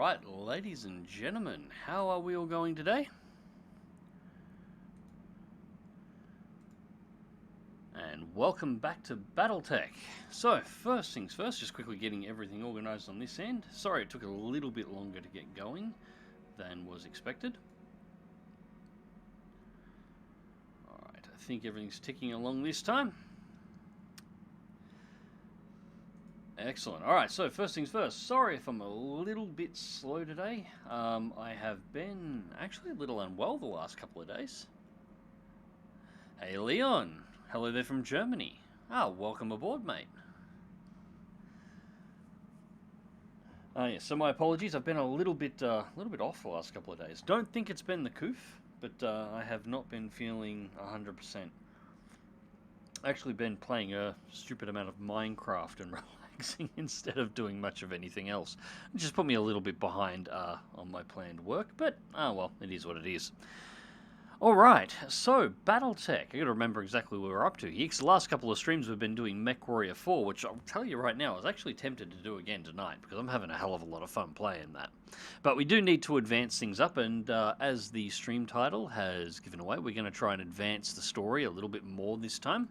Alright, ladies and gentlemen, how are we all going today? And welcome back to Battletech. So, first things first, just quickly getting everything organised on this end. Sorry it took a little bit longer to get going than was expected. Alright, I think everything's ticking along this time. Excellent. Alright, so first things first. Sorry if I'm a little bit slow today. I have been actually a little unwell the last couple of days. Hey Leon, hello there from Germany. Welcome aboard, mate. Yeah, so my apologies. I've been a little bit off the last couple of days. Don't think it's been the coof, but I have not been feeling 100%. Actually been playing a stupid amount of Minecraft and relaxing instead of doing much of anything else. It just put me a little bit behind on my planned work, but well, it is what it is. Alright, so Battletech. I gotta remember exactly what we're up to here, because the last couple of streams we've been doing MechWarrior 4, which I'll tell you right now, I was actually tempted to do again tonight, because I'm having a hell of a lot of fun playing that. But we do need to advance things up, and as the stream title has given away, we're going to try and advance the story a little bit more this time.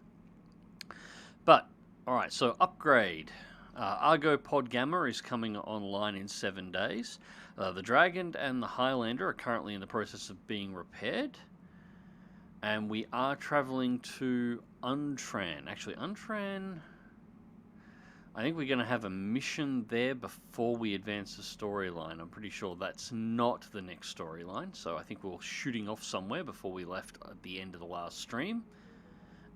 But, alright, so upgrade. Argo Pod Gamma is coming online in 7 days. The Dragon and the Highlander are currently in the process of being repaired. And we are traveling to Unplanned. Actually, Unplanned, I think we're going to have a mission there before we advance the storyline. I'm pretty sure that's not the next storyline. So I think we're shooting off somewhere before we left at the end of the last stream.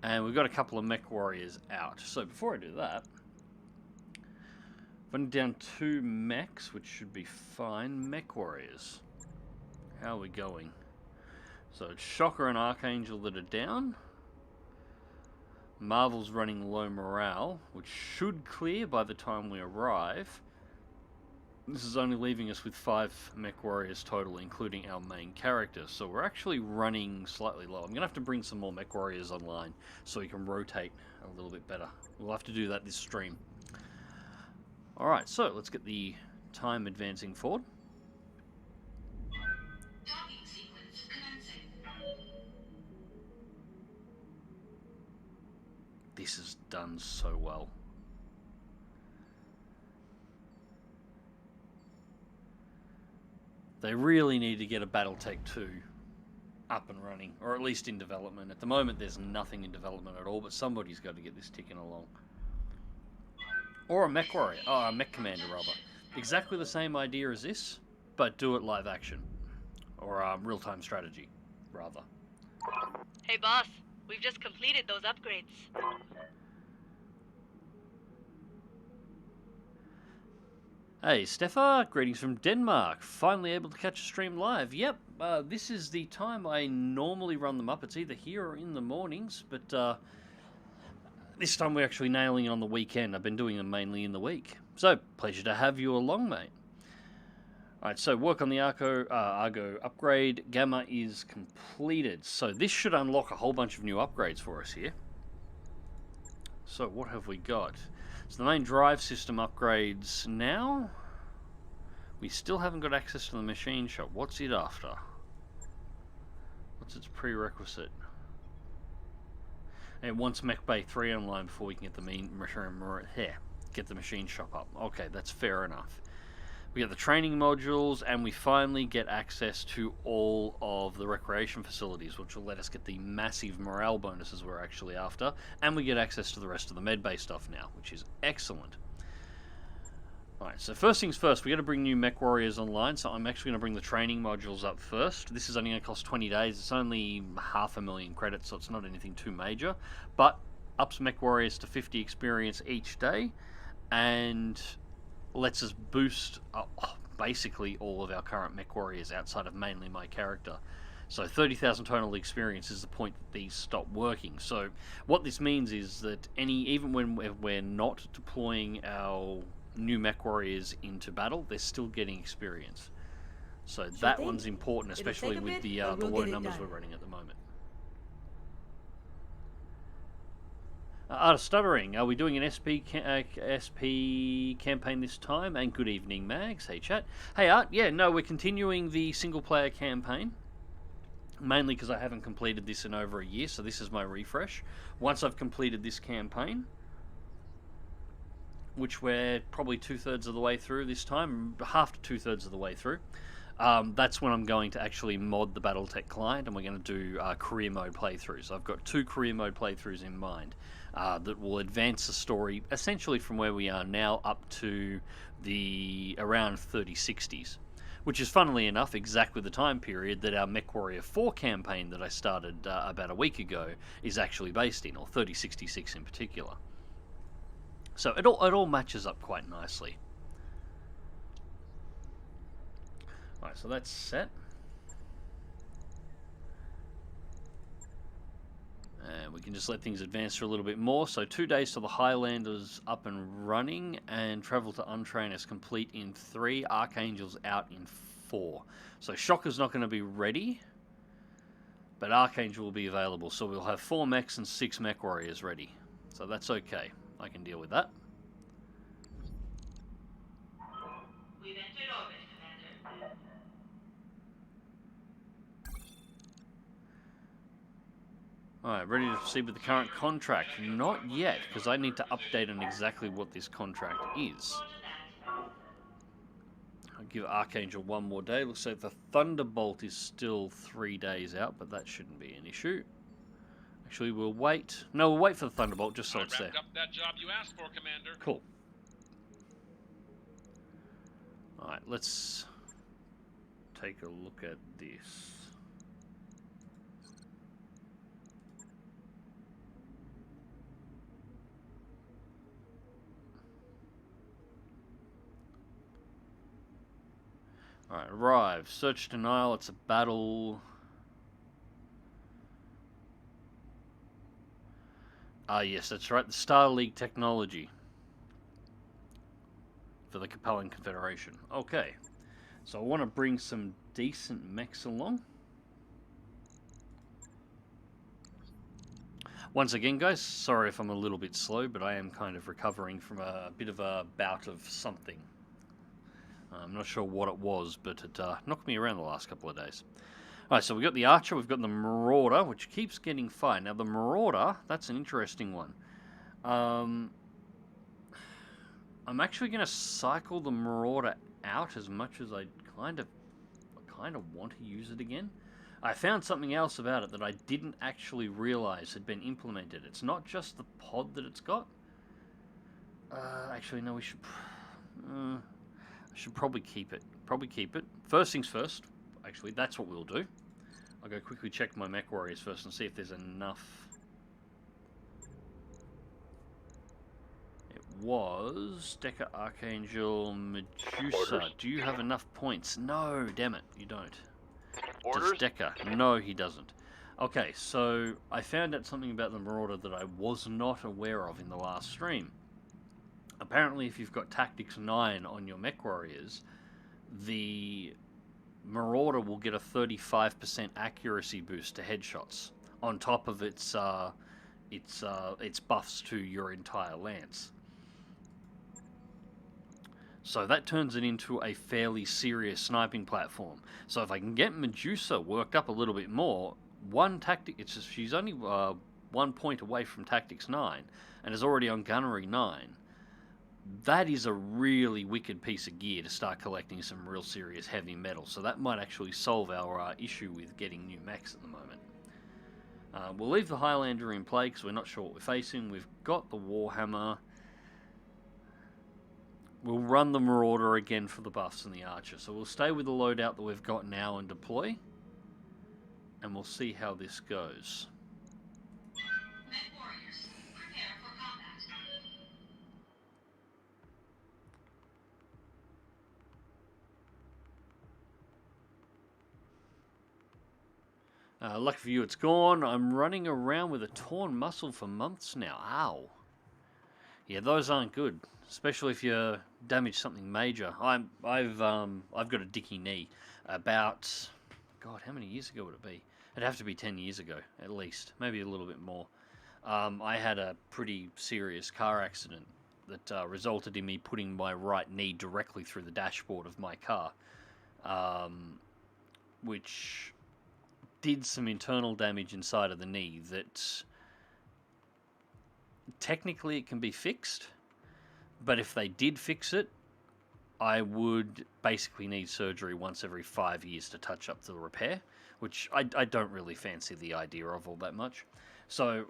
And we've got a couple of mech warriors out. So before I do that, I've only down 2 mechs, which should be fine. Mech warriors. How are we going? So it's Shocker and Archangel that are down. Marvel's running low morale, which should clear by the time we arrive. This is only leaving us with 5 mech warriors total, including our main character. So we're actually running slightly low. I'm going to have to bring some more mech warriors online so we can rotate a little bit better. We'll have to do that this stream. Alright, so let's get the time advancing forward. This is done so well. They really need to get a Battletech 2 up and running, or at least in development. At the moment there's nothing in development at all, but somebody's got to get this ticking along. Or a mech warrior, a mech commander rather. Exactly the same idea as this, but do it live action. Or real-time strategy, rather. Hey boss, we've just completed those upgrades. Hey Steffa, greetings from Denmark. Finally able to catch a stream live. Yep, this is the time I normally run them up. It's either here or in the mornings, but this time we're actually nailing it on the weekend. I've been doing them mainly in the week. So, pleasure to have you along, mate. Alright, so work on the Argo upgrade. Gamma is completed. So this should unlock a whole bunch of new upgrades for us here. So what have we got? So the main drive system upgrades now. We still haven't got access to the machine shop. What's it after? What's its prerequisite? And it wants Mech Bay 3 online before we can get the machine shop up. Okay, that's fair enough. We get the training modules, and we finally get access to all of the recreation facilities, which will let us get the massive morale bonuses we're actually after, and we get access to the rest of the medbay stuff now, which is excellent. Alright, so first things first, we got to bring new mech warriors online, so I'm actually going to bring the training modules up first. This is only going to cost 20 days, it's only 500,000 credits, so it's not anything too major, but ups mech warriors to 50 experience each day, and lets us boost basically all of our current mech warriors outside of mainly my character. So 30,000 total experience is the point that these stop working. So what this means is that even when we're not deploying our new mech warriors into battle, they're still getting experience. So that one's important, especially with the low numbers we're running at the moment. Art of Stuttering, are we doing an SP campaign this time? And good evening, Mags. Hey, chat. Hey, Art. Yeah, no, we're continuing the single-player campaign. Mainly because I haven't completed this in over a year, so this is my refresh. Once I've completed this campaign, which we're probably 2/3 of the way through this time, half to 2/3 of the way through, that's when I'm going to actually mod the Battletech client, and we're going to do career mode playthroughs. I've got 2 career mode playthroughs in mind that will advance the story essentially from where we are now up to the around 3060s, which is funnily enough exactly the time period that our MechWarrior 4 campaign that I started about a week ago is actually based in, or 3066 in particular. So it all matches up quite nicely. Alright, so that's set. And we can just let things advance for a little bit more. So 2 days till the Highlanders up and running, and travel to Untrain is complete in 3, Archangel's out in 4. So Shocker's not going to be ready, but Archangel will be available. So we'll have 4 mechs and 6 mech warriors ready. So that's okay. I can deal with that. We've entered orbit, Commander. Alright, ready to proceed with the current contract? Not yet, because I need to update on exactly what this contract is. I'll give Archangel 1 more day. Looks like the Thunderbolt is still 3 days out, but that shouldn't be an issue. Actually, we'll wait. No, we'll wait for the Thunderbolt, just so it's there. Up that job you asked for, Commander. Cool. Alright, let's take a look at this. Alright, arrive. Search denial, it's a battle. Ah, yes, that's right. The Star League technology for the Capellan Confederation. Okay, so I want to bring some decent mechs along. Once again, guys, sorry if I'm a little bit slow, but I am kind of recovering from a bit of a bout of something. I'm not sure what it was, but it knocked me around the last couple of days. Alright, so we've got the Archer, we've got the Marauder, which keeps getting fired. Now, the Marauder, that's an interesting one. I'm actually going to cycle the Marauder out as much as I kind of want to use it again. I found something else about it that I didn't actually realize had been implemented. It's not just the pod that it's got. Actually, no, we should... I should probably keep it. First things first. Actually, that's what we'll do. I'll go quickly check my mech warriors first and see if there's enough. It was Decker, Archangel, Medusa. Orders. Do you have enough points? No, damn it, you don't. Orders? Does Decker? No, he doesn't. Okay, so I found out something about the Marauder that I was not aware of in the last stream. Apparently, if you've got Tactics 9 on your mech warriors, the Marauder will get a 35% accuracy boost to headshots on top of its buffs to your entire lance. So that turns it into a fairly serious sniping platform. So if I can get Medusa worked up a little bit more, she's only 1 point away from Tactics 9 and is already on Gunnery 9. That is a really wicked piece of gear to start collecting some real serious heavy metal. So that might actually solve our issue with getting new mechs at the moment. We'll leave the Highlander in play because we're not sure what we're facing. We've got the Warhammer. We'll run the Marauder again for the buffs and the Archer. So we'll stay with the loadout that we've got now and deploy. And we'll see how this goes. Mech warriors, prepare for combat. Lucky for you, it's gone. I'm running around with a torn muscle for months now. Ow. Yeah, those aren't good, especially if you damage something major. I've got a dicky knee. About, God, how many years ago would it be? It'd have to be 10 years ago, at least. Maybe a little bit more. I had a pretty serious car accident that resulted in me putting my right knee directly through the dashboard of my car, which did some internal damage inside of the knee that technically it can be fixed, but if they did fix it, I would basically need surgery once every 5 years to touch up the repair, which I don't really fancy the idea of all that much. So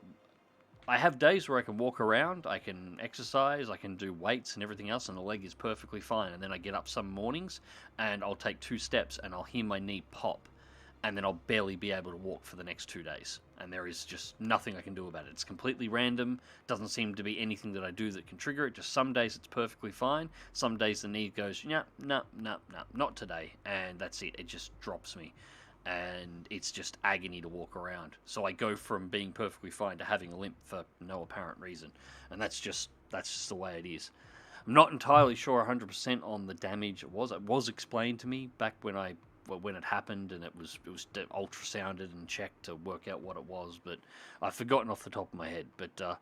I have days where I can walk around, I can exercise, I can do weights and everything else, and the leg is perfectly fine. And then I get up some mornings and I'll take 2 steps and I'll hear my knee pop, and then I'll barely be able to walk for the next 2 days. And there is just nothing I can do about it. It's completely random. Doesn't seem to be anything that I do that can trigger it. Just some days it's perfectly fine. Some days the knee goes, no, not today. And that's it. It just drops me. And it's just agony to walk around. So I go from being perfectly fine to having a limp for no apparent reason. And that's just the way it is. I'm not entirely sure 100% on the damage it was. It was explained to me back when it happened, and it was ultrasounded and checked to work out what it was, but I've forgotten off the top of my head. But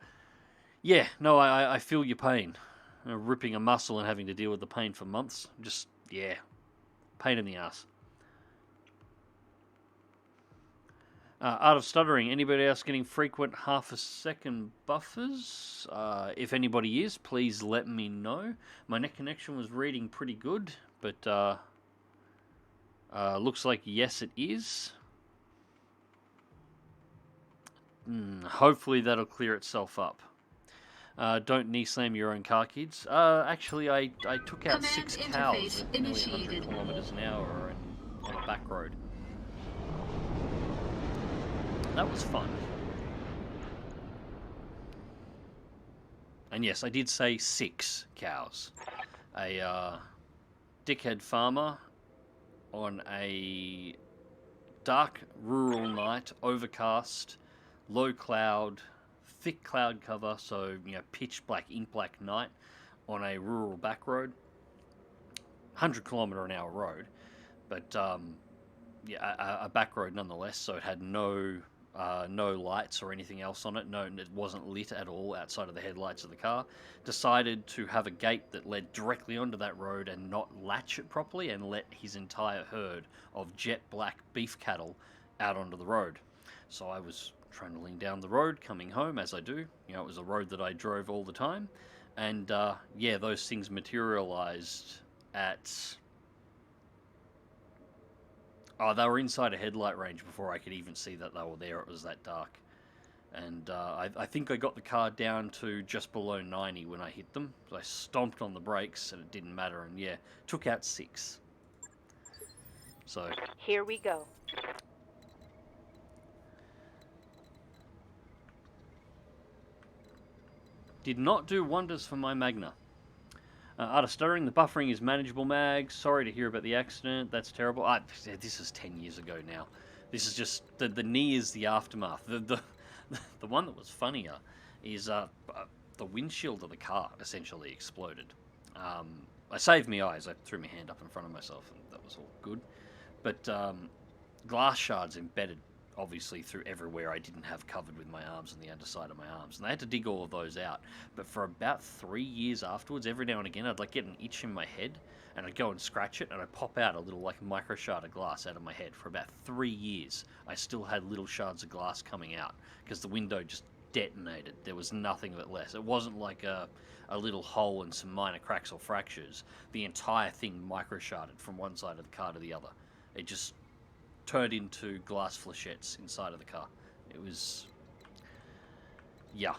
yeah, no, I feel your pain. Ripping a muscle and having to deal with the pain for months, just, yeah, pain in the ass. Art of Stuttering, anybody else getting frequent half-a-second buffers? If anybody is, please let me know. My net connection was reading pretty good, but looks like yes it is. Hopefully that'll clear itself up. Don't knee slam your own car, kids. Actually, I took out 6 cows at nearly 100 kilometers an hour on a back road. That was fun. And yes, I did say 6 cows. A dickhead farmer on a dark rural night, overcast, low cloud, thick cloud cover, so pitch black, ink black night on a rural back road, 100-kilometer-an-hour road, but a back road nonetheless. So it had no lights or anything else on it. No, it wasn't lit at all outside of the headlights of the car. Decided to have a gate that led directly onto that road and not latch it properly, and let his entire herd of jet black beef cattle out onto the road. So I was trundling down the road coming home, as I do. It was a road that I drove all the time, and yeah, those things materialized at... Oh, they were inside a headlight range before I could even see that they were there. It was that dark. And I think I got the car down to just below 90 when I hit them. So I stomped on the brakes and it didn't matter. And yeah, took out 6. So... Here we go. Did not do wonders for my Magna. Art of Stuttering, the buffering is manageable, Mag. Sorry to hear about the accident. That's terrible. This is 10 years ago now. This is just... The knee is the aftermath. The one that was funnier is the windshield of the car essentially exploded. I saved my eyes. I threw my hand up in front of myself, and that was all good. But glass shards embedded, obviously, through everywhere I didn't have covered with my arms and the underside of my arms. And they had to dig all of those out. But for about 3 years afterwards, every now and again, I'd get an itch in my head, and I'd go and scratch it, and I'd pop out a little micro shard of glass out of my head. For about 3 years, I still had little shards of glass coming out, because the window just detonated. There was nothing of it less. It wasn't like a little hole and some minor cracks or fractures. The entire thing micro sharded from one side of the car to the other. It just turned into glass flechettes inside of the car. It was... yeah.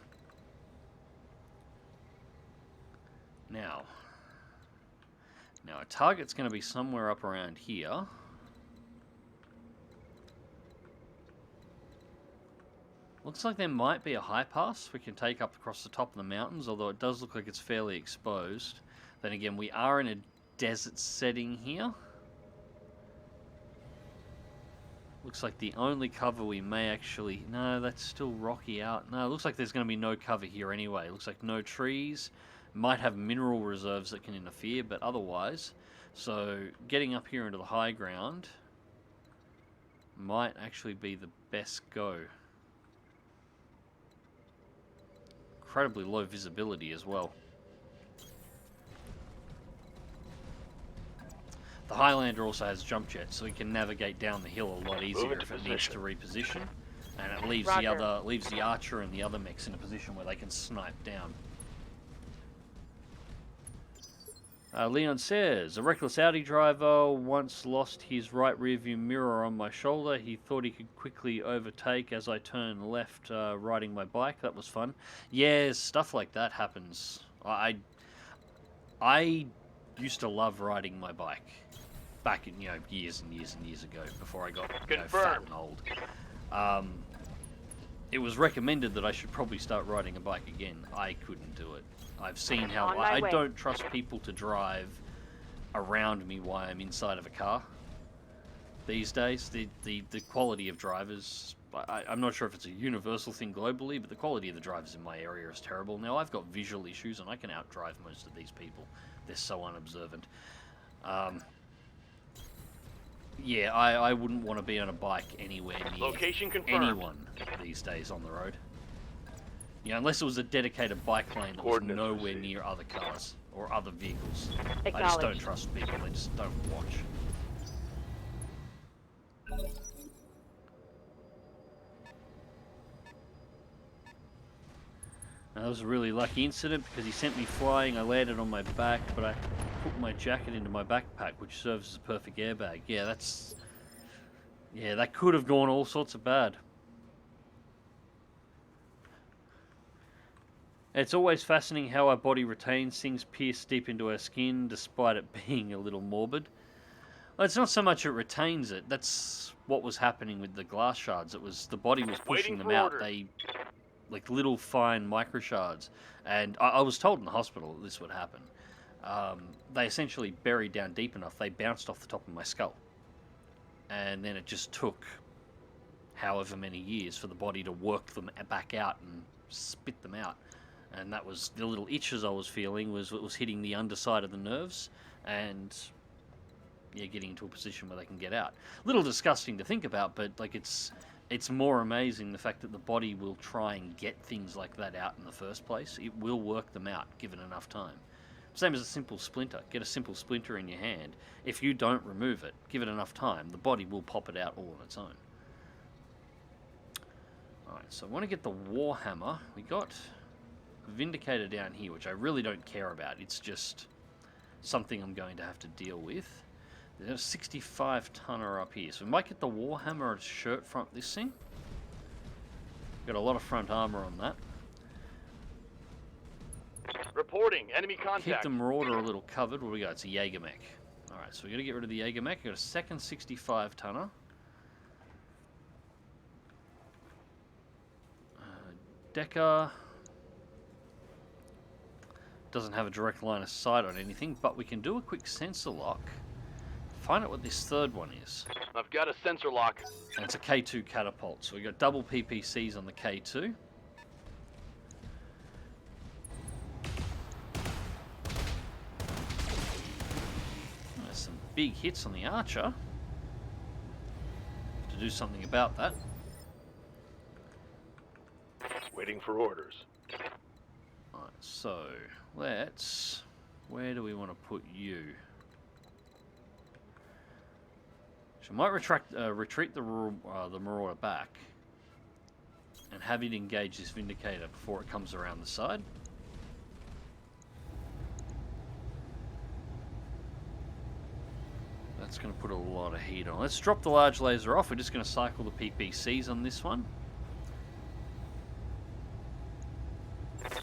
Now our target's going to be somewhere up around here. Looks like there might be a high pass we can take up across the top of the mountains, although it does look like it's fairly exposed. Then again, we are in a desert setting here. Looks like the only cover we may actually... No, that's still rocky out. No, it looks like there's going to be no cover here anyway. It looks like no trees. Might have mineral reserves that can interfere, but otherwise... So, getting up here into the high ground might actually be the best go. incredibly low visibility as well. The Highlander also has jump jets, so he can navigate down the hill a lot easier if it needs to reposition, and it leaves the Archer and the other mechs in a position where they can snipe down. Leon says, a reckless Audi driver once lost his right rearview mirror on my shoulder. He thought he could quickly overtake as I turned left riding my bike. That was fun. Yeah, stuff like that happens. I used to love riding my bike back in, years and years and years ago before I got fat and old. It was recommended that I should probably start riding a bike again. I couldn't do it. I've seen how I don't trust people to drive around me while I'm inside of a car. These days, the quality of drivers, I'm not sure if it's a universal thing globally, but the quality of the drivers in my area is terrible. Now, I've got visual issues, and I can outdrive most of these people. They're so unobservant. Yeah, I wouldn't want to be on a bike anywhere near anyone these days on the road. Unless it was a dedicated bike lane that was nowhere near other cars or other vehicles. I just don't trust people. They just don't watch. Now, that was a really lucky incident because he sent me flying. I landed on my back, but I put my jacket into my backpack, which serves as a perfect airbag. Yeah, that could have gone all sorts of bad. It's always fascinating how our body retains things pierced deep into our skin, despite it being a little morbid. Well, it's not so much it retains it. That's what was happening with the glass shards. It was the body was pushing them out. They, like little fine micro shards. And I was told in the hospital that this would happen. They essentially buried down deep enough. They bounced off the top of my skull. And then it just took however many years for the body to work them back out and spit them out. And that was the little itches I was feeling it was hitting the underside of the nerves and getting into a position where they can get out. A little disgusting to think about, but like it's more amazing the fact that the body will try and get things like that out in the first place. It will work them out given enough time. Same as a simple splinter. Get a simple splinter in your hand. If you don't remove it, give it enough time, the body will pop it out all on its own. Alright, so I want to get the Warhammer. We got Vindicator down here, which I really don't care about. It's just something I'm going to have to deal with. There's a 65 tonner up here, so we might get the Warhammer as shirt front this thing. Got a lot of front armor on that. Reporting enemy contact. Keep the Marauder a little covered. What do we got? It's a Jaeger mech. Alright, so we got to get rid of the Jaeger mech. Got a second 65 tonner. Decker doesn't have a direct line of sight on anything, but we can do a quick sensor lock. Find out what this third one is. I've got a sensor lock. And it's a K2 catapult. So we got double PPCs on the K2. There's some big hits on the Archer. To do something about that. Waiting for orders. Alright, so let's... Where do we want to put you? So I might retreat the Marauder back and have it engage this Vindicator before it comes around the side. That's going to put a lot of heat on. Let's drop the large laser off. We're just going to cycle the PPCs on this one.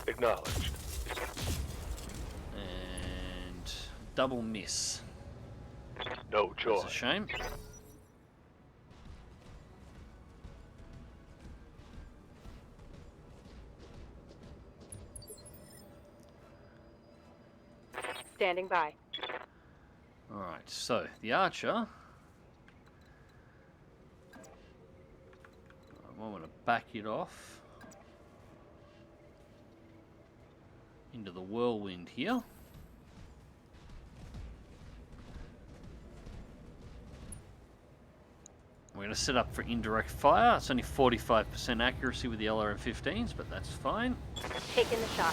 Acknowledged. And double miss. No choice. That's a shame. Standing by. Alright, so the Archer. I want to back it off into the whirlwind here. We're going to set up for indirect fire. It's only 45% accuracy with the LRM-15s, but that's fine. Taking the shot.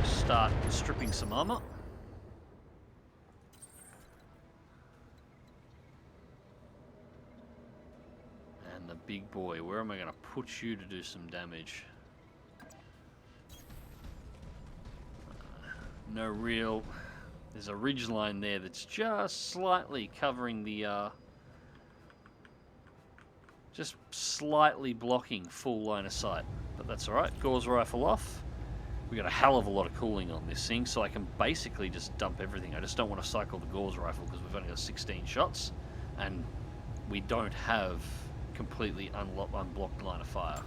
Start stripping some armor. And the big boy, where am I going to put you to do some damage? No real... There's a ridge line there that's just slightly covering the... just slightly blocking full line of sight. But that's alright. Gauze rifle off. We got a hell of a lot of cooling on this thing, so I can basically just dump everything. I just don't want to cycle the gauze rifle because we've only got 16 shots, and we don't have completely unblocked line of fire.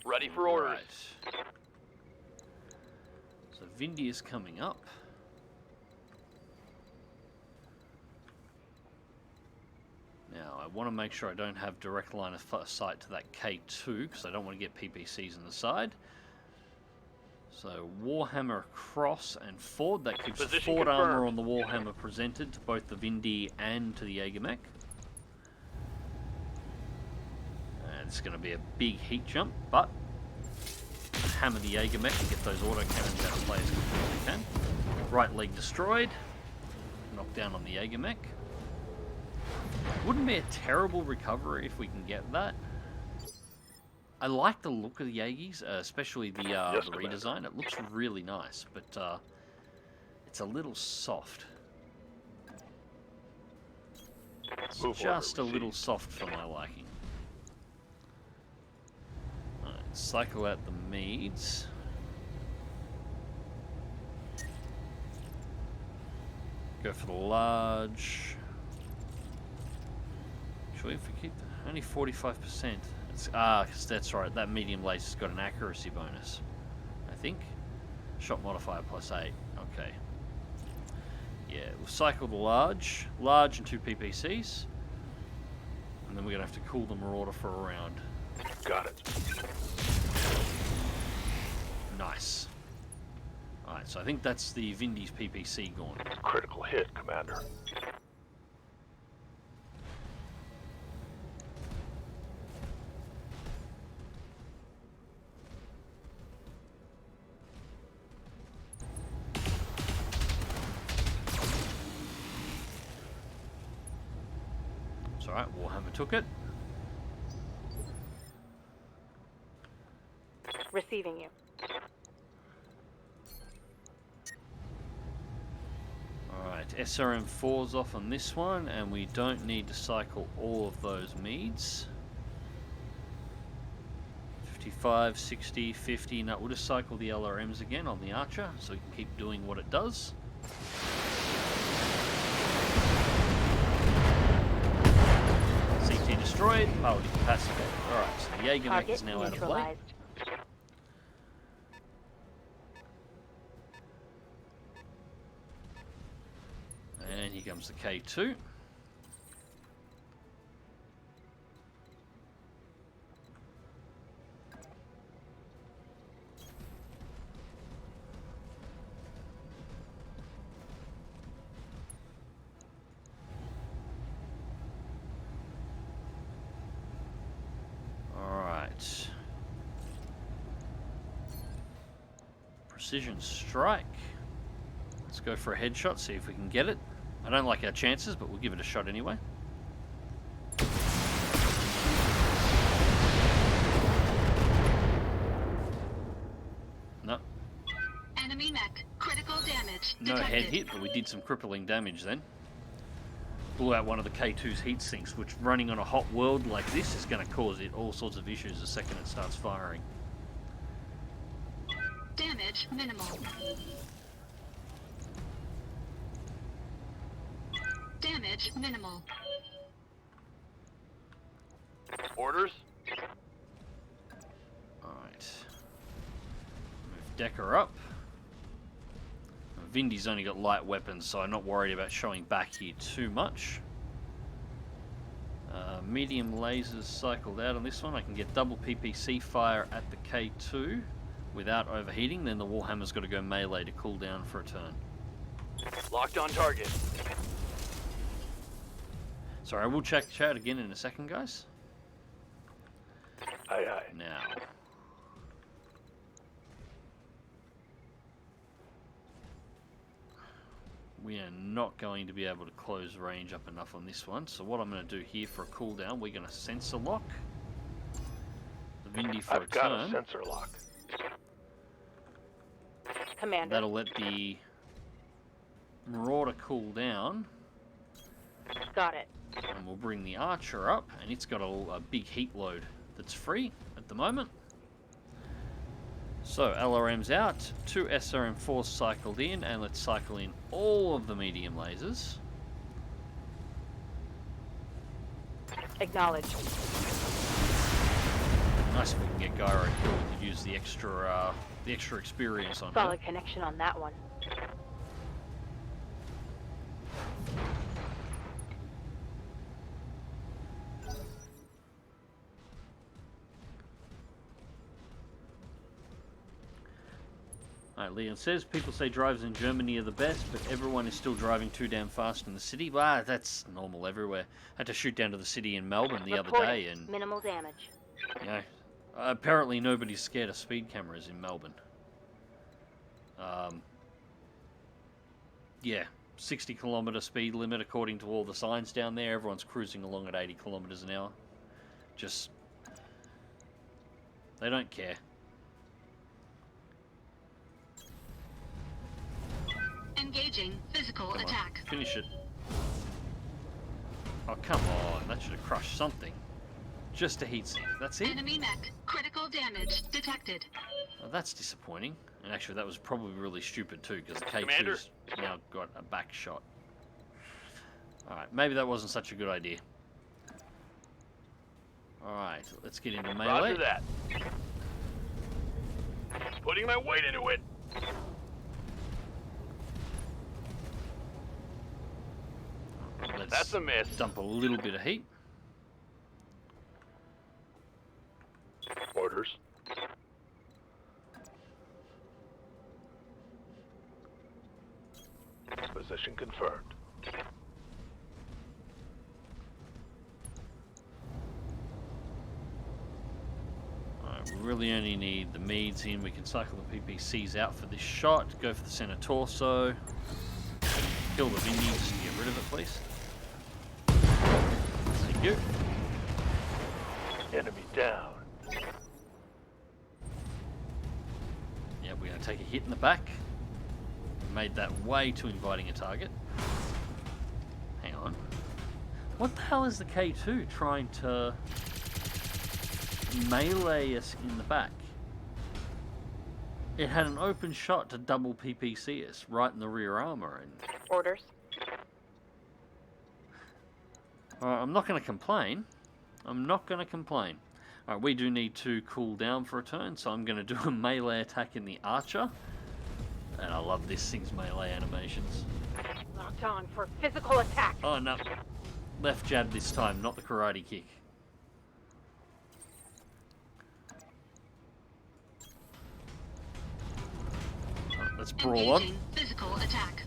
Ready for orders. Right. So Vindy is coming up. Now I want to make sure I don't have direct line of sight to that K2 because I don't want to get PPCs on the side. So Warhammer across and forward. That keeps Position forward confirmed. armor on the Warhammer presented to both the Vindy and to the Jägermech. And it's going to be a big heat jump, but hammer the Jägermech and get those auto cannons out of play as quickly as we can. Right leg destroyed. Knock down on the Jägermech. Wouldn't be a terrible recovery if we can get that. I like the look of the Jägies, especially the redesign. It looks really nice, but it's a little soft. It's just a little soft for my liking. Alright, cycle out the Meads. Go for the large. Actually, if we keep only 45%. Because that's right, that medium lace has got an accuracy bonus, I think. Shot modifier +8, okay. Yeah, we'll cycle the large and 2 PPCs. And then we're going to have to cool the Marauder for a round. Got it. Nice. Alright, so I think that's the Vindy's PPC gone. Critical hit, Commander. It's alright, Warhammer took it. Receiving you. Alright, SRM4's off on this one, and we don't need to cycle all of those Meads. 55, 60, 50, no, we'll just cycle the LRMs again on the Archer, so we can keep doing what it does. CT destroyed, powered incapacitated. Alright, so the Jägermech is now out of play. And here comes the K2. Alright. Precision strike. Let's go for a headshot, see if we can get it. I don't like our chances, but we'll give it a shot anyway. No. Enemy mech. Critical damage. No detected. head hit, but we did some crippling damage then. Blew out one of the K2's heat sinks, which running on a hot world like this is going to cause it all sorts of issues the second it starts firing. Damage minimal. Damage minimal. Orders? Alright. Move Decker up. Vindy's only got light weapons, so I'm not worried about showing back here too much. Medium lasers cycled out on this one. I can get double PPC fire at the K2 without overheating. Then the Warhammer's got to go melee to cool down for a turn. Locked on target. Sorry, I will check chat again in a second, guys. Aye, aye. Now, we are not going to be able to close range up enough on this one. So what I'm going to do here for a cooldown, we're going to sensor lock the Vindy for I've a got turn. a sensor lock. Commander. That'll let the Marauder cool down, Got it. and we'll bring the Archer up, and it's got a big heat load that's free at the moment. So LRM's out, 2 SRM4s cycled in, and let's cycle in all of the medium lasers. Acknowledged. Nice if we can get Gyro kill, we could use the extra experience on her. Solid connection on that one. Alright, Leon says, people say drives in Germany are the best, but everyone is still driving too damn fast in the city. Well, that's normal everywhere. I had to shoot down to the city in Melbourne the other day, and Minimal damage. you know, apparently nobody's scared of speed cameras in Melbourne. Yeah, 60-kilometre speed limit according to all the signs down there. Everyone's cruising along at 80 kilometres an hour. Just, they don't care. Engaging physical Come on, attack. finish it. Oh, come on. That should have crushed something. Just a heatsink. That's it? Enemy mech. Critical damage detected. Oh, that's disappointing. And actually, that was probably really stupid too, because the Commander? K2's now got a back shot. Alright, maybe that wasn't such a good idea. Alright, let's get into melee. Roger that. Putting my weight into it. Let's That's a miss. dump a little bit of heat. Orders. Position confirmed. Alright, we really only need the Meads in. We can cycle the PPCs out for this shot. Go for the center torso. Kill the Vindy just to get rid of it, please. Thank you. Enemy down. Yeah, we're going to take a hit in the back. Made that way too inviting a target. Hang on. What the hell is the K2 trying to melee us in the back? It had an open shot to double PPC us right in the rear armor. And Orders. alright, I'm not going to complain. I'm not going to complain. Alright, we do need to cool down for a turn, so I'm going to do a melee attack in the Archer. And I love this thing's melee animations. Locked on for physical attack. Oh no. Left jab this time, not the karate kick. Alright, let's brawl on. Engaging physical attack.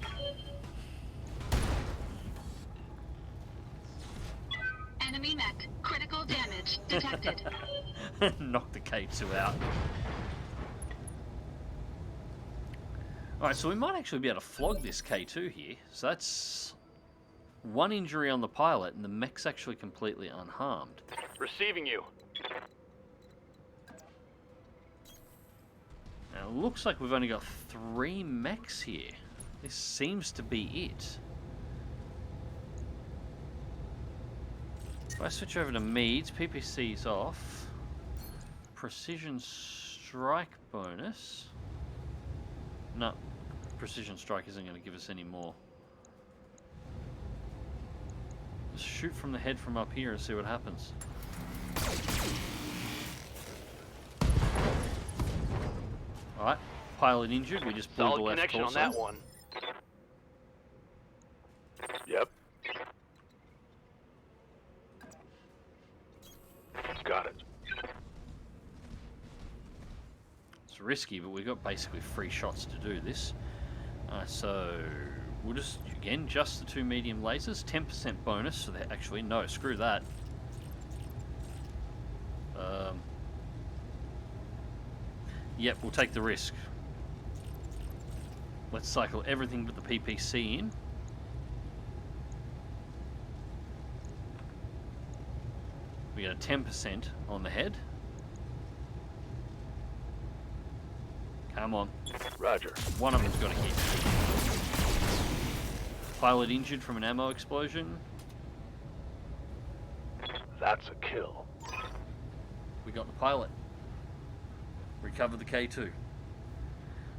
Enemy mech. Critical damage detected. Knock the K2 out. Alright, so we might actually be able to flog this K2 here. So that's one injury on the pilot, and the mech's actually completely unharmed. Receiving you. Now, it looks like we've only got 3 mechs here. This seems to be it. If I switch over to Meads, PPC's off. Precision strike bonus. No, precision strike isn't going to give us any more. Just shoot from the head from up here and see what happens. Alright, pilot injured, we just blew the Solid left connection torso. on that one. It's risky, but we've got basically free shots to do this. So we'll just, again, just the 2 medium lasers. 10% bonus. So actually, no, screw that. Yep, we'll take the risk. Let's cycle everything but the PPC in. We got a 10% on the head. Come on. Roger. One of them's got to hit. Pilot injured from an ammo explosion. That's a kill. We got the pilot. Recover the K2.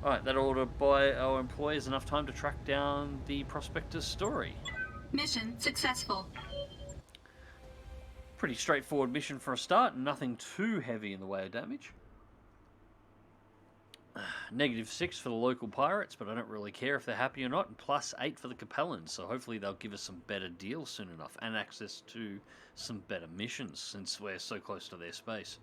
Alright, that ought to buy our employees enough time to track down the prospector's story. Mission successful. Pretty straightforward mission for a start, nothing too heavy in the way of damage. -6 for the local pirates, but I don't really care if they're happy or not, and +8 for the Capellans, so hopefully they'll give us some better deals soon enough, and access to some better missions, since we're so close to their space.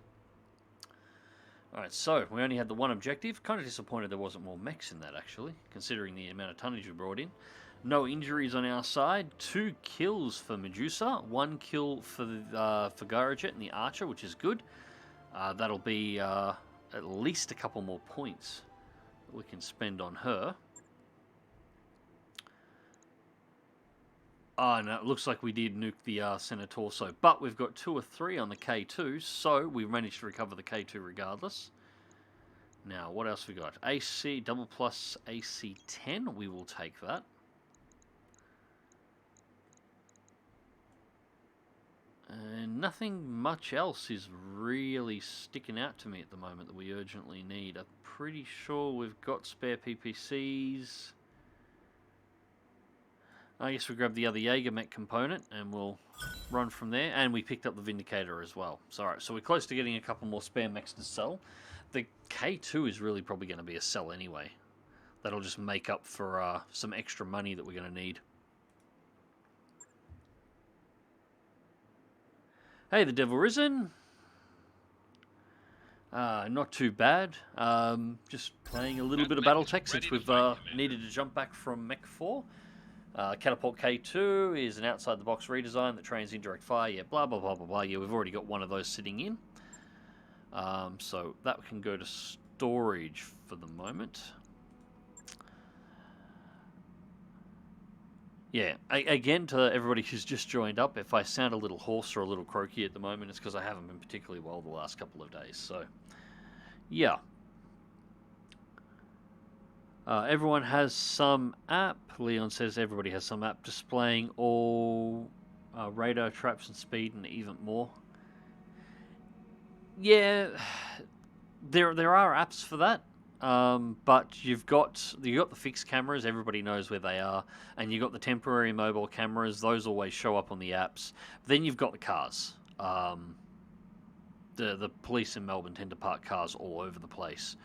Alright, so, we only had the one objective. Kind of disappointed there wasn't more mechs in that, actually, considering the amount of tonnage we brought in. No injuries on our side. 2 kills for Medusa. 1 kill for the Gyrojet and the Archer, which is good. That'll be at least a couple more points that we can spend on her. Oh, no, it looks like we did nuke the center torso. But we've got 2 or 3 on the K2, so we managed to recover the K2 regardless. Now, what else we got? AC, double plus AC-10. We will take that. And nothing much else is really sticking out to me at the moment that we urgently need. I'm pretty sure we've got spare PPCs. I guess we grab the other Jaeger mech component and we'll run from there. And we picked up the Vindicator as well. So, alright, so we're close to getting a couple more spare mechs to sell. The K2 is really probably going to be a sell anyway. That'll just make up for some extra money that we're going to need. Hey, the Devil Risen. Not too bad. Just playing a little bit of Battletech since we've needed to jump back from Mech 4. Catapult K2 is an outside-the-box redesign that trains indirect fire. Yeah, blah, blah, blah, blah, blah. Yeah, we've already got one of those sitting in. So that can go to storage for the moment. Yeah, again, to everybody who's just joined up, if I sound a little hoarse or a little croaky at the moment, it's because I haven't been particularly well the last couple of days. So, yeah. Everyone has some app. Leon says everybody has some app displaying all radar traps and speed and even more. Yeah, there are apps for that. But you've got the fixed cameras, everybody knows where they are, and you've got the temporary mobile cameras, those always show up on the apps. Then you've got the cars. The police in Melbourne tend to park cars all over the place.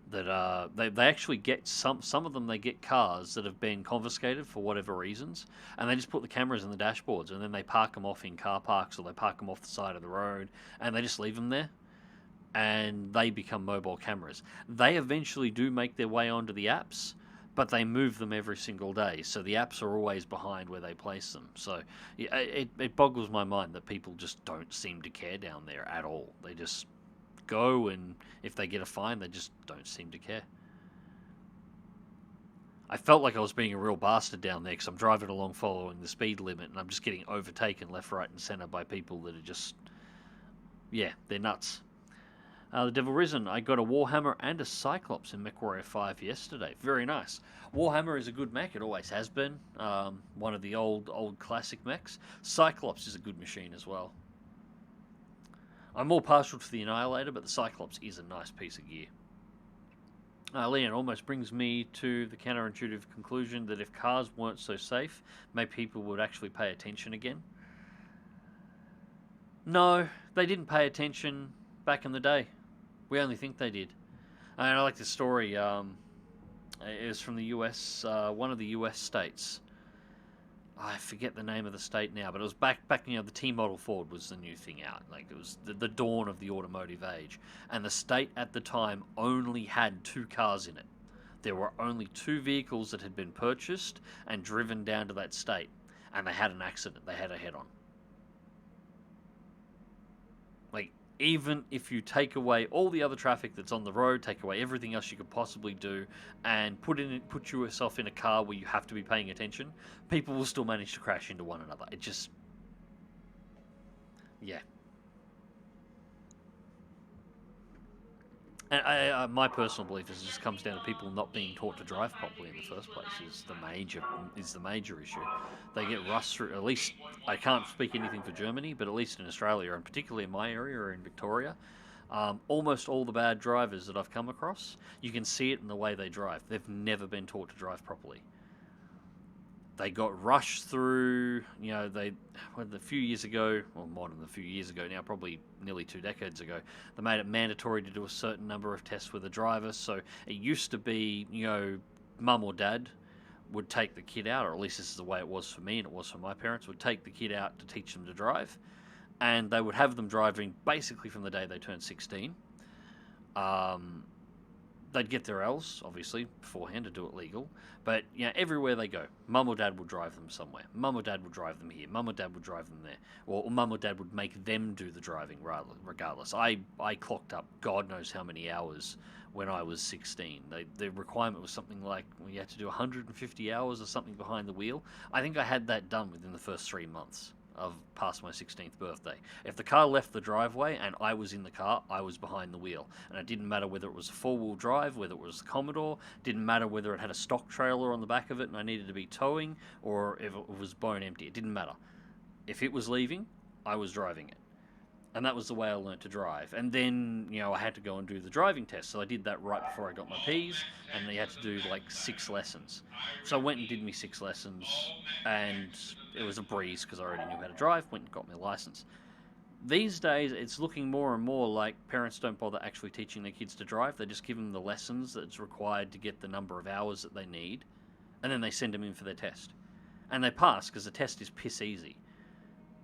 That they actually get some of them, they get cars that have been confiscated for whatever reasons, and they just put the cameras in the dashboards, and then they park them off in car parks, or they park them off the side of the road, and they just leave them there. And they become mobile cameras. They eventually do make their way onto the apps, but they move them every single day. So the apps are always behind where they place them. So it boggles my mind that people just don't seem to care down there at all. They just go, and if they get a fine, they just don't seem to care. I felt like I was being a real bastard down there because I'm driving along following the speed limit, and I'm just getting overtaken left, right, and centre by people that are just, yeah, they're nuts. The Devil Risen, I got a Warhammer and a Cyclops in MechWarrior 5 yesterday. Very nice. Warhammer is a good mech, it always has been. One of the old classic mechs. Cyclops is a good machine as well. I'm more partial to the Annihilator, but the Cyclops is a nice piece of gear. Leon almost brings me to the counterintuitive conclusion that if cars weren't so safe, maybe people would actually pay attention again. No, they didn't pay attention back in the day. We only think they did. And I like this story. It was from the US, one of the US states. I forget the name of the state now, but it was back the T model Ford was the new thing out. Like, it was the dawn of the automotive age. And the state at the time only had 2 cars in it. There were only 2 vehicles that had been purchased and driven down to that state. And they had an accident. They had a head-on. Like, even if you take away all the other traffic that's on the road, take away everything else you could possibly do, and put yourself in a car where you have to be paying attention, people will still manage to crash into one another. It just... yeah. And my personal belief is it just comes down to people not being taught to drive properly in the first place is the major issue. They get rushed through. At least I can't speak anything for Germany, but at least in Australia, and particularly in my area or in Victoria, almost all the bad drivers that I've come across, you can see it in the way they drive. They've never been taught to drive properly. They got rushed through, a few years ago, well, more than a few years ago now, probably nearly 2 decades ago, they made it mandatory to do a certain number of tests with a driver. So it used to be, mum or dad would take the kid out, or at least this is the way it was for me and it was for my parents, would take the kid out to teach them to drive. And they would have them driving basically from the day they turned 16. They'd get their L's, obviously, beforehand to do it legal. But, everywhere they go, mum or dad would drive them somewhere. Mum or dad would drive them here. Mum or dad would drive them there. Or mum or dad would make them do the driving regardless. I clocked up God knows how many hours when I was 16. The requirement was something like you had to do 150 hours or something behind the wheel. I think I had that done within the first 3 months of past my 16th birthday. If the car left the driveway and I was in the car, I was behind the wheel. And it didn't matter whether it was a 4-wheel drive, whether it was the Commodore, didn't matter whether it had a stock trailer on the back of it and I needed to be towing, or if it was bone empty. It didn't matter. If it was leaving, I was driving it. And that was the way I learnt to drive. And then, I had to go and do the driving test. So I did that right before I got my Ps, and they had to do like 6 lessons. So I went and did me 6 lessons, and it was a breeze because I already knew how to drive, went and got my license. These days, it's looking more and more like parents don't bother actually teaching their kids to drive. They just give them the lessons that's required to get the number of hours that they need, and then they send them in for their test. And they pass because the test is piss easy.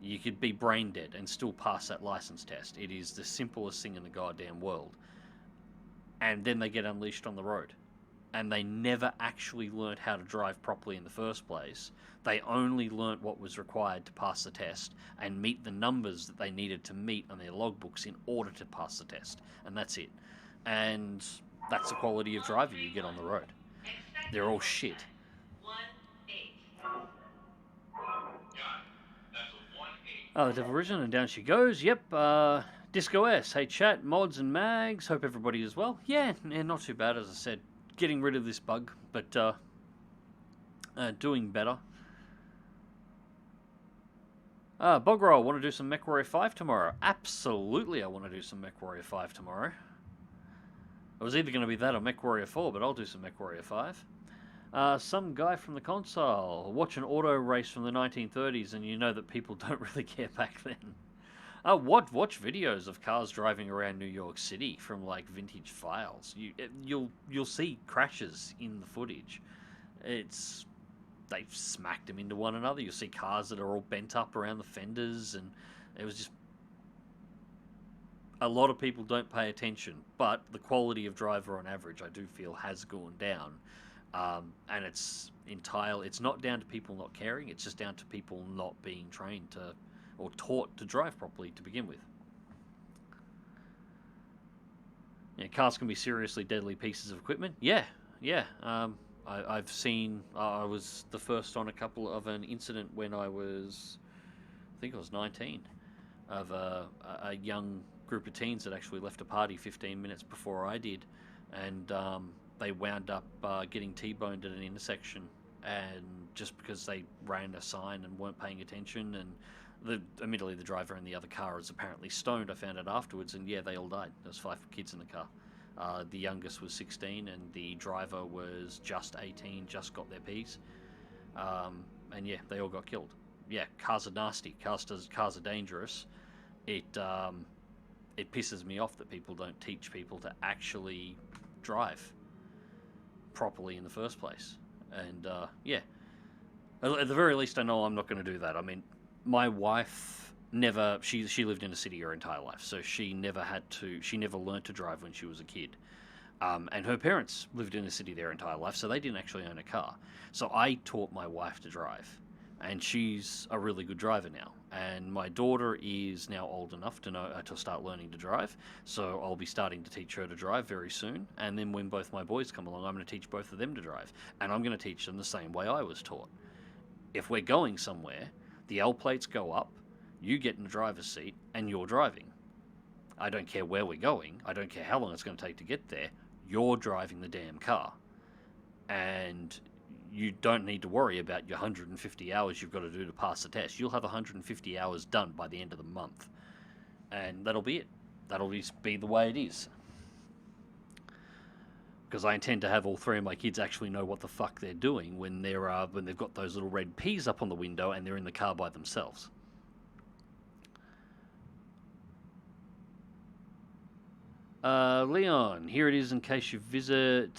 You could be brain dead and still pass that license test. It is the simplest thing in the goddamn world. And then they get unleashed on the road. And they never actually learnt how to drive properly in the first place. They only learnt what was required to pass the test and meet the numbers that they needed to meet on their logbooks in order to pass the test. And that's it. And that's the quality of driver you get on the road. They're all shit. Oh, the Devil Risen, and down she goes. Yep, Disco S. Hey, chat, mods and mags. Hope everybody is well. Yeah, not too bad, as I said. Getting rid of this bug, but doing better. Bogrol, want to do some MechWarrior 5 tomorrow? Absolutely, I want to do some MechWarrior 5 tomorrow. It was either going to be that or MechWarrior 4, but I'll do some MechWarrior 5. Some guy from the console. Watch an auto race from the 1930s and you know that people don't really care back then. Watch videos of cars driving around New York City from like vintage files. You'll see crashes in the footage. They've smacked them into one another. You'll see cars that are all bent up around the fenders, and it was just... A lot of people don't pay attention, but the quality of driver on average I do feel has gone down. And it's not down to people not caring, it's just down to people not being trained to, or taught to drive properly to begin with. Cars can be seriously deadly pieces of equipment. Yeah. I've seen, I was the first on a couple of an incident when I was 19, of a young group of teens that actually left a party 15 minutes before I did, and they wound up getting T-boned at an intersection, and just because they ran a sign and weren't paying attention, and admittedly the driver in the other car is apparently stoned. I found out afterwards, and yeah, they all died. There was 5 kids in the car. The youngest was 16, and the driver was just 18, just got their Ps. And yeah, they all got killed. Yeah, cars are nasty. Cars are dangerous. It pisses me off that people don't teach people to actually drive properly in the first place. And yeah, At the very least, I know I'm not going to do that. I mean, my wife never, she lived in a city her entire life, so she never learned to drive when she was a kid. And her parents lived in a city their entire life, so they didn't actually own a car. So I taught my wife to drive, and she's a really good driver now. And my daughter is now old enough to know to start learning to drive, so I'll be starting to teach her to drive very soon. And then when both my boys come along, I'm going to teach both of them to drive, and I'm going to teach them the same way I was taught. If we're going somewhere, the L plates go up, you get in the driver's seat, and you're driving. I don't care where we're going. I don't care how long it's going to take to get there. You're driving the damn car. And you don't need to worry about your 150 hours you've got to do to pass the test. You'll have 150 hours done by the end of the month. And that'll be it. That'll be the way it is. Because I intend to have all three of my kids actually know what the fuck they're doing when they've got those little red P's up on the window and they're in the car by themselves. Leon, here it is in case you visit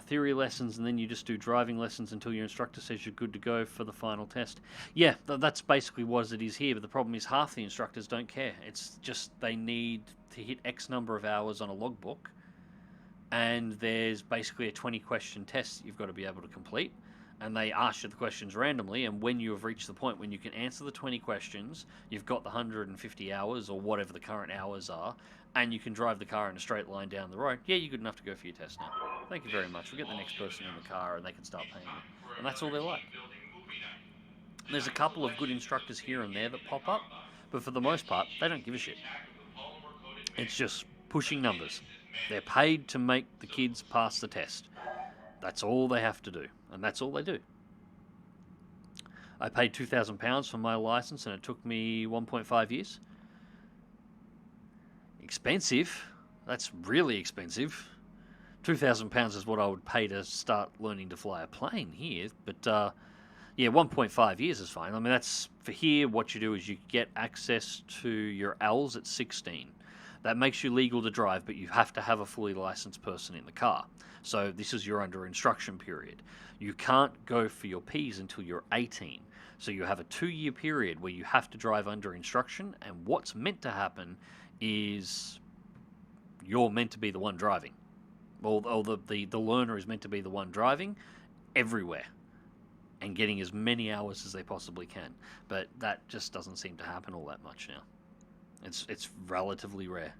theory lessons and then you just do driving lessons until your instructor says you're good to go for the final test. Yeah, that's basically what it is here, but the problem is half the instructors don't care. It's just they need to hit X number of hours on a logbook, and there's basically a 20-question test that you've got to be able to complete, and they ask you the questions randomly, and when you have reached the point when you can answer the 20 questions, you've got the 150 hours or whatever the current hours are, and you can drive the car in a straight line down the road. Yeah, you're good enough to go for your test now. Thank you very much. We'll get the next person in the car and they can start paying you. And that's all they're like. There's a couple of good instructors here and there that pop up, but for the most part, they don't give a shit. It's just pushing numbers. They're paid to make the kids pass the test. That's all they have to do, and that's all they do. I paid £2,000 for my license, and it took me 1.5 years. Expensive. That's really expensive. £2,000 is what I would pay to start learning to fly a plane here, but yeah, 1.5 years is fine. I mean, that's for here. What you do is you get access to your L's at 16. That makes you legal to drive, but you have to have a fully licensed person in the car. So this is your under instruction period. You can't go for your P's until you're 18. So you have a 2-year period where you have to drive under instruction, and what's meant to happen is you're meant to be the one driving. Or the learner is meant to be the one driving everywhere and getting as many hours as they possibly can. But that just doesn't seem to happen all that much now. It's relatively rare.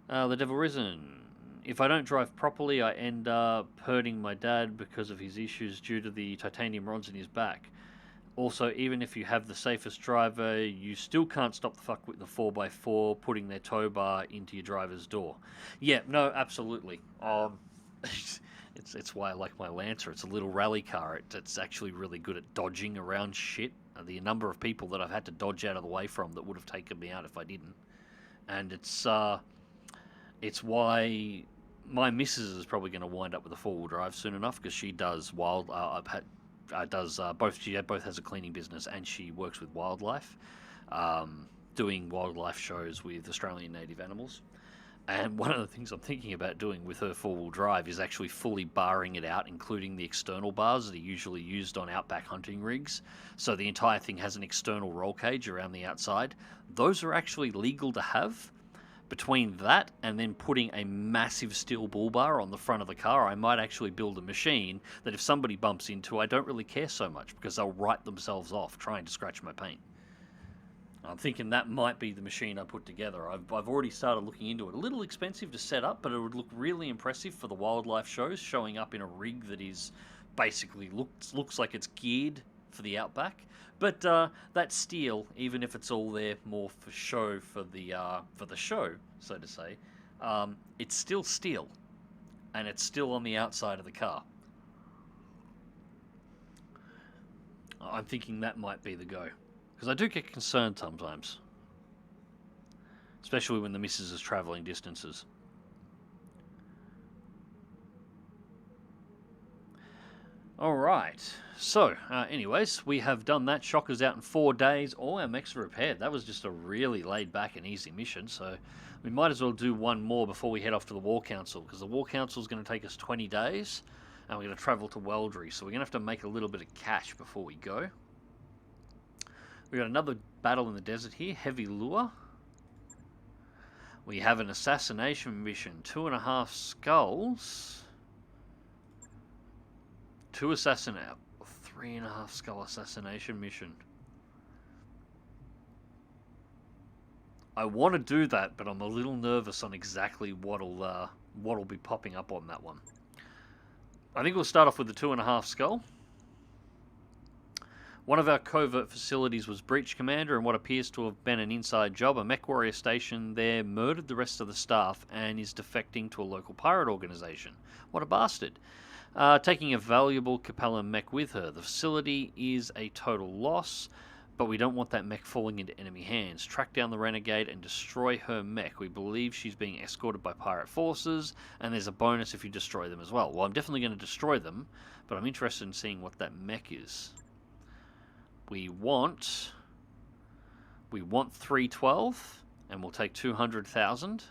The Devil Risen. If I don't drive properly, I end up hurting my dad because of his issues due to the titanium rods in his back. Also, even if you have the safest driver, you still can't stop the fuck with the 4x4 putting their tow bar into your driver's door. Yeah, no, absolutely. It's why I like my Lancer. It's a little rally car. It's actually really good at dodging around shit. The number of people that I've had to dodge out of the way from that would have taken me out if I didn't. And it's why my missus is probably going to wind up with a 4-wheel drive soon enough, because she does both has a cleaning business and she works with wildlife, doing wildlife shows with Australian native animals. And one of the things I'm thinking about doing with her 4-wheel drive is actually fully barring it out, including the external bars that are usually used on outback hunting rigs. So the entire thing has an external roll cage around the outside. Those are actually legal to have. Between that and then putting a massive steel bull bar on the front of the car, I might actually build a machine that if somebody bumps into, I don't really care so much, because they'll write themselves off trying to scratch my paint. I'm thinking that might be the machine I put together. I've already started looking into it. A little expensive to set up, but it would look really impressive for the wildlife shows, showing up in a rig that is basically looks like it's geared for the outback. But that steel, even if it's all there more for show for the show, so to say, it's still steel, and it's still on the outside of the car. I'm thinking that might be the go. Because I do get concerned sometimes. Especially when the missus is travelling distances. Alright. So, anyways, we have done that. Shocker's out in 4 days. All our mechs are repaired. That was just a really laid back and easy mission. So, we might as well do one more before we head off to the War Council. Because the War Council is going to take us 20 days. And we're going to travel to Weldry, so we're going to have to make a little bit of cash before we go. We got another battle in the desert here, Heavy Lure. We have an assassination mission, 2.5 skulls. 3.5 skull assassination mission. I want to do that, but I'm a little nervous on exactly what'll be popping up on that one. I think we'll start off with the 2.5 skull. One of our covert facilities was breached, Commander, and what appears to have been an inside job. A mech warrior station there murdered the rest of the staff and is defecting to a local pirate organization. What a bastard. Taking a valuable Capella mech with her. The facility is a total loss, but we don't want that mech falling into enemy hands. Track down the renegade and destroy her mech. We believe she's being escorted by pirate forces, and there's a bonus if you destroy them as well. Well, I'm definitely going to destroy them, but I'm interested in seeing what that mech is. We want 312, and we'll take 200,000.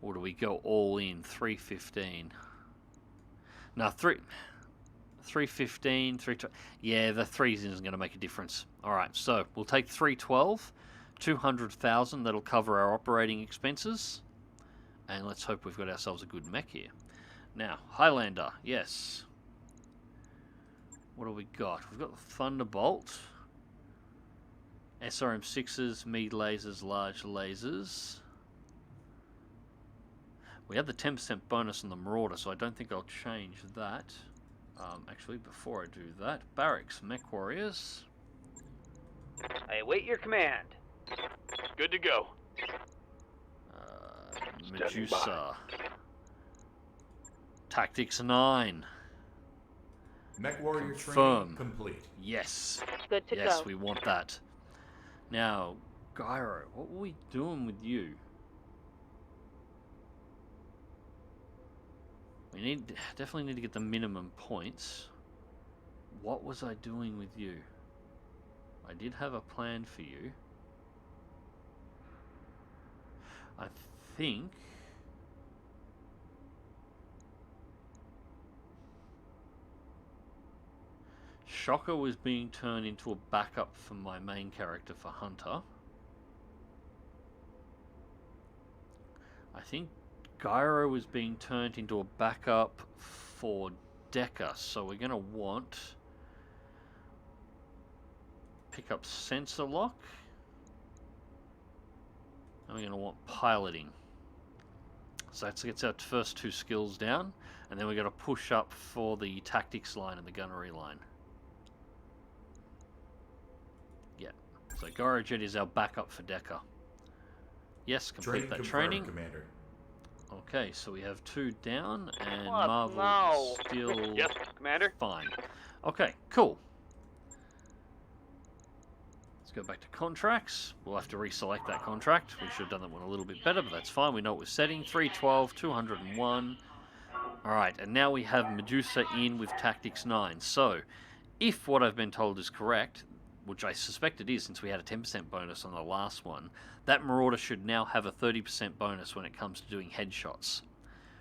Or do we go all in? 315. No, 315, 312. Yeah, the 3 isn't going to make a difference. Alright, so we'll take 312, 200,000. That'll cover our operating expenses. And let's hope we've got ourselves a good mech here. Now, Highlander, yes. What do we got? We've got the Thunderbolt. SRM6s, mid lasers, large lasers. We have the 10% bonus on the Marauder, so I don't think I'll change that. Actually, before I do that, Barracks, Mech Warriors. I await your command. Good to go. Medusa. Tactics 9. Mech Warrior Confirm. training complete. Yes. Good to Yes, go. we want that. Now, Gyro, what were we doing with you? We definitely need to get the minimum points. What was I doing with you? I did have a plan for you. I think... Shocker was being turned into a backup for my main character for Hunter. I think Gyro was being turned into a backup for Decker, so we're going to want pick up sensor lock, and we're going to want piloting. So that gets our first 2 skills down, and then we're going to push up for the tactics line and the gunnery line. Yeah, so Gyrojet is our backup for Decker. Yes, complete that training. Commander. Okay, so we have 2 down, and What? Marvel No. is still Yes, Commander. fine. Okay, cool. Let's go back to contracts. We'll have to reselect that contract. We should have done that one a little bit better, but that's fine. We know what we're setting. 312, 201. Alright, and now we have Medusa in with Tactics 9. So, if what I've been told is correct, which I suspect it is since we had a 10% bonus on the last one, that Marauder should now have a 30% bonus when it comes to doing headshots,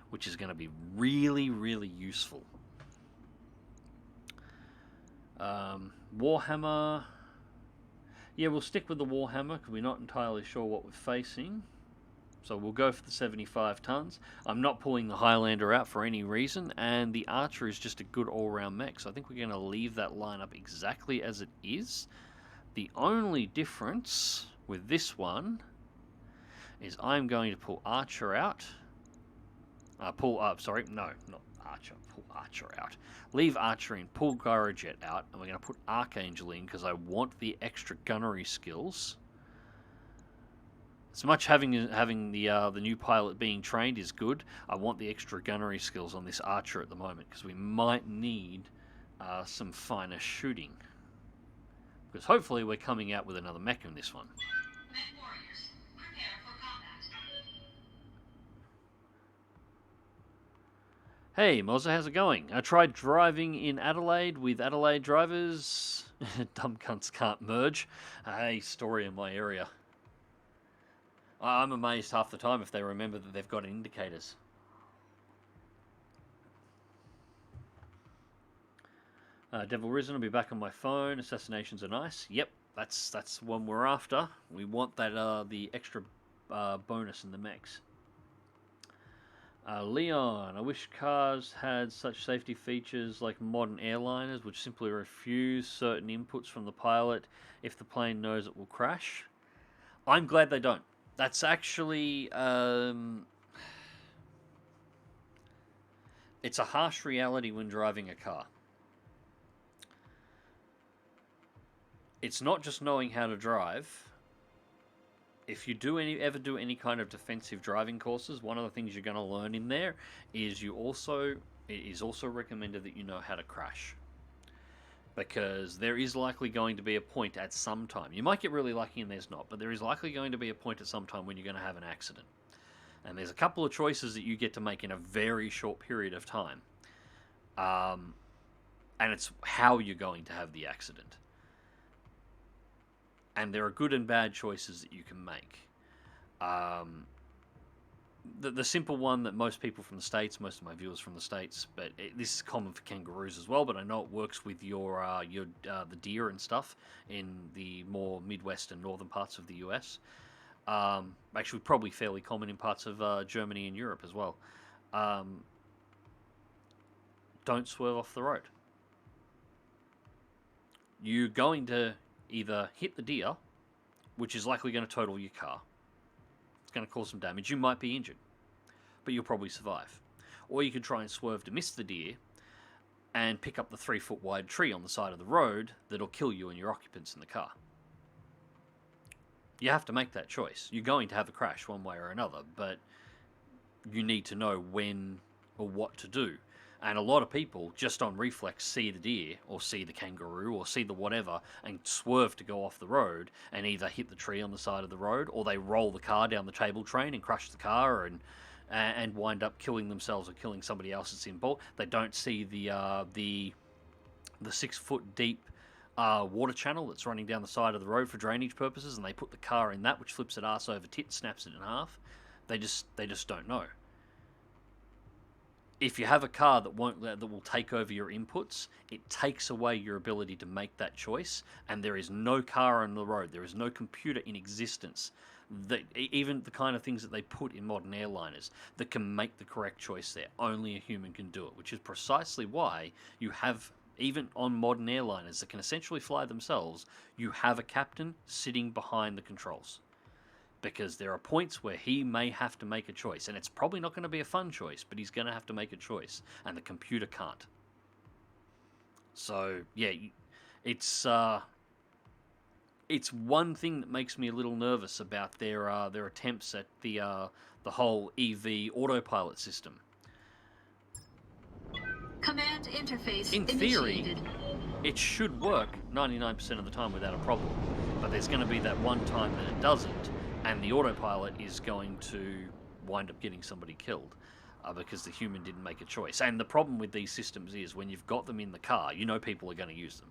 which is going to be really, really useful. Warhammer. Yeah, we'll stick with the Warhammer because we're not entirely sure what we're facing. So we'll go for the 75 tons. I'm not pulling the Highlander out for any reason, and the Archer is just a good all-round mech, so I think we're going to leave that lineup exactly as it is. The only difference with this one is I'm going to pull Archer out. Pull Archer out. Leave Archer in, pull Gyrojet out, and we're going to put Archangel in because I want the extra gunnery skills. As much having the new pilot being trained is good, I want the extra gunnery skills on this Archer at the moment because we might need some finer shooting. Because hopefully we're coming out with another mech in this one. Mech warriors, prepare for combat. Hey, Mozza, how's it going? I tried driving in Adelaide with Adelaide drivers. Dumb cunts can't merge. Hey, story in my area. I'm amazed half the time if they remember that they've got indicators. Devil Risen will be back on my phone. Assassinations are nice. Yep, that's one we're after. We want that the extra bonus in the mechs. Leon, I wish cars had such safety features like modern airliners, which simply refuse certain inputs from the pilot if the plane knows it will crash. I'm glad they don't. That's actually it's a harsh reality when driving a car. It's not just knowing how to drive. If you ever do any kind of defensive driving courses, one of the things you're going to learn in there is it is also recommended that you know how to crash. Because there is likely going to be a point at some time. You might get really lucky and there's not, but there is likely going to be a point at some time when you're going to have an accident. And there's a couple of choices that you get to make in a very short period of time. And it's how you're going to have the accident. And there are good and bad choices that you can make. The simple one that most people from the States, most of my viewers from the States, but this is common for kangaroos as well, but I know it works with your the deer and stuff in the more Midwest and northern parts of the US. Actually, probably fairly common in parts of Germany and Europe as well. Don't swerve off the road. You're going to either hit the deer, which is likely going to total your car. It's going to cause some damage. You might be injured, but you'll probably survive. Or you could try and swerve to miss the deer and pick up the 3-foot wide tree on the side of the road that'll kill you and your occupants in the car. You have to make that choice. You're going to have a crash one way or another, but you need to know when or what to do. And a lot of people, just on reflex, see the deer, or see the kangaroo, or see the whatever, and swerve to go off the road, and either hit the tree on the side of the road, or they roll the car down the cable train and crush the car, and wind up killing themselves or killing somebody else that's involved. They don't see the 6-foot deep water channel that's running down the side of the road for drainage purposes, and they put the car in that, which flips it arse over tit, snaps it in half. They just don't know. If you have a car that will take over your inputs, it takes away your ability to make that choice, and there is no car on the road, there is no computer in existence, that even the kind of things that they put in modern airliners, that can make the correct choice there. Only a human can do it, which is precisely why you have, even on modern airliners that can essentially fly themselves, you have a captain sitting behind the controls. Because there are points where he may have to make a choice, and it's probably not going to be a fun choice, but he's going to have to make a choice, and the computer can't. So yeah, it's one thing that makes me a little nervous about their attempts at the whole EV autopilot system. Command interface In theory, initiated. it should work 99% of the time without a problem, but there's going to be that one time that it doesn't. And the autopilot is going to wind up getting somebody killed because the human didn't make a choice. And the problem with these systems is when you've got them in the car, you know people are going to use them.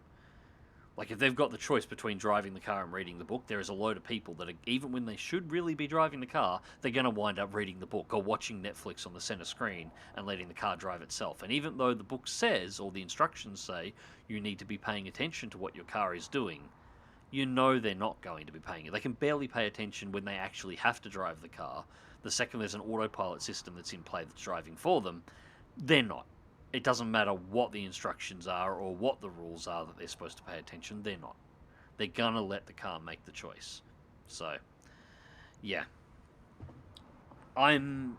Like if they've got the choice between driving the car and reading the book, there is a load of people that are, even when they should really be driving the car, they're going to wind up reading the book or watching Netflix on the center screen and letting the car drive itself. And even though the book says, or the instructions say, you need to be paying attention to what your car is doing, you know they're not going to be paying it. They can barely pay attention when they actually have to drive the car. The second there's an autopilot system that's in play that's driving for them, they're not. It doesn't matter what the instructions are or what the rules are that they're supposed to pay attention, they're not. They're gonna let the car make the choice. So, yeah. I'm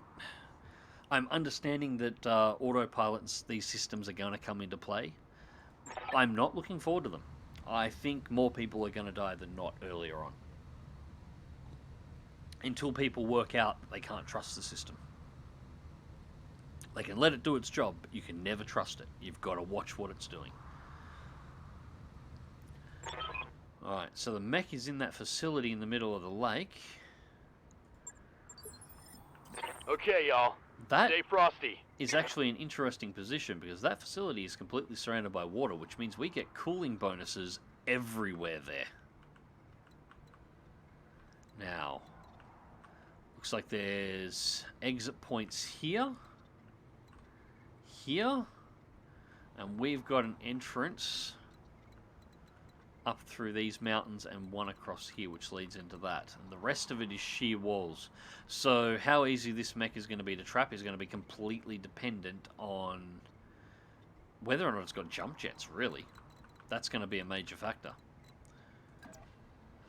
understanding that autopilots, these systems are going to come into play. I'm not looking forward to them. I think more people are going to die than not earlier on. Until people work out that they can't trust the system. They can let it do its job, but you can never trust it. You've got to watch what it's doing. Alright, so the mech is in that facility in the middle of the lake. Okay, y'all. That Stay frosty. is actually an interesting position because that facility is completely surrounded by water, which means we get cooling bonuses everywhere there. Now, looks like there's exit points here, And we've got an entrance up through these mountains and one across here, which leads into that. And the rest of it is sheer walls. So how easy this mech is going to be to trap is going to be completely dependent on whether or not it's got jump jets, really. That's going to be a major factor.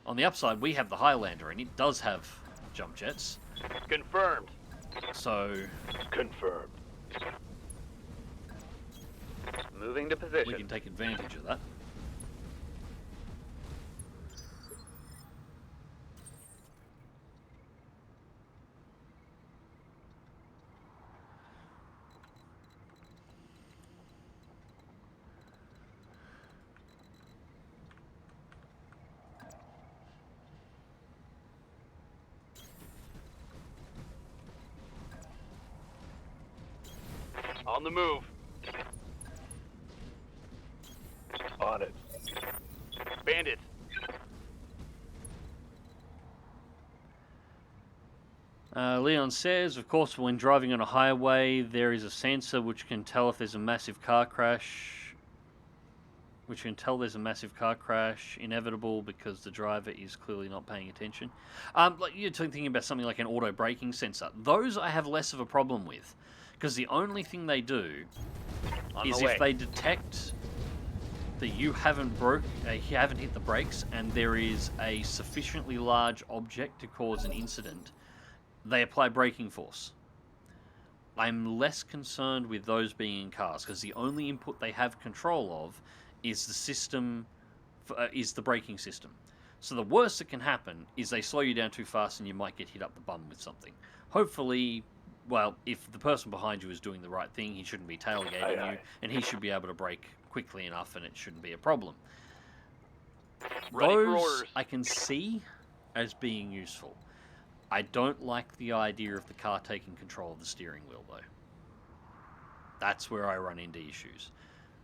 On the upside, we have the Highlander, and it does have jump jets. Confirmed. So Confirmed. Moving to we position. can take advantage of that. On the move. On it. Bandit. Leon says, of course, when driving on a highway, there is a sensor which can tell if there's a massive car crash. Inevitable because the driver is clearly not paying attention. Like you're thinking about something like an auto braking sensor. Those I have less of a problem with, because the only thing they do is if they detect that you haven't hit the brakes and there is a sufficiently large object to cause an incident, they apply braking force. I'm less concerned with those being in cars because the only input they have control of is the system, is the braking system. So the worst that can happen is they slow you down too fast and you might get hit up the bum with something. Hopefully, well, if the person behind you is doing the right thing, he shouldn't be tailgating you, and he should be able to brake quickly enough and it shouldn't be a problem. Ready for Those orders. I can see as being useful. I don't like the idea of the car taking control of the steering wheel, though. That's where I run into issues.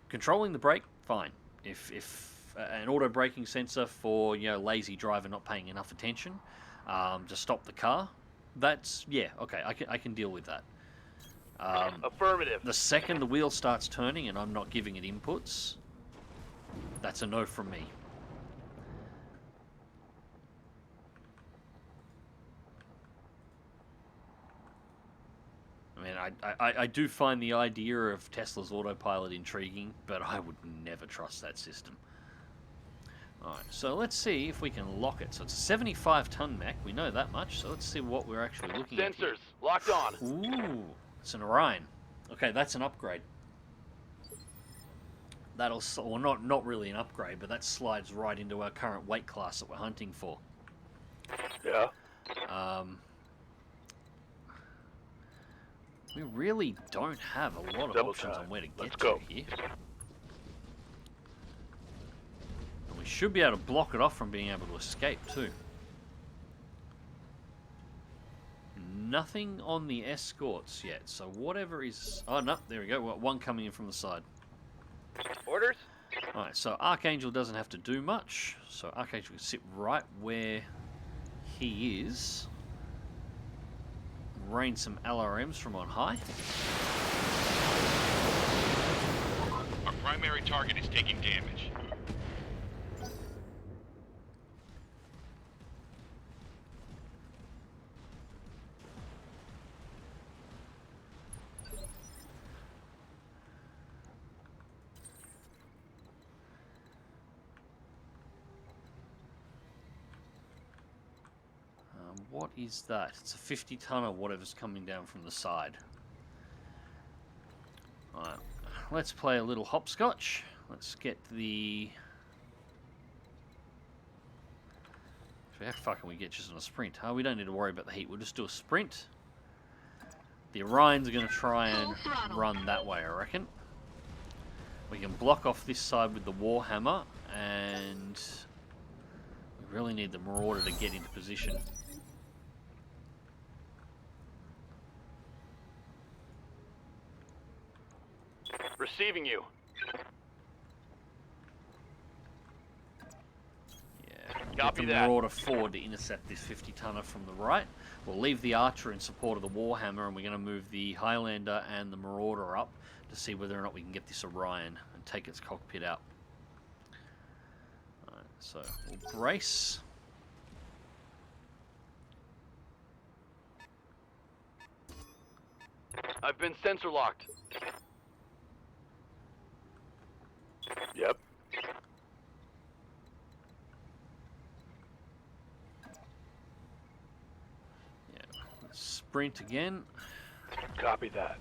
Controlling the brake, fine. If an auto braking sensor for lazy driver not paying enough attention to stop the car, that's okay. I can deal with that. Affirmative. The second the wheel starts turning and I'm not giving it inputs, that's a no from me. I mean, I do find the idea of Tesla's autopilot intriguing, but I would never trust that system. Alright, so let's see if we can lock it. So it's a 75-ton mech, we know that much, so let's see what we're actually looking at here. Sensors locked on. Ooh, it's an Orion. Okay, that's an upgrade. That'll, or not really an upgrade, but that slides right into our current weight class that we're hunting for. Yeah. We really don't have a lot of Double options time. on where to Let's get go. to here. And we should be able to block it off from being able to escape too. Nothing on the escorts yet, so whatever is... Oh, no, there we go. Well, one coming in from the side. Orders? Alright, so Archangel doesn't have to do much. So Archangel can sit right where he is. Rain some LRMs from on high. Our primary target is taking damage. What is that? It's a 50-ton or whatever's coming down from the side. Alright, let's play a little hopscotch. Let's get the... How far can we get just on a sprint? We don't need to worry about the heat. We'll just do a sprint. The Orions are going to try and run that way, I reckon. We can block off this side with the Warhammer, and we really need the Marauder to get into position. Receiving you. Yeah, Copy get the that. Marauder forward to intercept this 50-tonner from the right. We'll leave the Archer in support of the Warhammer, and we're going to move the Highlander and the Marauder up to see whether or not we can get this Orion and take its cockpit out. Alright, so we'll brace. I've been sensor locked. Yep. Yeah, sprint again. Copy that.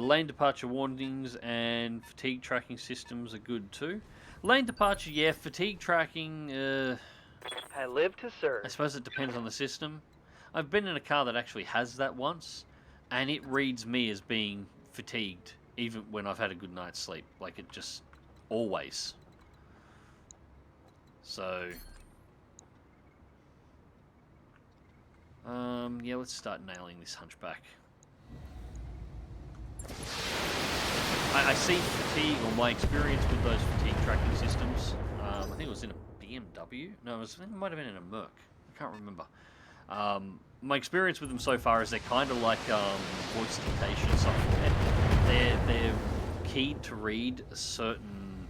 Lane departure warnings and fatigue tracking systems are good too. Lane departure, yeah, fatigue tracking, I live to serve. I suppose it depends on the system. I've been in a car that actually has that once, and it reads me as being fatigued, even when I've had a good night's sleep. Like, it just, always. So, yeah, let's start nailing this hunchback. I see fatigue, or my experience with those fatigue tracking systems, I think it was in a BMW? No, it might have been in a Merc. I can't remember. My experience with them so far is they're kind of like voice dictation software. They're keyed to read certain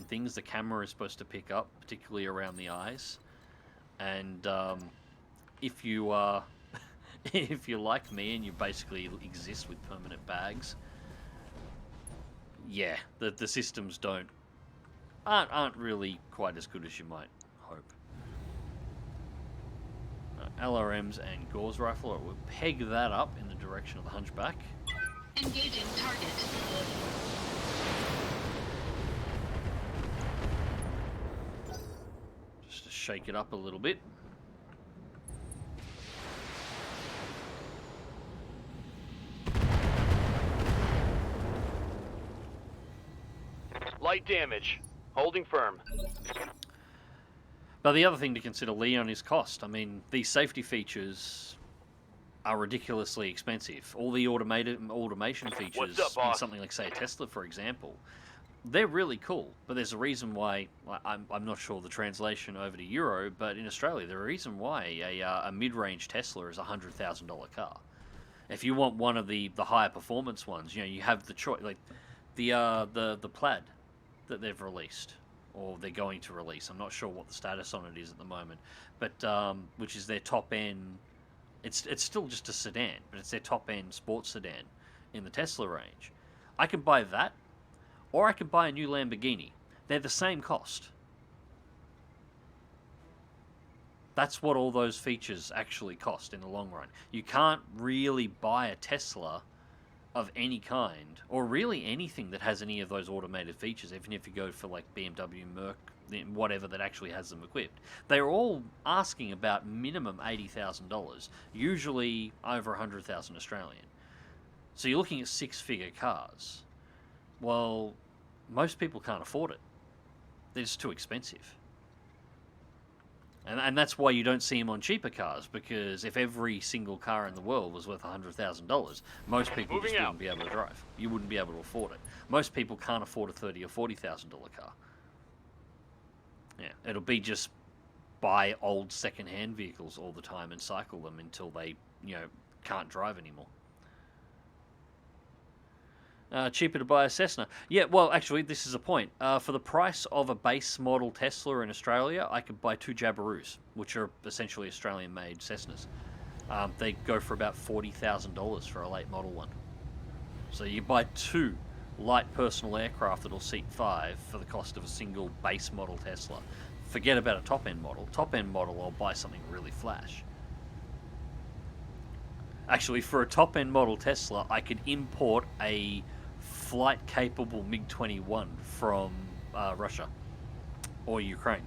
things the camera is supposed to pick up, particularly around the eyes. And if you are if you're like me and you basically exist with permanent bags, yeah, the systems aren't really quite as good as you might hope. LRMs and Gauss rifle, we'll peg that up in the direction of the hunchback. Engaging target. Just to shake it up a little bit. Light damage. Holding firm. But the other thing to consider, Leon, is cost. I mean, these safety features are ridiculously expensive. All the automation features What's up, boss? in something like, say, a Tesla, for example, they're really cool. But there's a reason why, I'm not sure the translation over to Euro, but in Australia, there's a reason why a mid-range Tesla is a $100,000 car. If you want one of the higher performance ones, you know, you have the choice, like the Plaid that they've released, or they're going to release. I'm not sure what the status on it is at the moment, but which is their top end. It's still just a sedan, but it's their top end sports sedan in the Tesla range. I could buy that, or I could buy a new Lamborghini. They're the same cost. That's what all those features actually cost in the long run. You can't really buy a Tesla of any kind, or really anything that has any of those automated features, even if you go for like BMW, Merc, whatever that actually has them equipped. They're all asking about minimum $80,000, usually over 100,000 Australian. So you're looking at six-figure cars. Well, most people can't afford it. They're just too expensive. And that's why you don't see them on cheaper cars, because if every single car in the world was worth $100,000, most people just wouldn't be able to drive. You wouldn't be able to afford it. Most people can't afford a $30,000 or $40,000 car. Yeah, it'll be just buy old second-hand vehicles all the time and cycle them until they, you know, can't drive anymore. Cheaper to buy a Cessna. Yeah, well, actually, this is a point. For the price of a base model Tesla in Australia, I could buy two Jabiroos, which are essentially Australian-made Cessnas. They go for about $40,000 for a late model one. So you buy two light personal aircraft that'll seat 5 for the cost of a single base model Tesla. Forget about a top-end model. Top-end model, I'll buy something really flash. Actually, for a top-end model Tesla, I could import a flight-capable MiG-21 from Russia or Ukraine.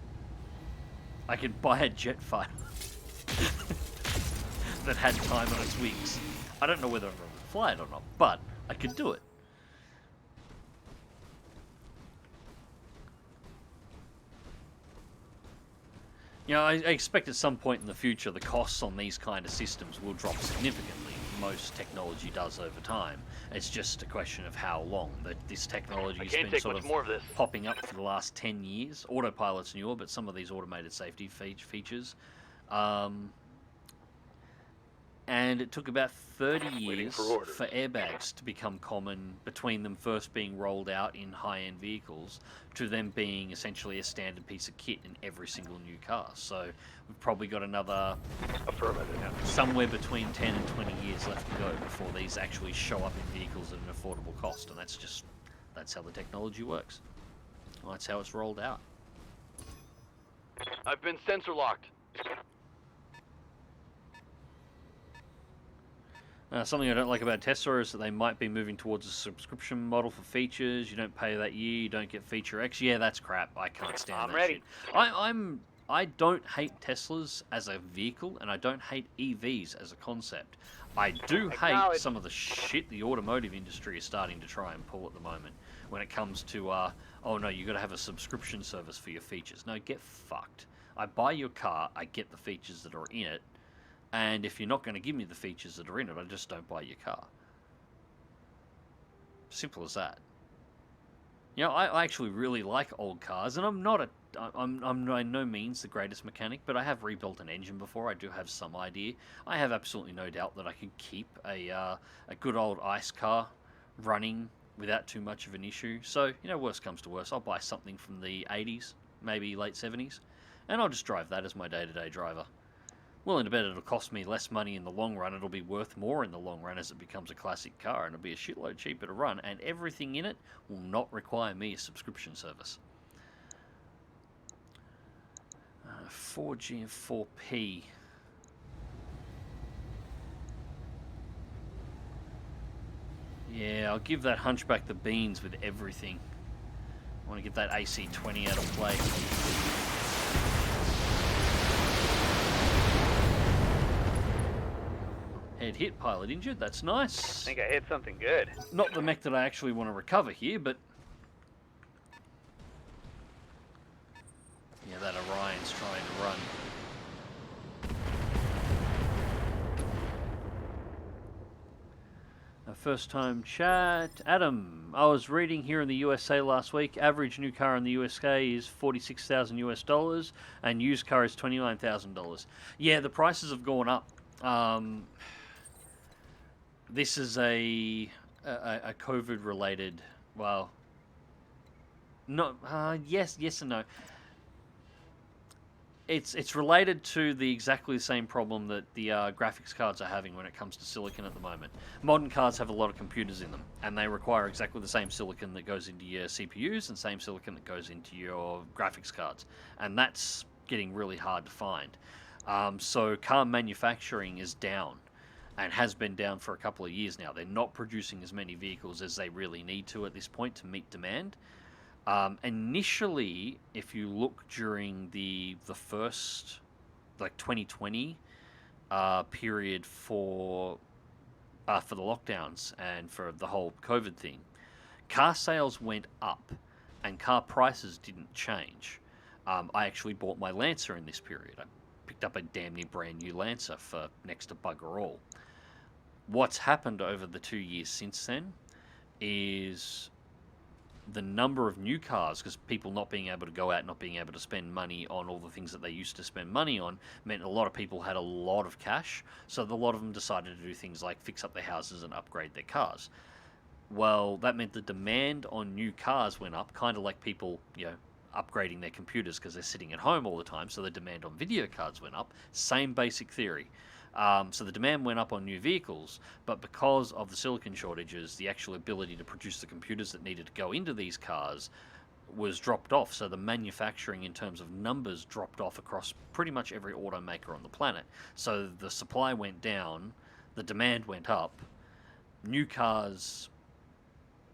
I could buy a jet fighter that had time on its wings. I don't know whether I'm going to fly it or not, but I could do it. You know, I expect at some point in the future the costs on these kind of systems will drop significantly. Most technology does over time. It's just a question of how long. But this technology I has can't been take sort much of more of this. popping up for the last 10 years. Autopilot's newer, but some of these automated safety features. And it took about 30 years for airbags to become common between them first being rolled out in high-end vehicles to them being essentially a standard piece of kit in every single new car. So we've probably got another somewhere between 10 and 20 years left to go before these actually show up in vehicles at an affordable cost. And that's how the technology works. Well, that's how it's rolled out. I've been sensor locked. Something I don't like about Tesla is that they might be moving towards a subscription model for features. You don't pay that year, you don't get feature X. Yeah, that's crap. I can't stand that ready. shit. I don't hate Teslas as a vehicle, and I don't hate EVs as a concept. I do hate some of the shit the automotive industry is starting to try and pull at the moment when it comes to, oh no, you got to have a subscription service for your features. No, get fucked. I buy your car, I get the features that are in it, and if you're not going to give me the features that are in it, I just don't buy your car. Simple as that. You know, I actually really like old cars, and I'm by no means the greatest mechanic, but I have rebuilt an engine before. I do have some idea. I have absolutely no doubt that I can keep a good old ICE car running without too much of an issue. So, you know, worst comes to worst, I'll buy something from the 80s, maybe late 70s, and I'll just drive that as my day-to-day driver. Willing to bet it'll cost me less money in the long run. It'll be worth more in the long run as it becomes a classic car, and it'll be a shitload cheaper to run, and everything in it will not require me a subscription service. 4G and 4P. Yeah, I'll give that hunchback the beans with everything. I want to get that AC-20 out of play. Head hit, pilot injured, that's nice. I think I hit something good. Not the mech that I actually want to recover here, but... yeah, that Orion's trying to run. First time chat. Adam, I was reading here in the USA last week, average new car in the USA is $46,000 US, and used car is $29,000. Yeah, the prices have gone up. This is a COVID-related, well, no, yes and no. It's related to exactly the same problem that the graphics cards are having when it comes to silicon at the moment. Modern cards have a lot of computers in them, and they require exactly the same silicon that goes into your CPUs and same silicon that goes into your graphics cards, and that's getting really hard to find. So car manufacturing is down, and has been down for a couple of years now. They're not producing as many vehicles as they really need to at this point to meet demand. Initially, if you look during the first, like 2020 period for the lockdowns and for the whole COVID thing, car sales went up and car prices didn't change. I actually bought my Lancer in this period. I picked up a damn near brand new Lancer for next to bugger all. What's happened over the 2 years since then is the number of new cars, because people not being able to go out, not being able to spend money on all the things that they used to spend money on, meant a lot of people had a lot of cash, so a lot of them decided to do things like fix up their houses and upgrade their cars. Well, that meant the demand on new cars went up, kind of like people, you know, upgrading their computers because they're sitting at home all the time, so the demand on video cards went up. Same basic theory. So the demand went up on new vehicles, but because of the silicon shortages, the actual ability to produce the computers that needed to go into these cars was dropped off. So the manufacturing in terms of numbers dropped off across pretty much every automaker on the planet. So the supply went down, the demand went up, new cars...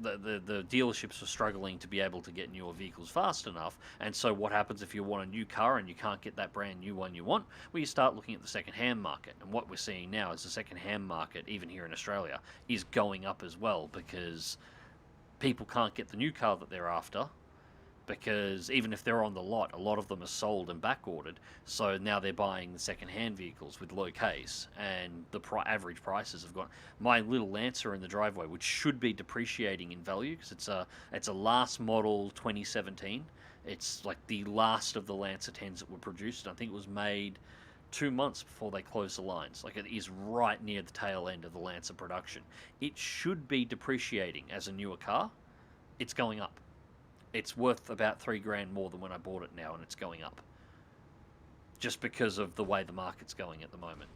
The dealerships were struggling to be able to get newer vehicles fast enough, and so what happens if you want a new car and you can't get that brand new one you want? Well, you start looking at the second-hand market, and what we're seeing now is the second-hand market, even here in Australia, is going up as well, because people can't get the new car that they're after, because even if they're on the lot, a lot of them are sold and back ordered. So now they're buying the second-hand vehicles with low Ks, and the average prices have gone. My little Lancer in the driveway, which should be depreciating in value because it's a last model 2017. It's like the last of the Lancer 10s that were produced. I think it was made 2 months before they closed the lines. Like, it is right near the tail end of the Lancer production. It should be depreciating as a newer car. It's going up. It's worth about $3,000 more than when I bought it now, and it's going up. Just because of the way the market's going at the moment.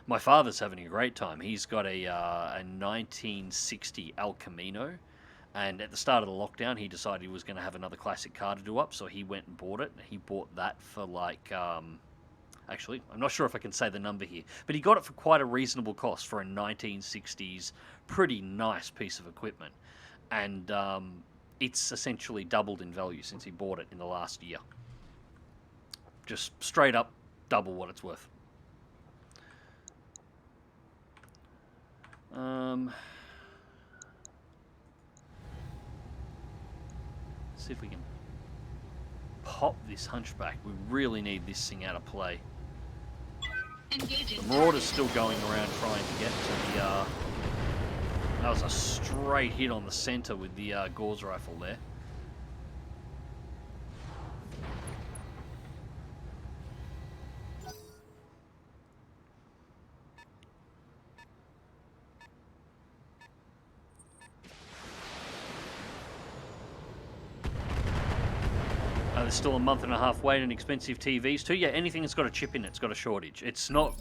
My father's having a great time. He's got a 1960 El Camino, and at the start of the lockdown, he decided he was going to have another classic car to do up, so he went and bought it. He bought that for like, actually, I'm not sure if I can say the number here, but he got it for quite a reasonable cost for a 1960s, pretty nice piece of equipment. And it's essentially doubled in value since he bought it in the last year. Just straight up double what it's worth. See if we can pop this Hunchback. We really need this thing out of play. Engaging. The Marauder's still going around trying to get to the... that was a straight hit on the center with the Gauss rifle there. There's still a month and a half wait on expensive TVs too. Yeah, anything that's got a chip in it's got a shortage. It's not...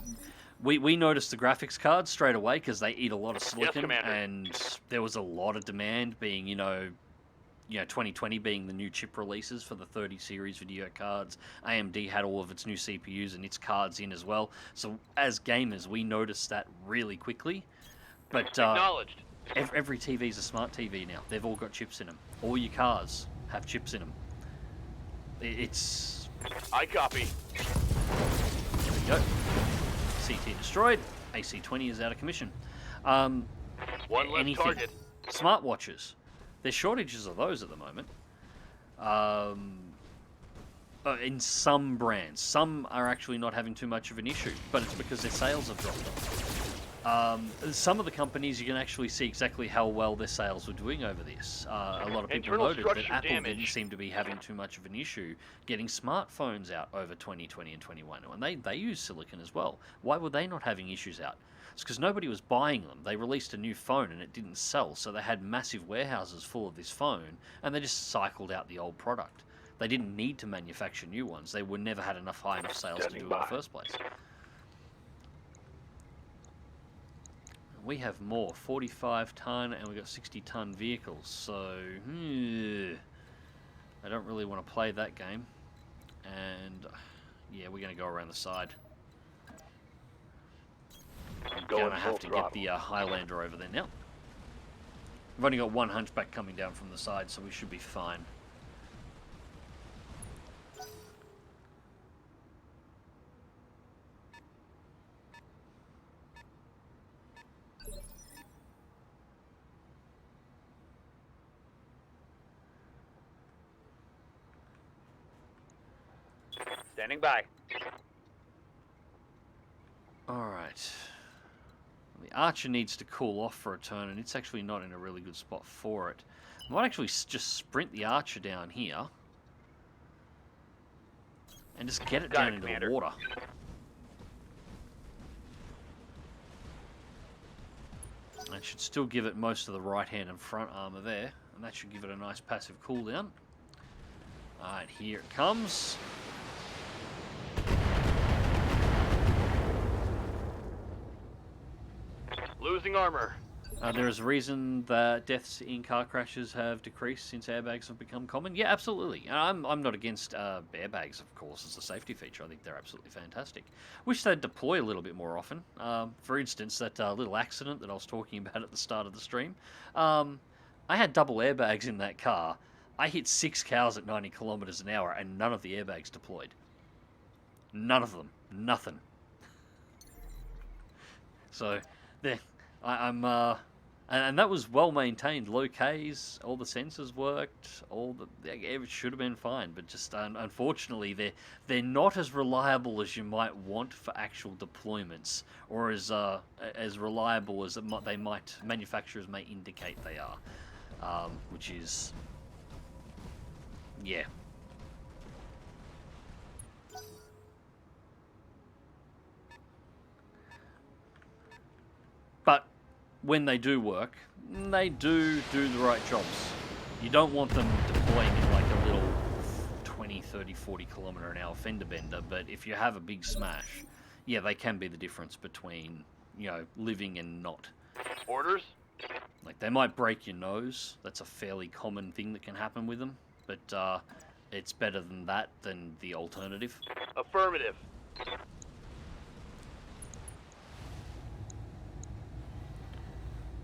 We noticed the graphics cards straight away because they eat a lot of silicon, and there was a lot of demand being, 2020 being the new chip releases for the 30 series video cards. AMD had all of its new CPUs and its cards in as well. So as gamers, we noticed that really quickly. But Acknowledged. every TV is a smart TV now. They've all got chips in them. All your cars have chips in them. It's... I copy. There we go. CT destroyed. AC-20 is out of commission. One less anything. target. Smartwatches. There's shortages of those at the moment. In some brands. Some are actually not having too much of an issue, but it's because their sales have dropped off. Some of the companies, you can actually see exactly how well their sales were doing over this. A lot of people Internal noted that structure Apple damage. didn't seem to be having too much of an issue getting smartphones out over 2020 and 21, and they use silicon as well. Why were they not having issues out? It's because nobody was buying them. They released a new phone and it didn't sell, so they had massive warehouses full of this phone, and they just cycled out the old product. They didn't need to manufacture new ones. They would never had high enough sales to do it in the first place. We have more 45-ton and we've got 60-ton vehicles, so I don't really want to play that game. And yeah, we're going to go around the side. I'm going to have to get the Highlander over there now. We've only got one Hunchback coming down from the side, so we should be fine. Standing by. Alright. The Archer needs to cool off for a turn, and it's actually not in a really good spot for it. I might actually just sprint the Archer down here. And just get it down into the water. That should still give it most of the right hand and front armor there. And that should give it a nice passive cooldown. Alright, here it comes. Losing armor. There is a reason that deaths in car crashes have decreased since airbags have become common. Yeah, absolutely. I'm not against airbags, of course, as a safety feature. I think they're absolutely fantastic. Wish they'd deploy a little bit more often. For instance, that little accident that I was talking about at the start of the stream. I had double airbags in that car. I hit 6 cows at 90 kilometers an hour, and none of the airbags deployed. None of them. Nothing. So, there. I'm And that was well maintained. Low Ks, all the sensors worked, it should have been fine. But just unfortunately, they're not as reliable as you might want for actual deployments, or as reliable as manufacturers may indicate they are, which is, yeah. But when they do work, they do the right jobs. You don't want them deploying in like a little 20, 30, 40 kilometer an hour fender bender, but if you have a big smash, yeah, they can be the difference between, living and not. Orders? Like, they might break your nose. That's a fairly common thing that can happen with them, but it's better than that than the alternative. Affirmative.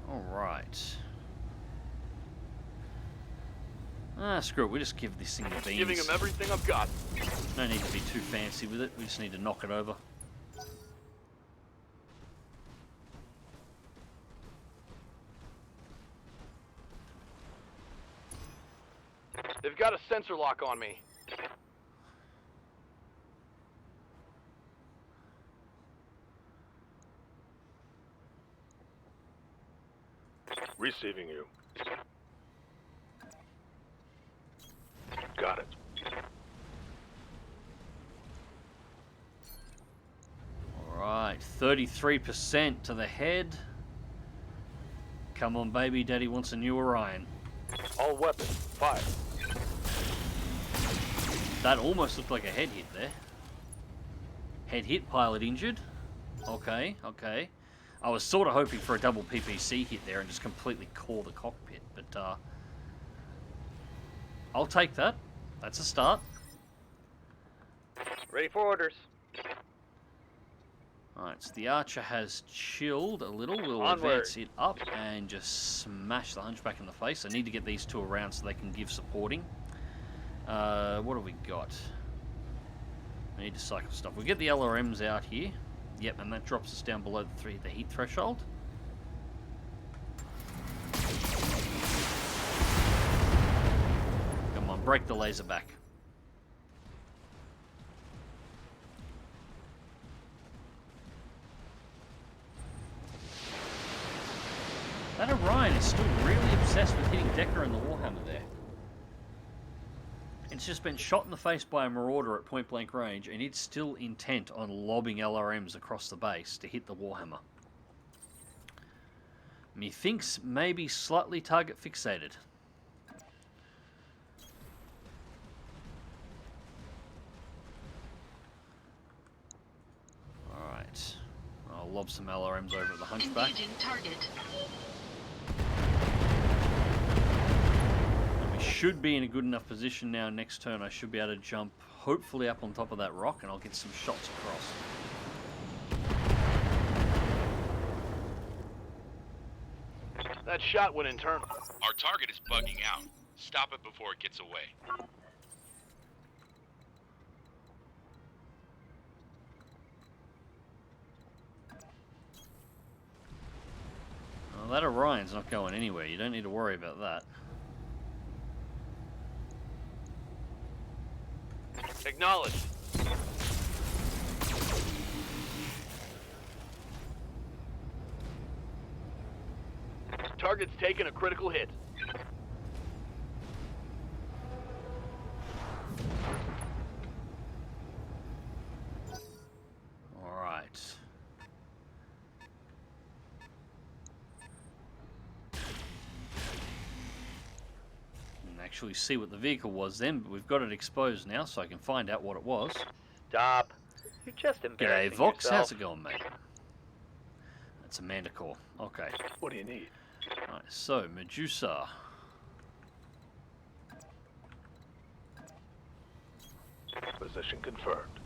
Alright. Screw it, we just give this thing the beans. Giving him everything I've got. No need to be too fancy with it, we just need to knock it over. They've got a sensor lock on me. Receiving you. Got it. Alright, 33% to the head. Come on, baby, Daddy wants a new Orion. All weapons, fire. That almost looked like a head hit there. Head hit, pilot injured. Okay. I was sort of hoping for a double PPC hit there and just completely core the cockpit, but I'll take that. That's a start. Ready for orders. Alright, so the Archer has chilled a little. We'll Onward. advance it up and just smash the Hunchback in the face. I need to get these two around so they can give supporting. What have we got? I need to cycle stuff. We get the LRMs out here. Yep, and that drops us down below the heat threshold. Come on, break the laser back. That Orion is still really obsessed with hitting Decker and the Warhammer there. It's just been shot in the face by a Marauder at point blank range, and it's still intent on lobbing LRMs across the base to hit the Warhammer. Methinks maybe slightly target fixated. Alright. I'll lob some LRMs over at the Hunchback. Engaging target. We should be in a good enough position now. Next turn I should be able to jump hopefully up on top of that rock and I'll get some shots across. That shot went internal. Our target is bugging out. Stop it before it gets away. Well, that Orion's not going anywhere. You don't need to worry about that. Acknowledged. Target's taken a critical hit. Alright. Actually see what the vehicle was then, but we've got it exposed now, so I can find out what it was. Stop. You're just G'day, embarrassing Vox. yourself. How's it going, mate? That's a Manticore. Okay. What do you need? Alright, so, Medusa. Position confirmed.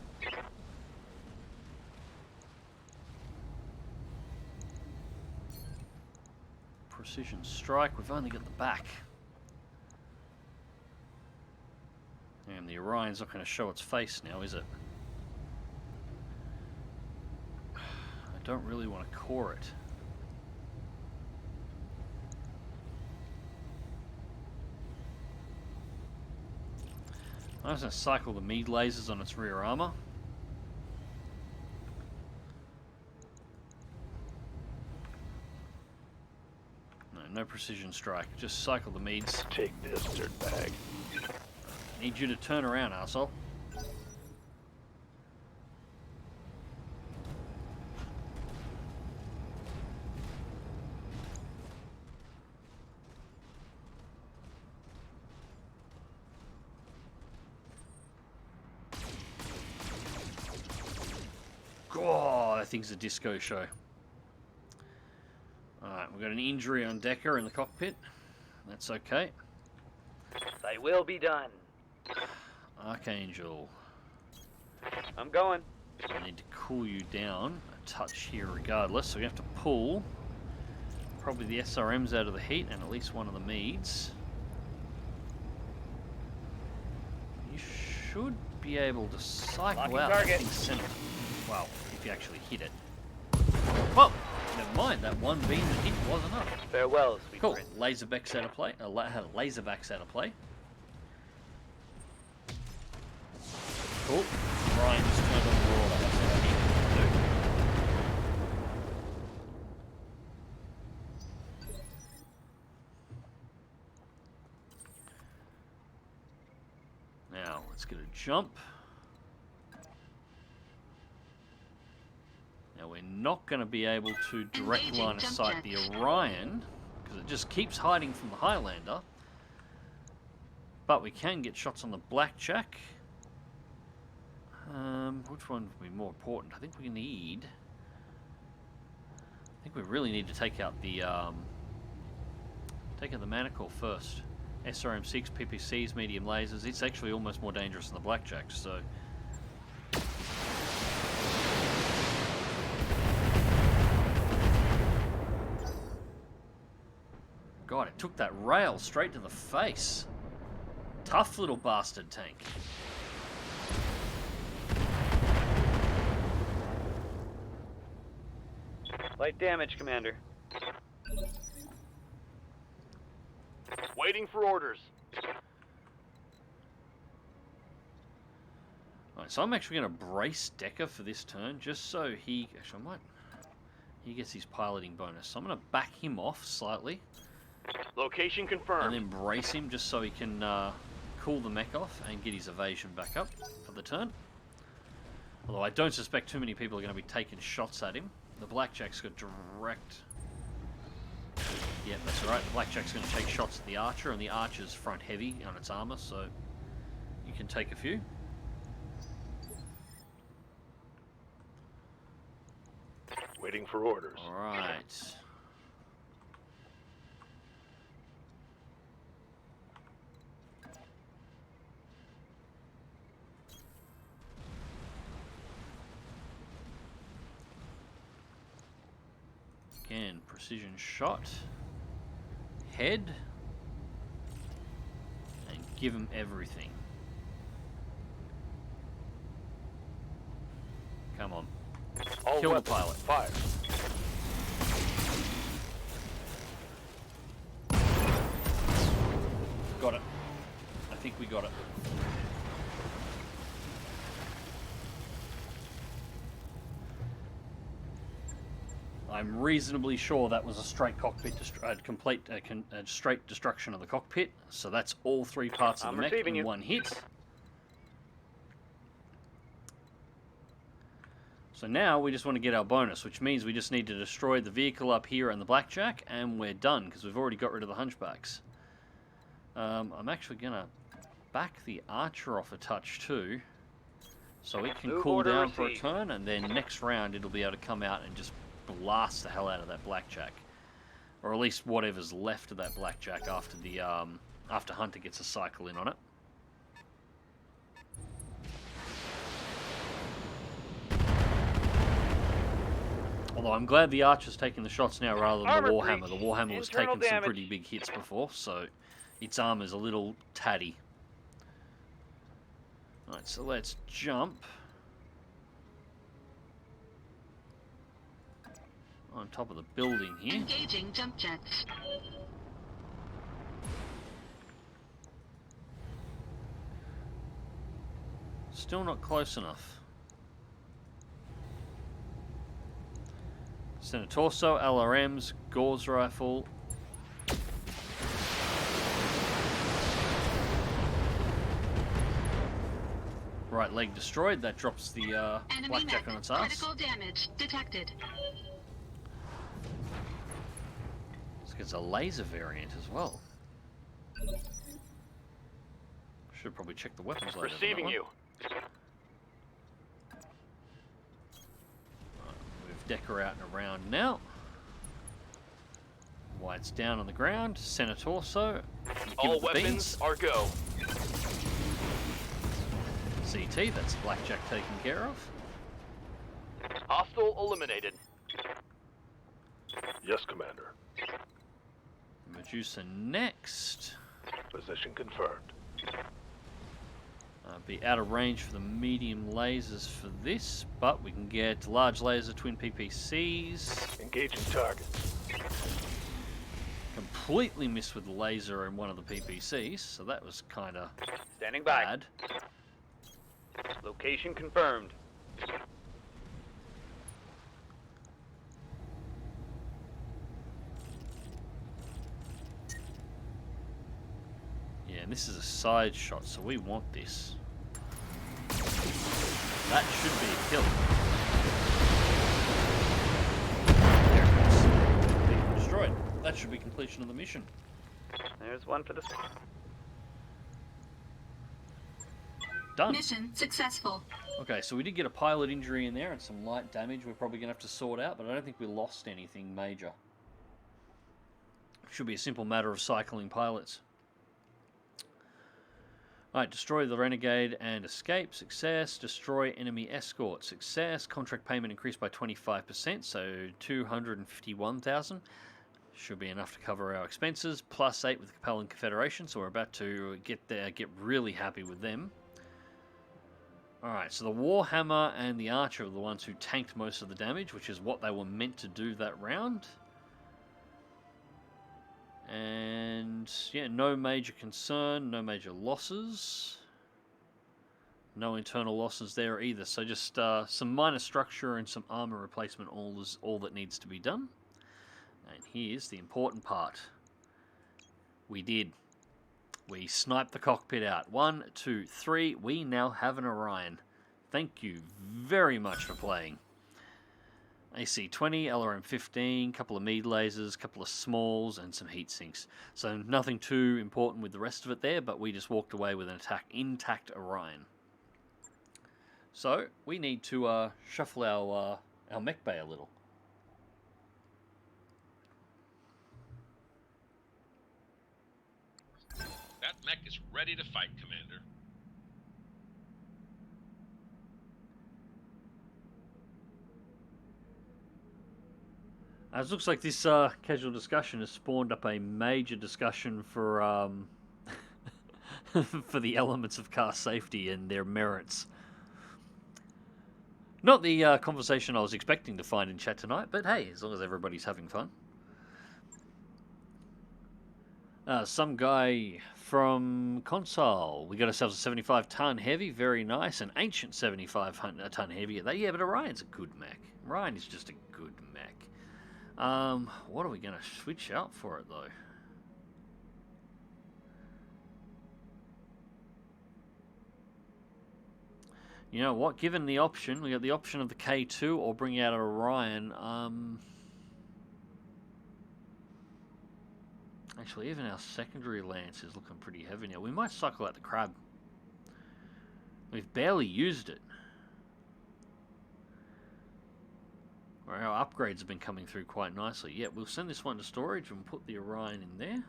Precision strike. We've only got the back. And the Orion's not going to show its face now, is it? I don't really want to core it. I'm just going to cycle the Mead lasers on its rear armor. No precision strike. Just cycle the Meads. Take this, dirtbag. Need you to turn around, arsehole. Oh, that thing's a disco show. Alright, we've got an injury on Decker in the cockpit. That's okay. Thy will be done. Archangel. I'm going. I need to cool you down a touch here regardless, so we have to pull probably the SRMs out of the heat and at least one of the Meads. You should be able to cycle Locking out target. that thing center. Well, if you actually hit it. Well, never mind, that one beam that hit was enough. Farewell, sweet Cool. prince. Laserbacks out of play. Laserbacks out of play. Cool. Ryan just turned on the water. That's what I needed to do. Now, let's get a jump. Now, we're not going to be able to direct Engaging line of jump sight jets. the Orion, because it just keeps hiding from the Highlander. But we can get shots on the Blackjack. Which one would be more important? I think we really need to take out the Manacle first. SRM6, PPCs, medium lasers. It's actually almost more dangerous than the Blackjack, so. God, it took that rail straight to the face. Tough little bastard tank. Light damage, Commander. Waiting for orders. Alright, so I'm actually going to brace Decker for this turn, just so he... Actually, he gets his piloting bonus. So I'm going to back him off slightly. Location And confirmed. then brace him just so he can cool the mech off and get his evasion back up for the turn. Although I don't suspect too many people are going to be taking shots at him. The Blackjack's got direct... Yeah, that's right. The Blackjack's going to take shots at the Archer, and the Archer's front heavy on its armor, so you can take a few. Waiting for orders. Alright. Again, precision shot. Head. And give him everything. Come on. All Kill the weapons pilot. Fire. Got it. I think we got it. I'm reasonably sure that was a straight cockpit, straight destruction of the cockpit. So that's all three parts of I'm the mech receiving in you. one hit. So now we just want to get our bonus, which means we just need to destroy the vehicle up here and the Blackjack, and we're done, because we've already got rid of the Hunchbacks. I'm actually going to back the Archer off a touch too, so it can Move cool order down for a received. turn, and then next round it'll be able to come out and just blast the hell out of that Blackjack. Or at least whatever's left of that Blackjack after the after Hunter gets a cycle in on it. Although I'm glad the Archer's taking the shots now rather than Armor the Warhammer. breach. The Warhammer was Internal taking some damage. pretty big hits before, so its armor's a little tatty. Alright, so let's jump on top of the building here. Engaging jump jets. Still not close enough. Center torso, LRMs, Gauze rifle. Right leg destroyed. That drops the blackjack on its ass. Critical damage detected. This gets a laser variant as well. Should probably check the weapons later. Receiving you. Move Decker out and around now. White's down on the ground. Center torso. All weapons are go. CT, that's blackjack taken care of. Hostile eliminated. Yes, Commander. Medusa next. Position confirmed. Be out of range for the medium lasers for this, but we can get large laser twin PPCs. Engaging targets. Completely missed with the laser in one of the PPCs, so that was kind of Standing by. bad. Location confirmed. Yeah, and this is a side shot, so we want this. That should be a kill. There it goes. Vehicle destroyed. That should be completion of the mission. There's one for the... Done. Mission successful. Okay, so we did get a pilot injury in there and some light damage we're probably going to have to sort out, but I don't think we lost anything major. Should be a simple matter of cycling pilots. Alright, destroy the Renegade and escape. Success. Destroy enemy escort. Success. Contract payment increased by 25%, so 251,000. Should be enough to cover our expenses. Plus 8 with the Capellan Confederation, so we're about to get there, get really happy with them. Alright, so the Warhammer and the Archer are the ones who tanked most of the damage, which is what they were meant to do that round. And yeah, no major concern, no major losses. No internal losses there either, so just some minor structure and some armor replacement is all that needs to be done. And here's the important part. We did. We sniped the cockpit out. 1, 2, 3. We now have an Orion. Thank you very much for playing. AC-20, LRM-15, couple of mead lasers, couple of smalls, and some heat sinks. So nothing too important with the rest of it there, but we just walked away with an intact Orion. So we need to shuffle our mech bay a little. That mech is ready to fight, Commander. It looks like this casual discussion has spawned up a major discussion for for the elements of car safety and their merits. Not the conversation I was expecting to find in chat tonight, but hey, as long as everybody's having fun. Some guy from Console. We got ourselves a 75-ton heavy, very nice. An ancient 75-ton heavy. Yeah, but Orion's a good mech. Orion is just a good mech. What are we going to switch out for it, though? You know what? Given the option, we got the option of the K2 or bring out an Orion. Actually, even our secondary lance is looking pretty heavy now. We might cycle out the Crab. We've barely used it. Our upgrades have been coming through quite nicely. Yeah, we'll send this one to storage and put the Orion in there.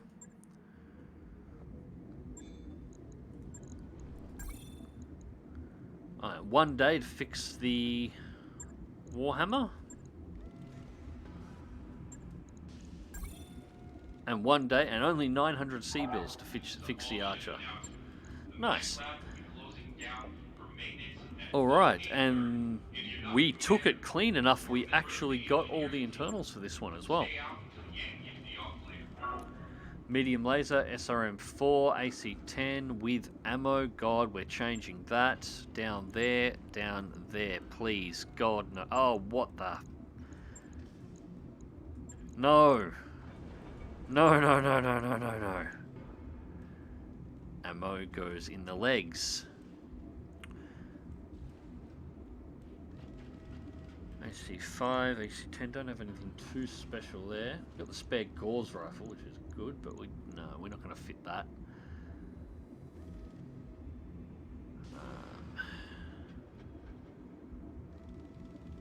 Alright, 1 day to fix the Warhammer. And 1 day, and only 900 C-bills to fix the Archer. Nice. Alright, and we took it clean enough, we actually got all the internals for this one as well. Medium laser, SRM4, AC10 with ammo. God, we're changing that. Down there, please. God, no. Oh, what the... No. No, no, no, no, no, no, no. Ammo goes in the legs. AC5, AC10, don't have anything too special there. Got the spare Gauze rifle, which is good, but no, we're not going to fit that.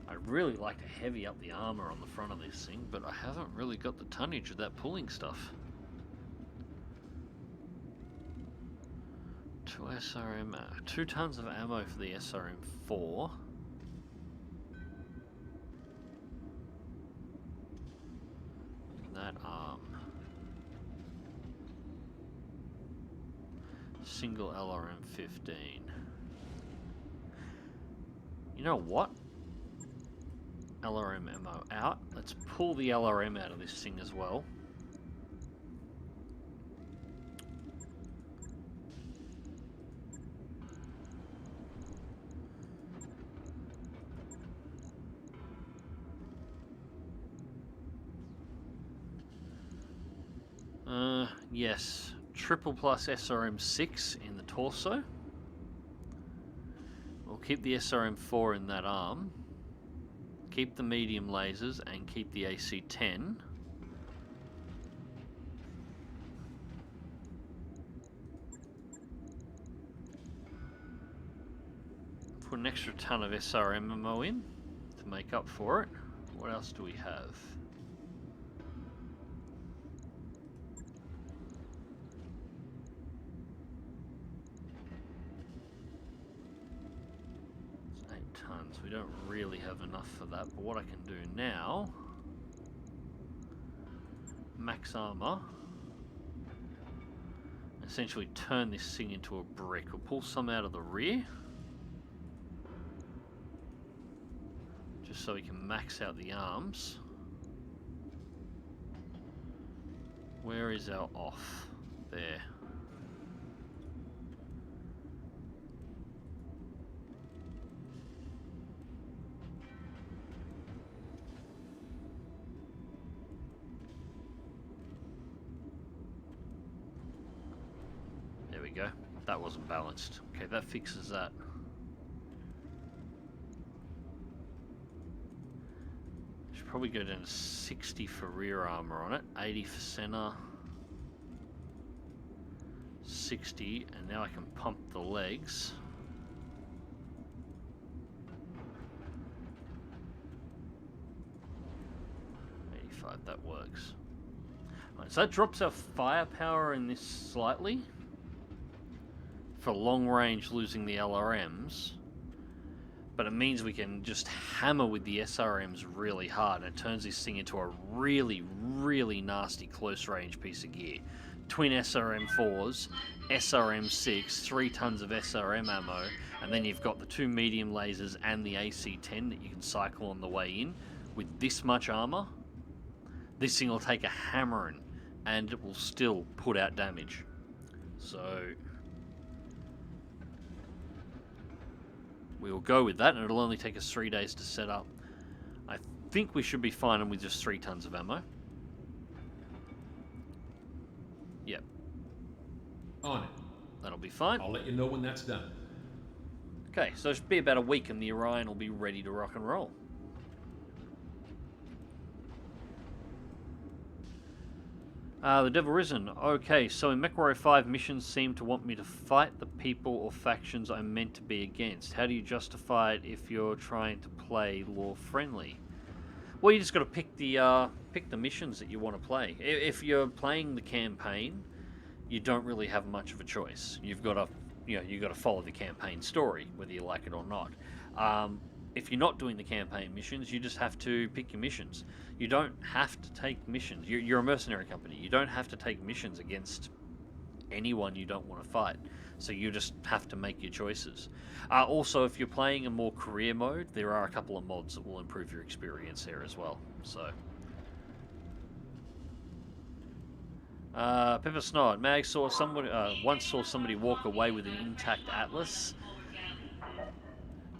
I'd really like to heavy up the armor on the front of this thing, but I haven't really got the tonnage of that pulling stuff. 2 tons of ammo for the SRM4. That arm. Single LRM-15. You know what? LRM ammo out. Let's pull the LRM out of this thing as well. Yes, triple plus SRM6 in the torso. We'll keep the SRM4 in that arm. Keep the medium lasers and keep the AC10. Put an extra ton of SRM ammo in to make up for it. What else do we have? Tons. We don't really have enough for that, but what I can do now, max armor, essentially turn this thing into a brick. We'll pull some out of the rear, just so we can max out the arms. Where is our off? There. Go. That wasn't balanced. Okay, that fixes that. Should probably go down to 60 for rear armor on it, 80 for center, 60, and now I can pump the legs. That works. Right, so that drops our firepower in this slightly. For long range, losing the LRMs, but it means we can just hammer with the SRMs really hard, and it turns this thing into a really, really nasty close range piece of gear. Twin SRM4s, SRM6, 3 tons of SRM ammo, and then you've got the 2 medium lasers and the AC10 that you can cycle on the way in. With this much armor, this thing will take a hammering, and it will still put out damage. So we will go with that, and it'll only take us 3 days to set up. I think we should be fine with just 3 tons of ammo. Yep. On it. That'll be fine. I'll let you know when that's done. Okay, so it should be about a week, and the Orion will be ready to rock and roll. The Devil Risen. Okay, so in MechWarrior 5, missions seem to want me to fight the people or factions I'm meant to be against. How do you justify it if you're trying to play lore-friendly? Well, you just got to pick the missions that you want to play. If you're playing the campaign, you don't really have much of a choice. You've got to follow the campaign story, whether you like it or not. If you're not doing the campaign missions, you just have to pick your missions. You don't have to take missions. You're a mercenary company. You don't have to take missions against anyone you don't want to fight. So you just have to make your choices. Also, if you're playing a more career mode, there are a couple of mods that will improve your experience there as well. So Pepper Snod. Mag saw somebody once saw somebody walk away with an intact Atlas.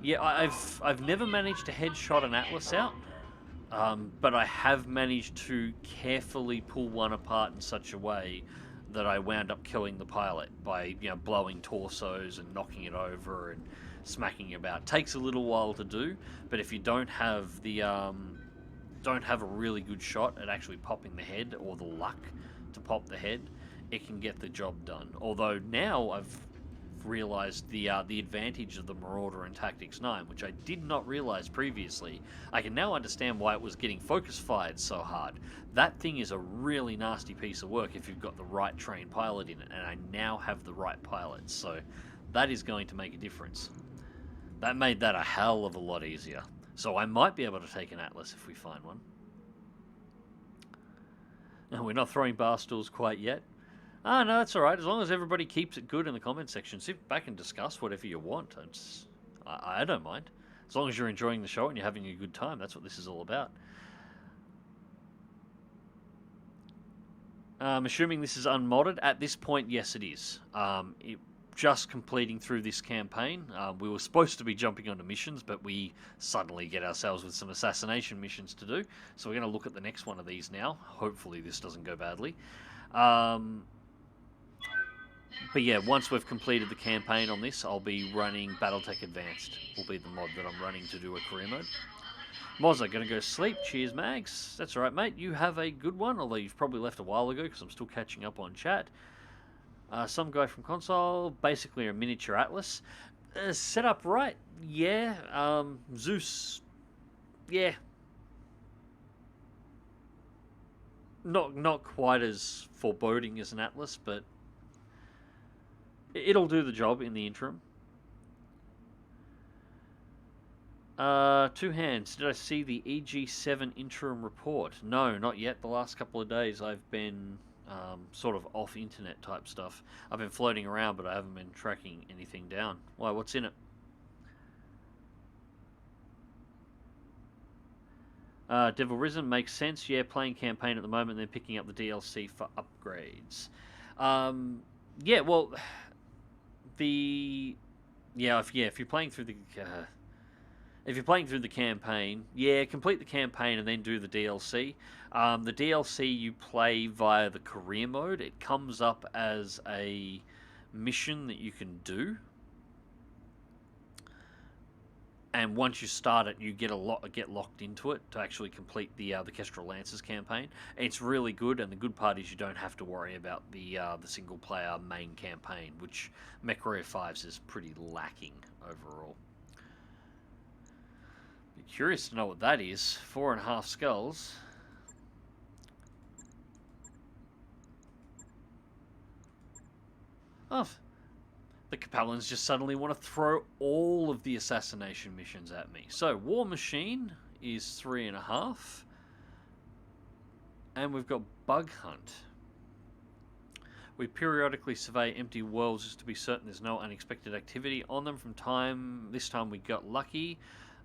Yeah, I've never managed to headshot an Atlas out, but I have managed to carefully pull one apart in such a way that I wound up killing the pilot by blowing torsos and knocking it over and smacking it about. It takes a little while to do, but if you don't have the don't have a really good shot at actually popping the head or the luck to pop the head, it can get the job done. Although now I've realized the advantage of the Marauder and Tactics 9, which I did not realize previously. I can now understand why it was getting focus fired so hard. That thing is a really nasty piece of work if you've got the right trained pilot in it, and I now have the right pilot, so that is going to make a difference. That made that a hell of a lot easier. So I might be able to take an Atlas if we find one. And we're not throwing bar stools quite yet. Ah, no, that's alright. As long as everybody keeps it good in the comment section, sit back and discuss whatever you want. I don't mind. As long as you're enjoying the show and you're having a good time, that's what this is all about. I'm assuming this is unmodded. At this point, yes, it is. Just completing through this campaign. We were supposed to be jumping onto missions, but we suddenly get ourselves with some assassination missions to do. So we're going to look at the next one of these now. Hopefully this doesn't go badly. But yeah, once we've completed the campaign on this, I'll be running Battletech Advanced. Will be the mod that I'm running to do a career mode. Mozza, gonna go sleep. Cheers, Mags. That's alright, mate. You have a good one, although you've probably left a while ago because I'm still catching up on chat. Some guy from console, basically a miniature Atlas. Set up right, yeah. Zeus, yeah. Not quite as foreboding as an Atlas, but it'll do the job in the interim. Two hands. Did I see the EG7 interim report? No, not yet. The last couple of days I've been sort of off internet type stuff. I've been floating around, but I haven't been tracking anything down. Why, what's in it? Devil Risen makes sense. Yeah, playing campaign at the moment, then picking up the DLC for upgrades. Yeah, well, if you're playing through the campaign, yeah, complete the campaign and then do the DLC. The DLC you play via the career mode. It comes up as a mission that you can do, and once you start it, you get locked into it to actually complete the Kestrel Lancers campaign. It's really good, and the good part is you don't have to worry about the single player main campaign, which MechWarrior 5's is pretty lacking overall. Be curious to know what that is. 4.5 skulls. Oh, the Capellans just suddenly want to throw all of the assassination missions at me. So, War Machine is 3.5. And we've got Bug Hunt. We periodically survey empty worlds just to be certain there's no unexpected activity on them. This time we got lucky.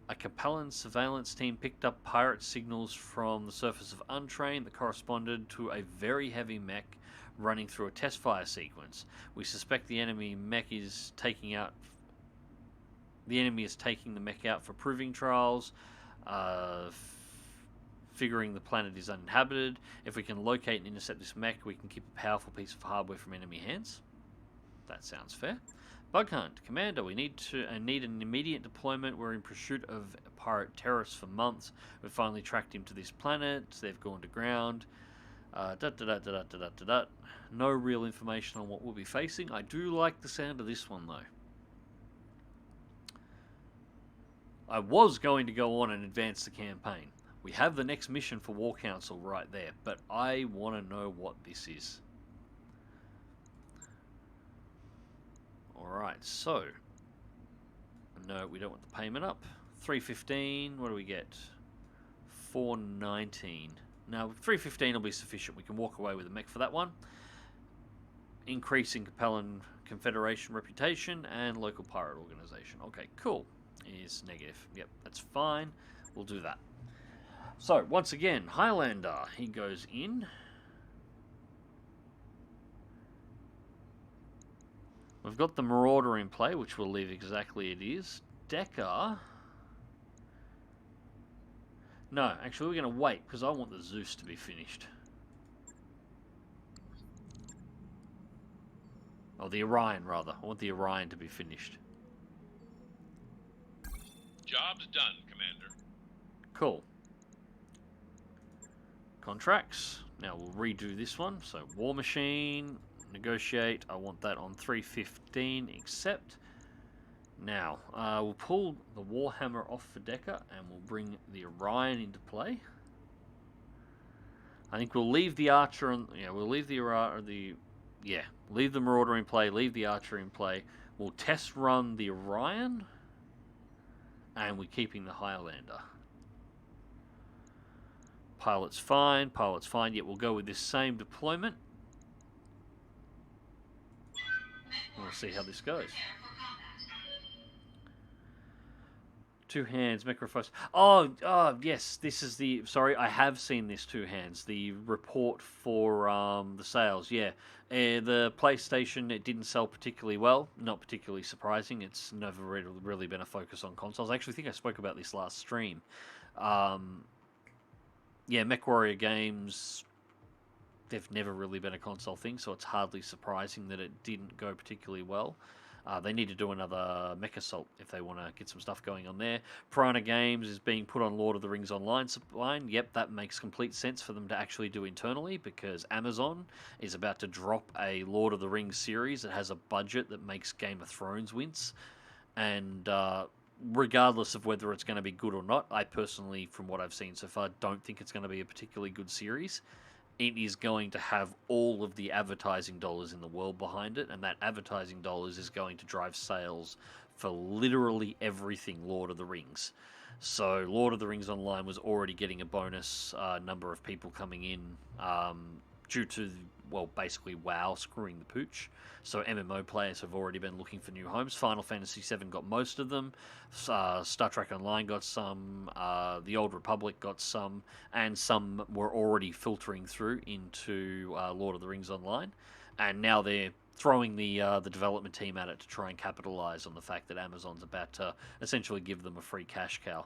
A Capellan surveillance team picked up pirate signals from the surface of Untrained that corresponded to a very heavy mech running through a test fire sequence. We suspect the enemy is taking the mech out for proving trials, figuring the planet is uninhabited. If we can locate and intercept this mech, we can keep a powerful piece of hardware from enemy hands. That sounds fair. Bug Hunt. Commander, we need an immediate deployment. We're in pursuit of pirate terrorists for months. We've finally tracked him to this planet. They've gone to ground. No real information on what we'll be facing. I do like the sound of this one, though. I was going to go on and advance the campaign. We have the next mission for War Council right there, but I want to know what this is. Alright, so... No, we don't want the payment up. 315, what do we get? 419. Now, 315 will be sufficient. We can walk away with a mech for that one. Increasing Capellan Confederation reputation and local pirate organization. Okay, cool. Is negative. Yep, that's fine. We'll do that. So, once again, Highlander. He goes in. We've got the Marauder in play, which we'll leave exactly it is. Decker... No, actually we're going to wait, because I want the Zeus to be finished. Oh, the Orion, rather. I want the Orion to be finished. Job's done, Commander. Cool. Contracts. Now we'll redo this one. So War Machine, negotiate. I want that on 315, accept. Now, we'll pull the Warhammer off for Decker and we'll bring the Orion into play. I think we'll leave the Archer and we'll leave the leave the Marauder in play, leave the Archer in play. We'll test run the Orion and we're keeping the Highlander. Pilot's fine, yet we'll go with this same deployment. We'll see how this goes. Two hands, Microphos. Oh, yes, this is the... Sorry, I have seen this two hands. The report for the sales, yeah. The PlayStation, it didn't sell particularly well. Not particularly surprising. It's never really been a focus on consoles. I actually think I spoke about this last stream. Yeah, MechWarrior games, they've never really been a console thing, so it's hardly surprising that it didn't go particularly well. They need to do another Mech Assault if they want to get some stuff going on there. Piranha Games is being put on Lord of the Rings Online line. Yep, that makes complete sense for them to actually do internally because Amazon is about to drop a Lord of the Rings series that has a budget that makes Game of Thrones wince. And regardless of whether it's going to be good or not, I personally, from what I've seen so far, don't think it's going to be a particularly good series. It is going to have all of the advertising dollars in the world behind it, and that advertising dollars is going to drive sales for literally everything Lord of the Rings. So Lord of the Rings Online was already getting a bonus number of people coming in due to, well, basically WoW screwing the pooch. So MMO players have already been looking for new homes. Final Fantasy VII got most of them. Star Trek Online got some. The Old Republic got some. And some were already filtering through into Lord of the Rings Online. And now they're throwing the development team at it to try and capitalize on the fact that Amazon's about to essentially give them a free cash cow.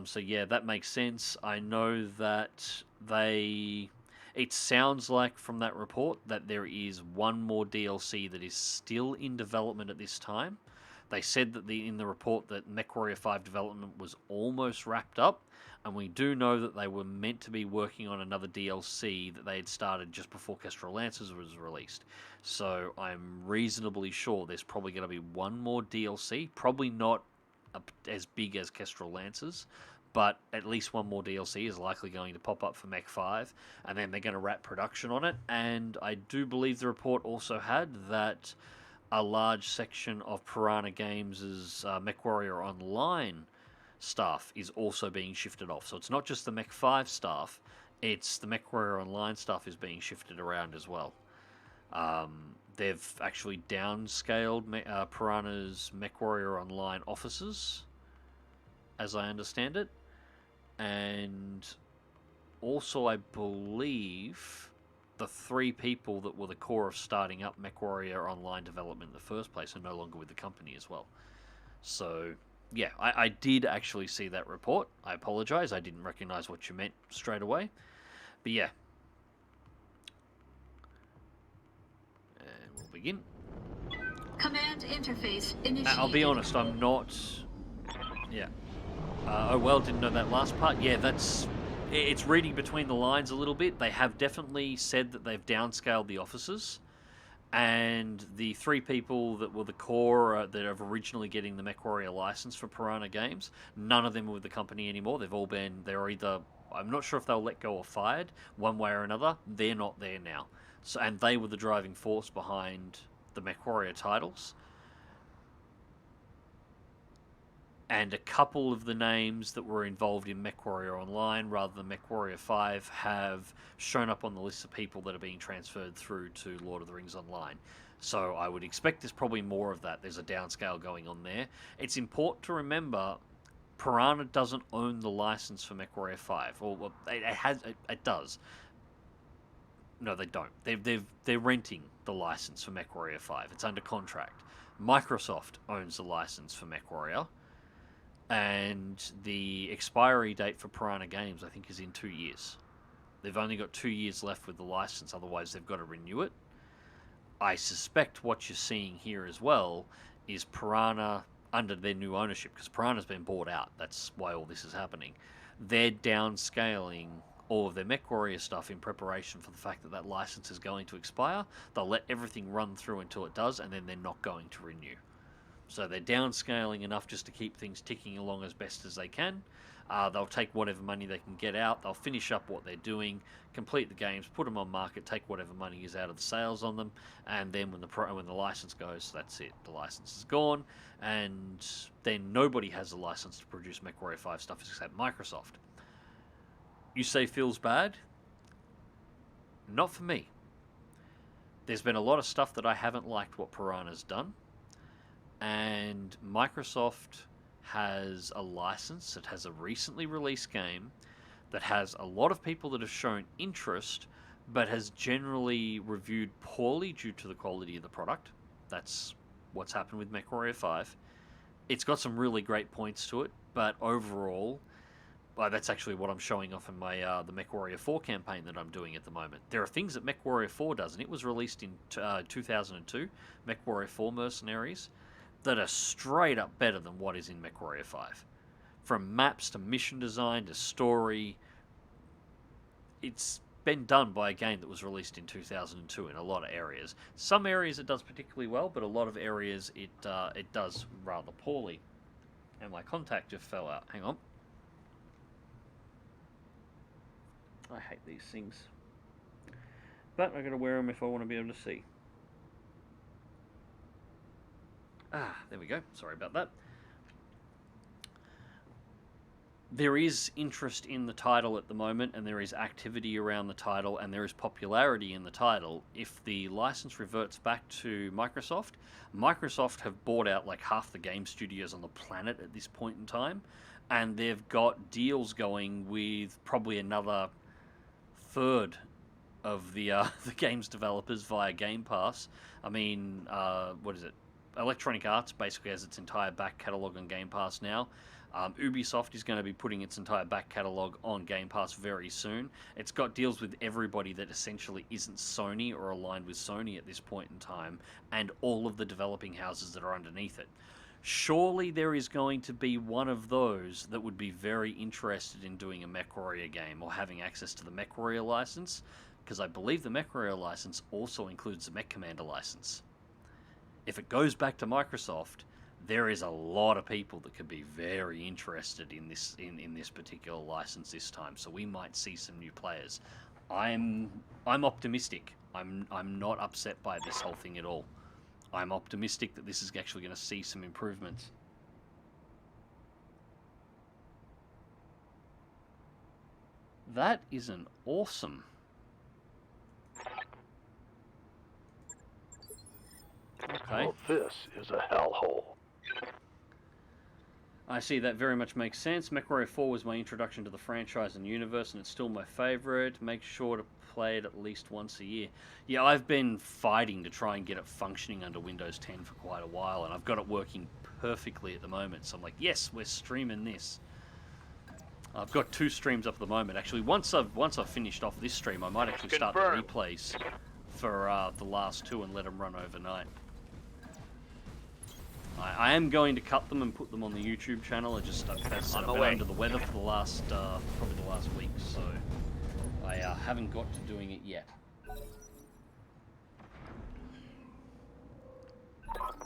So yeah, that makes sense. I know that it sounds like from that report that there is one more DLC that is still in development at this time. They said that in the report that MechWarrior 5 development was almost wrapped up, and we do know that they were meant to be working on another DLC that they had started just before Kestrel Lancers was released. So I'm reasonably sure there's probably going to be one more DLC, probably not as big as Kestrel Lancers, but at least one more DLC is likely going to pop up for Mech 5, and then they're going to wrap production on it. And I do believe the report also had that a large section of Piranha Games' MechWarrior Online staff is also being shifted off. So it's not just the Mech 5 staff, it's the MechWarrior Online staff is being shifted around as well. They've actually downscaled Piranha's MechWarrior Online offices, as I understand it. And also, I believe the 3 people that were the core of starting up MechWarrior Online development in the first place are no longer with the company as well. So, yeah, I did actually see that report. I apologize. I didn't recognize what you meant straight away. But yeah. And we'll begin. Command interface initiated. I'll be honest, I'm not... Yeah. Oh well, didn't know that last part. Yeah, it's reading between the lines a little bit. They have definitely said that they've downscaled the offices, and the 3 people that were the core that are originally getting the MechWarrior license for Piranha Games, none of them are with the company anymore. They're either, I'm not sure if they'll let go or fired, one way or another. They're not there now. So, and they were the driving force behind the MechWarrior titles. And a couple of the names that were involved in MechWarrior Online rather than MechWarrior 5 have shown up on the list of people that are being transferred through to Lord of the Rings Online. So I would expect there's probably more of that. There's a downscale going on there. It's important to remember Piranha doesn't own the license for MechWarrior 5. Or it does. No, they don't. They're renting the license for MechWarrior 5. It's under contract. Microsoft owns the license for MechWarrior, and the expiry date for Piranha Games, I think, is in 2 years. They've only got 2 years left with the license, otherwise they've got to renew it. I suspect what you're seeing here as well is Piranha, under their new ownership, because Piranha's been bought out. That's why all this is happening. They're downscaling all of their MechWarrior stuff in preparation for the fact that that license is going to expire. They'll let everything run through until it does, and then they're not going to renew. So they're downscaling enough just to keep things ticking along as best as they can. They'll take whatever money they can get out. They'll finish up what they're doing, complete the games, put them on market, take whatever money is out of the sales on them, and then when the license goes, that's it. The license is gone, and then nobody has a license to produce MechWarrior 5 stuff except Microsoft. You say feels bad? Not for me. There's been a lot of stuff that I haven't liked what Piranha's done, and Microsoft has a license that has a recently released game that has a lot of people that have shown interest, but has generally reviewed poorly due to the quality of the product. That's what's happened with MechWarrior 5. It's got some really great points to it, but overall, that's actually what I'm showing off in my the MechWarrior 4 campaign that I'm doing at the moment. There are things that MechWarrior 4 does, and it was released in 2002, MechWarrior 4 Mercenaries, that are straight up better than what is in MechWarrior 5. From maps to mission design to story, it's been done by a game that was released in 2002 in a lot of areas. Some areas it does particularly well, but a lot of areas it does rather poorly. And my contact just fell out. Hang on. I hate these things. But I've got to wear them if I want to be able to see. There we go. Sorry about that. There is interest in the title at the moment, and there is activity around the title, and there is popularity in the title. If the license reverts back to Microsoft, Microsoft have bought out like half the game studios on the planet at this point in time, and they've got deals going with probably another third of the games developers via Game Pass. I mean, what is it? Electronic Arts basically has its entire back catalogue on Game Pass now. Ubisoft is going to be putting its entire back catalogue on Game Pass very soon. It's got deals with everybody that essentially isn't Sony or aligned with Sony at this point in time, and all of the developing houses that are underneath it. Surely there is going to be one of those that would be very interested in doing a MechWarrior game or having access to the MechWarrior license, because I believe the MechWarrior license also includes the Mech Commander license. If it goes back to Microsoft, there is a lot of people that could be very interested in this particular license this time. So we might see some new players. I'm optimistic. I'm not upset by this whole thing at all. I'm optimistic that this is actually going to see some improvements. That is an awesome. Okay. Well, this is a hellhole. I see, that very much makes sense. MechWarrior 4 was my introduction to the franchise and universe, and it's still my favourite. Make sure to play it at least once a year. Yeah, I've been fighting to try and get it functioning under Windows 10 for quite a while, and I've got it working perfectly at the moment. So I'm like, yes, we're streaming this. I've got 2 streams up at the moment. Actually, once I've finished off this stream, I might actually start the replays for the last 2 and let them run overnight. I am going to cut them and put them on the YouTube channel. I've been under the weather for the last, probably the last week, so I haven't got to doing it yet.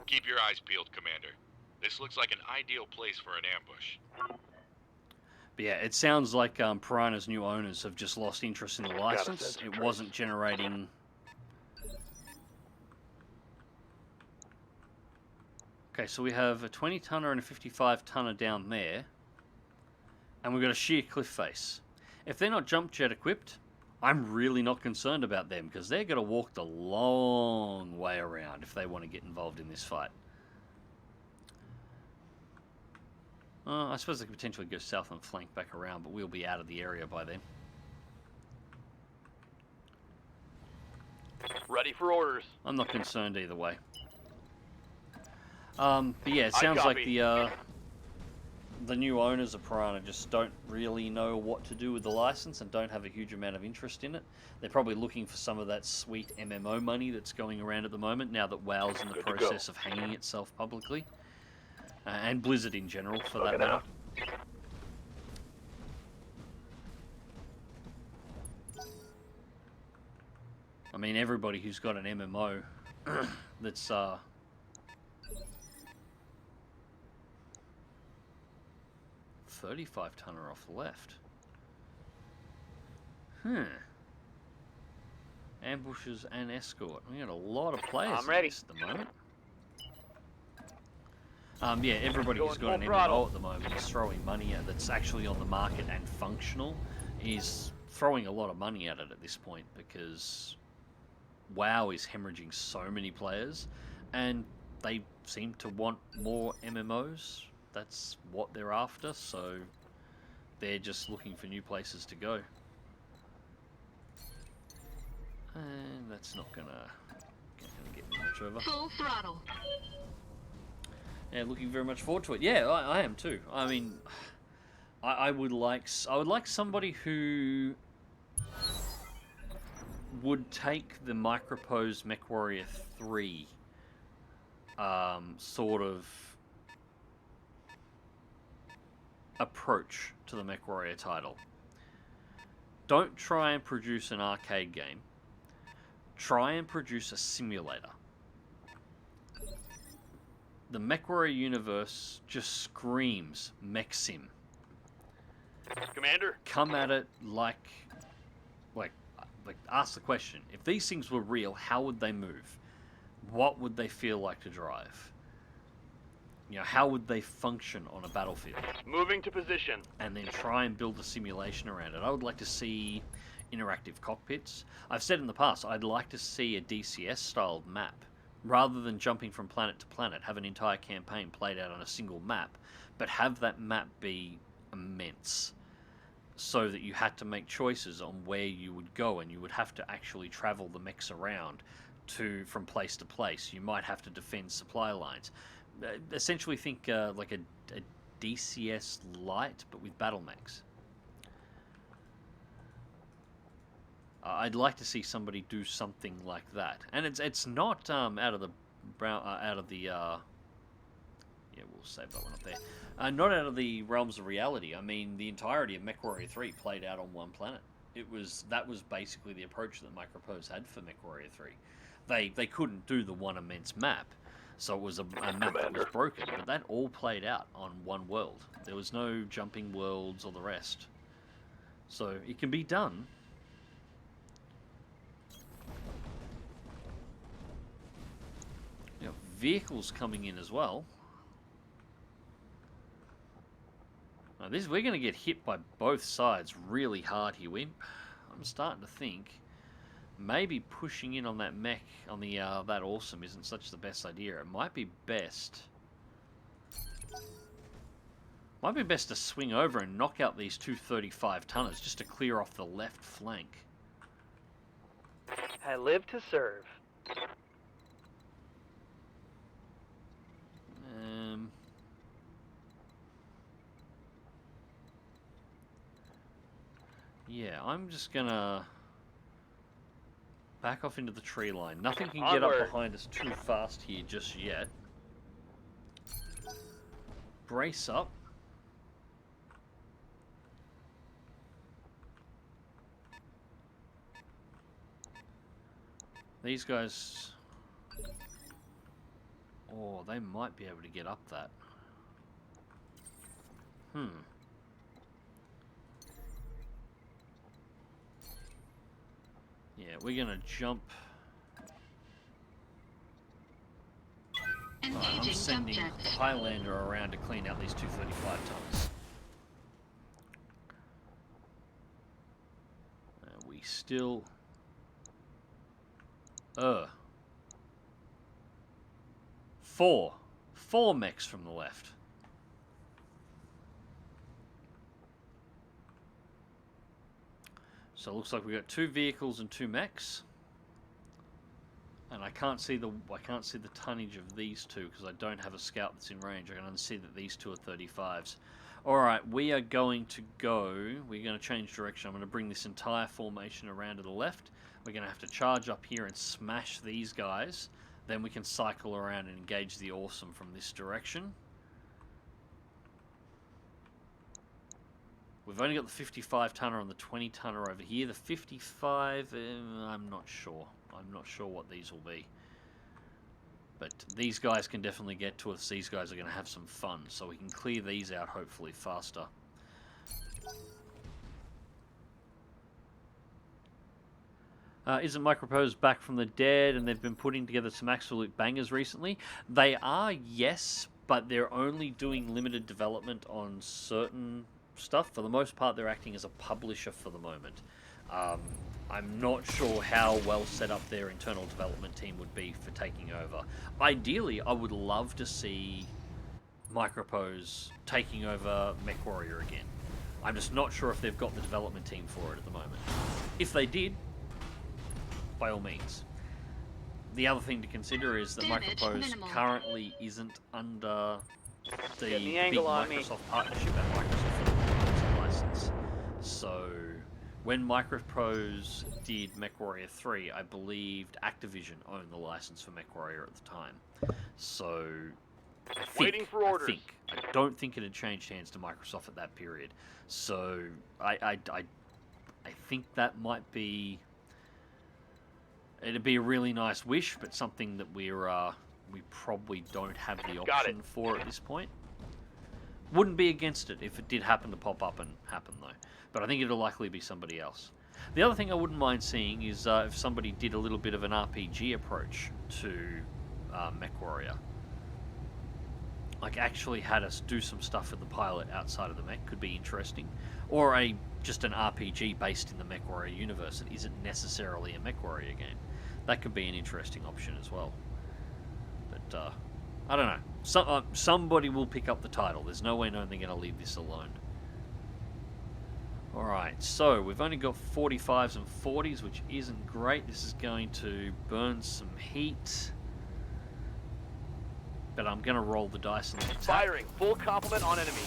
Keep your eyes peeled, Commander. This looks like an ideal place for an ambush. But yeah, it sounds like Piranha's new owners have just lost interest in the license. It wasn't generating... Okay, so we have a 20-tonner and a 55-tonner down there. And we've got a sheer cliff face. If they're not jump jet equipped, I'm really not concerned about them, because they're going to walk the long way around if they want to get involved in this fight. I suppose they could potentially go south and flank back around, but we'll be out of the area by then. Ready for orders. I'm not concerned either way. But yeah, it sounds like copy. the new owners of Piranha just don't really know what to do with the license and don't have a huge amount of interest in it. They're probably looking for some of that sweet MMO money that's going around at the moment now that WoW's in the Good to go. process of hanging itself publicly. And Blizzard in general, for that Looking matter. out. I mean, everybody who's got an MMO that's 35 tonner off the left. Ambushes and escort. We got a lot of players I'm ready. in this at the moment. Yeah, everybody who's got Going an full MMO throttle. at the moment is throwing money at that's actually on the market and functional. Is throwing a lot of money at it at this point because WoW is hemorrhaging so many players, and they seem to want more MMOs. That's what they're after, so they're just looking for new places to go. And that's not gonna get me much over. Full throttle. Yeah, looking very much forward to it. Yeah, I am too. I mean, I would like somebody who would take the Micropose MechWarrior 3 sort of approach to the MechWarrior title. Don't try and produce an arcade game. Try and produce a simulator. The MechWarrior universe just screams mech sim. Commander? Come at it like ask the question. If these things were real, how would they move? What would they feel like to drive? You know, how would they function on a battlefield? Moving to position. And then try and build a simulation around it. I would like to see interactive cockpits. I've said in the past, I'd like to see a DCS-styled map. Rather than jumping from planet to planet, have an entire campaign played out on a single map, but have that map be immense. So that you had to make choices on where you would go, and you would have to actually travel the mechs around from place to place. You might have to defend supply lines. Essentially think like a DCS light, but with battle mechs. I'd like to see somebody do something like that, and it's not out of the yeah, we'll save that one up there. Not out of the realms of reality. I mean, the entirety of MechWarrior 3 played out on one planet. That was basically the approach that Micropose had for MechWarrior 3. They couldn't do the one immense map, so it was a map that was broken. But that all played out on one world. There was no jumping worlds or the rest. So it can be done. You know, vehicles coming in as well. Now we're going to get hit by both sides really hard here, Wimp. I'm starting to think maybe pushing in on that mech on the that awesome isn't such the best idea. It might be best to swing over and knock out these two 35 tonners just to clear off the left flank. I live to serve. Yeah, I'm just gonna back off into the tree line. Nothing can get up Onward. behind us too fast here just yet. Brace up. These guys... Oh, they might be able to get up that. Yeah, we're gonna jump. I'm Engaging sending subject. the Highlander around to clean out these 235 tons. We still... Four mechs from the left. So it looks like we've got two vehicles and two mechs. And I can't see the tonnage of these two because I don't have a scout that's in range. I can only see that these two are 35s. All right, we are going to go. We're going to change direction. I'm going to bring this entire formation around to the left. We're going to have to charge up here and smash these guys. Then we can cycle around and engage the awesome from this direction. We've only got the 55 tonner and the 20 tonner over here. The 55, I'm not sure. I'm not sure what these will be. But these guys can definitely get to us. These guys are going to have some fun. So we can clear these out hopefully faster. Isn't Micropose back from the dead and they've been putting together some absolute bangers recently? They are, yes, but they're only doing limited development on certain stuff. For the most part, they're acting as a publisher for the moment. I'm not sure how well set up their internal development team would be for taking over. Ideally, I would love to see Micropose taking over MechWarrior again. I'm just not sure if they've got the development team for it at the moment. If they did, by all means. The other thing to consider is that Micropose currently isn't under the big Microsoft partnership at Microsoft for the license. So when Micropose did MechWarrior 3, I believed Activision owned the license for MechWarrior at the time. So I don't think it had changed hands to Microsoft at that period. So I think that might be. It'd be a really nice wish, but something that we probably don't have the option for at this point. Wouldn't be against it if it did happen to pop up and happen though. But I think it'll likely be somebody else. The other thing I wouldn't mind seeing is if somebody did a little bit of an RPG approach to MechWarrior. Like actually had us do some stuff with the pilot outside of the mech could be interesting. Or just an RPG based in the MechWarrior universe that isn't necessarily a MechWarrior game. That could be an interesting option as well. But I don't know. Somebody will pick up the title. There's no way they're going to leave this alone. Alright, so we've only got 45s and 40s, which isn't great. This is going to burn some heat. But I'm going to roll the dice and attack. Firing, full complement on enemy.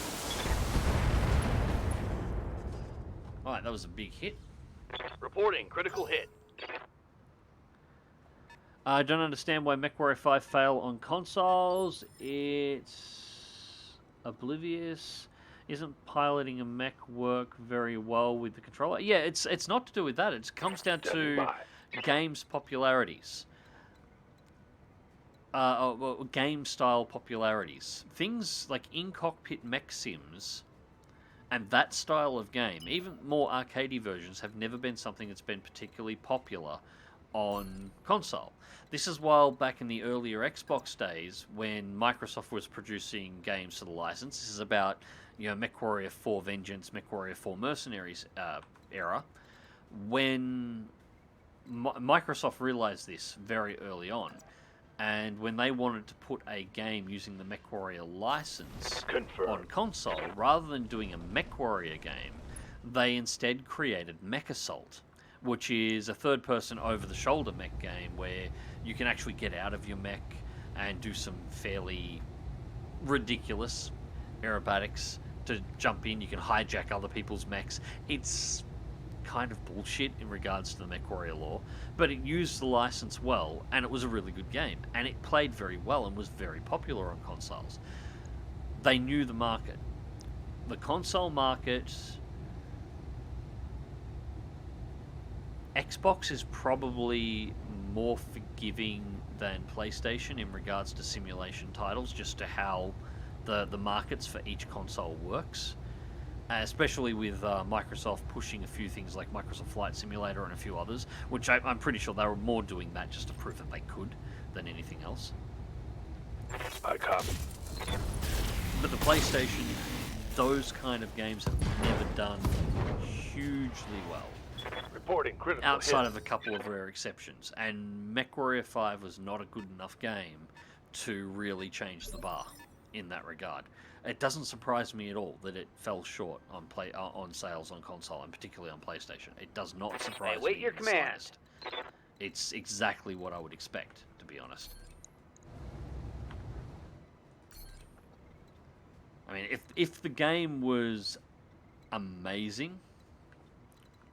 Alright, that was a big hit. Reporting, critical hit. I don't understand why MechWarrior 5 fail on consoles. It's oblivious. Isn't piloting a mech work very well with the controller? Yeah, it's not to do with that. It comes down to games' popularities. Game style popularities. Things like in-cockpit mech sims and that style of game, even more arcadey versions, have never been something that's been particularly popular on console. This is while back in the earlier Xbox days when Microsoft was producing games for the license. This is about, MechWarrior 4 Vengeance, MechWarrior 4 Mercenaries era, when Microsoft realized this very early on. And when they wanted to put a game using the MechWarrior license on console, rather than doing a MechWarrior game, they instead created Mech Assault, which is a third-person over-the-shoulder mech game where you can actually get out of your mech and do some fairly ridiculous aerobatics to jump in. You can hijack other people's mechs. It's kind of bullshit in regards to the MechWarrior lore, but it used the license well, and it was a really good game, and it played very well and was very popular on consoles. They knew the market. The console market... Xbox is probably more forgiving than PlayStation in regards to simulation titles, just to how the markets for each console works. Especially with Microsoft pushing a few things like Microsoft Flight Simulator and a few others, which I'm pretty sure they were more doing that just to prove that they could than anything else. I copy. But the PlayStation, those kind of games have never done hugely well. Reporting, critical Outside hit. of a couple of rare exceptions. And MechWarrior 5 was not a good enough game to really change the bar in that regard. It doesn't surprise me at all that it fell short on sales on console, and particularly on PlayStation. It does not surprise me. Wait your command. It's exactly what I would expect, to be honest. I mean, if the game was amazing,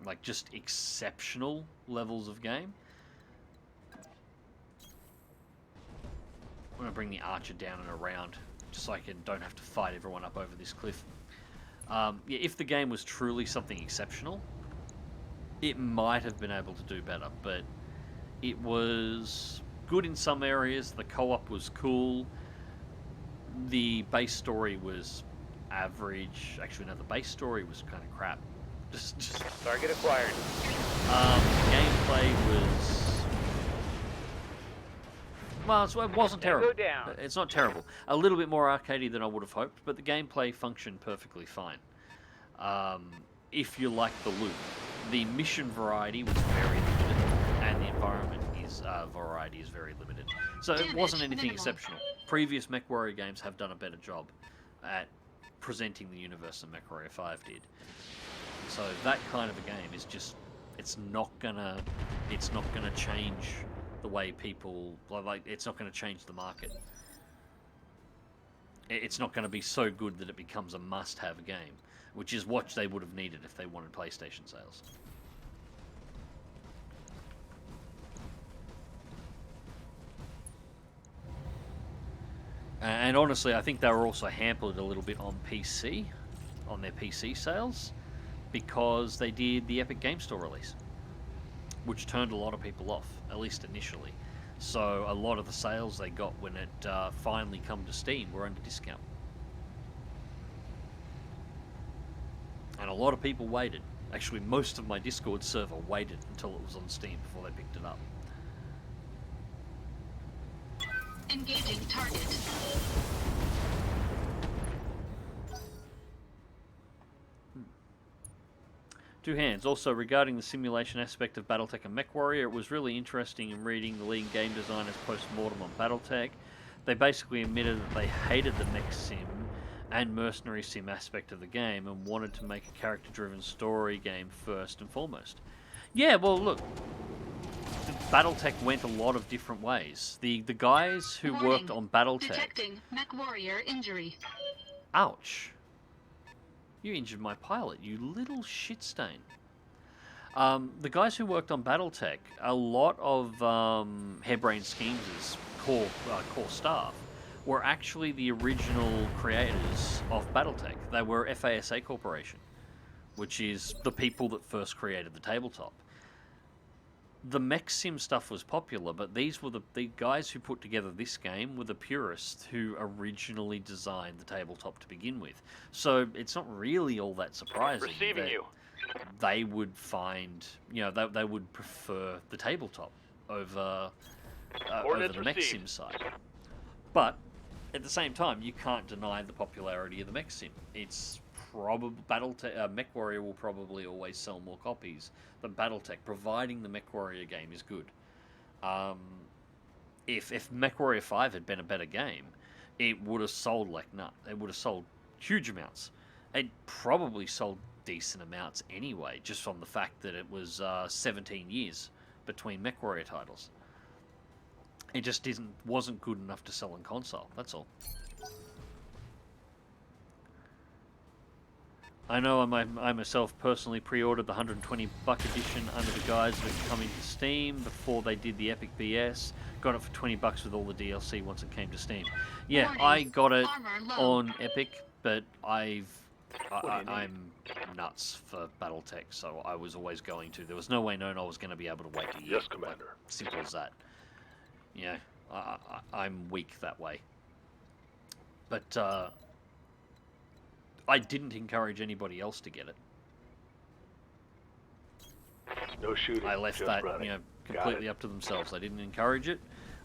like just exceptional levels of game, I'm going to bring the archer down and around just so I don't have to fight everyone up over this cliff. Yeah, if the game was truly something exceptional, it might have been able to do better, but it was good in some areas. The co-op was cool. The base story was average. Actually, no, the base story was kind of crap. Just Target acquired. gameplay was... Well, it wasn't terrible. Go down. It's not terrible. A little bit more arcadey than I would have hoped, but the gameplay functioned perfectly fine. If you like the loot. The mission variety was very limited, and the environment variety is very limited. So it wasn't anything exceptional. Previous MechWarrior games have done a better job at presenting the universe than MechWarrior 5 did. So that kind of a game is just, it's not gonna change the way people, like, it's not gonna change the market. It's not gonna be so good that it becomes a must-have game, which is what they would have needed if they wanted PlayStation sales. And honestly, I think they were also hampered a little bit on PC, on their PC sales, because they did the Epic Game Store release, which turned a lot of people off, at least initially. So a lot of the sales they got when it finally come to Steam were under discount. And a lot of people waited. Actually, most of my Discord server waited until it was on Steam before they picked it up. Engaging target. Two hands. Also, regarding the simulation aspect of Battletech and MechWarrior, it was really interesting in reading the leading game designers' post-mortem on Battletech. They basically admitted that they hated the mech sim and mercenary sim aspect of the game and wanted to make a character-driven story game first and foremost. Yeah, well, look, Battletech went a lot of different ways. The guys who worked on Battletech... Detecting MechWarrior injury. Ouch. You injured my pilot, you little shit stain. The guys who worked on Battletech, a lot of Hairbrained Schemes' core staff were actually the original creators of Battletech. They were FASA Corporation, which is the people that first created the tabletop. The mech sim stuff was popular, but these were the guys who put together this game were the purists who originally designed the tabletop to begin with. So it's not really all that surprising Receiving that you. they would find, they would prefer the tabletop over the mech sim side. But at the same time, you can't deny the popularity of the mech sim. It's probably MechWarrior will probably always sell more copies than Battletech, providing the MechWarrior game is good. If MechWarrior 5 had been a better game, it would have sold like nut. It would have sold huge amounts. It probably sold decent amounts anyway, just from the fact that it was 17 years between MechWarrior titles. It just wasn't good enough to sell on console. That's all. I know I myself personally pre-ordered the $120 edition under the guise of it coming to Steam before they did the Epic BS. Got it for $20 with all the DLC once it came to Steam. Yeah, Warning, I got it armor low. on Epic, but I'm nuts for Battletech, so I was always going to. There was no way known I was going to be able to wait a year. Yes, Commander. Like, simple as that. Yeah, I'm weak that way. But I didn't encourage anybody else to get it. No shooting. I left just that, running. completely up to themselves. I didn't encourage it.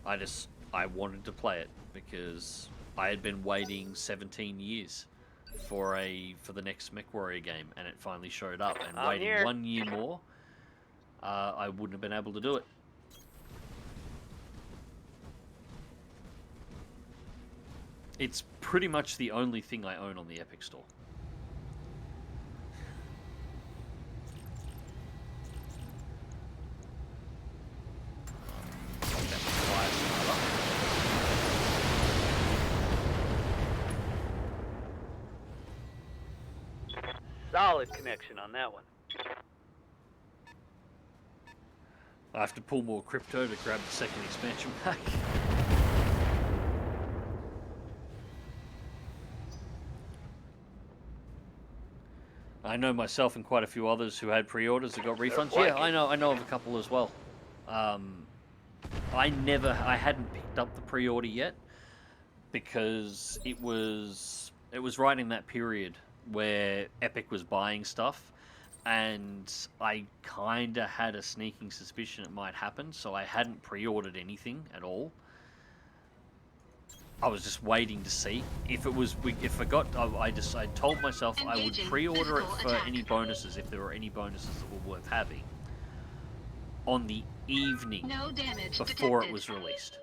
I wanted to play it because I had been waiting 17 years for the next MechWarrior game, and it finally showed up. And waiting here. 1 year more, I wouldn't have been able to do it. It's pretty much the only thing I own on the Epic Store. Solid connection on that one. I have to pull more crypto to grab the second expansion pack. I know myself and quite a few others who had pre-orders that got refunds. Yeah, I know of a couple as well. I hadn't picked up the pre-order yet because it was right in that period where Epic was buying stuff, and I kind of had a sneaking suspicion it might happen, so I hadn't pre-ordered anything at all. I was just waiting to see if it was. If I got, I told myself I would pre-order it for any bonuses if there were any bonuses that were worth having on the evening before it was released.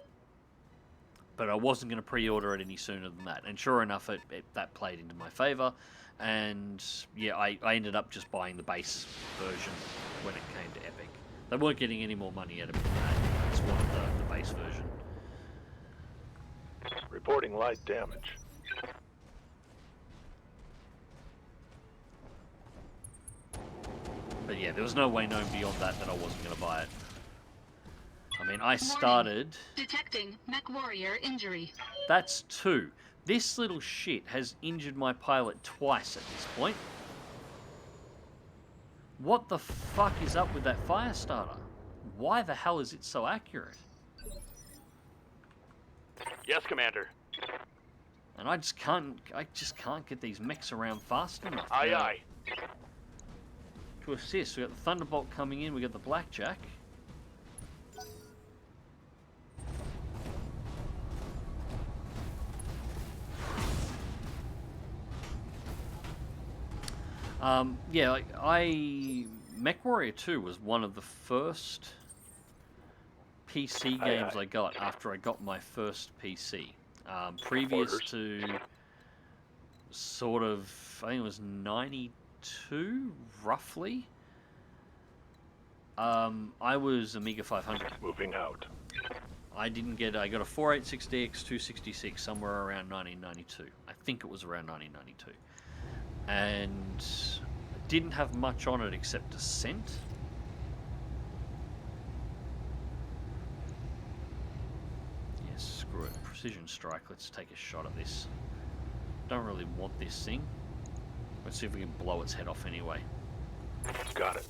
But I wasn't going to pre-order it any sooner than that, and sure enough, that played into my favor. And yeah, I ended up just buying the base version when it came to Epic. They weren't getting any more money out of it than that. I just wanted the base version. Reporting light damage. But yeah, there was no way known beyond that I wasn't going to buy it. I mean, I started... Detecting mech warrior injury. That's 2. This little shit has injured my pilot twice at this point. What the fuck is up with that fire starter? Why the hell is it so accurate? Yes, Commander. And I just can't get these mechs around fast enough. Aye, aye. To assist, we got the Thunderbolt coming in, we got the Blackjack. Yeah, like MechWarrior 2 was one of the first PC games I got after I got my first PC. Previous to sort of, I think it was 92, roughly. I was Amiga 500. Moving out. I got a 486DX 266 somewhere around 1992. I think it was around 1992. And I didn't have much on it except Ascent. Yes, screw it. Precision Strike. Let's take a shot at this. Don't really want this thing. Let's see if we can blow its head off anyway. Got it.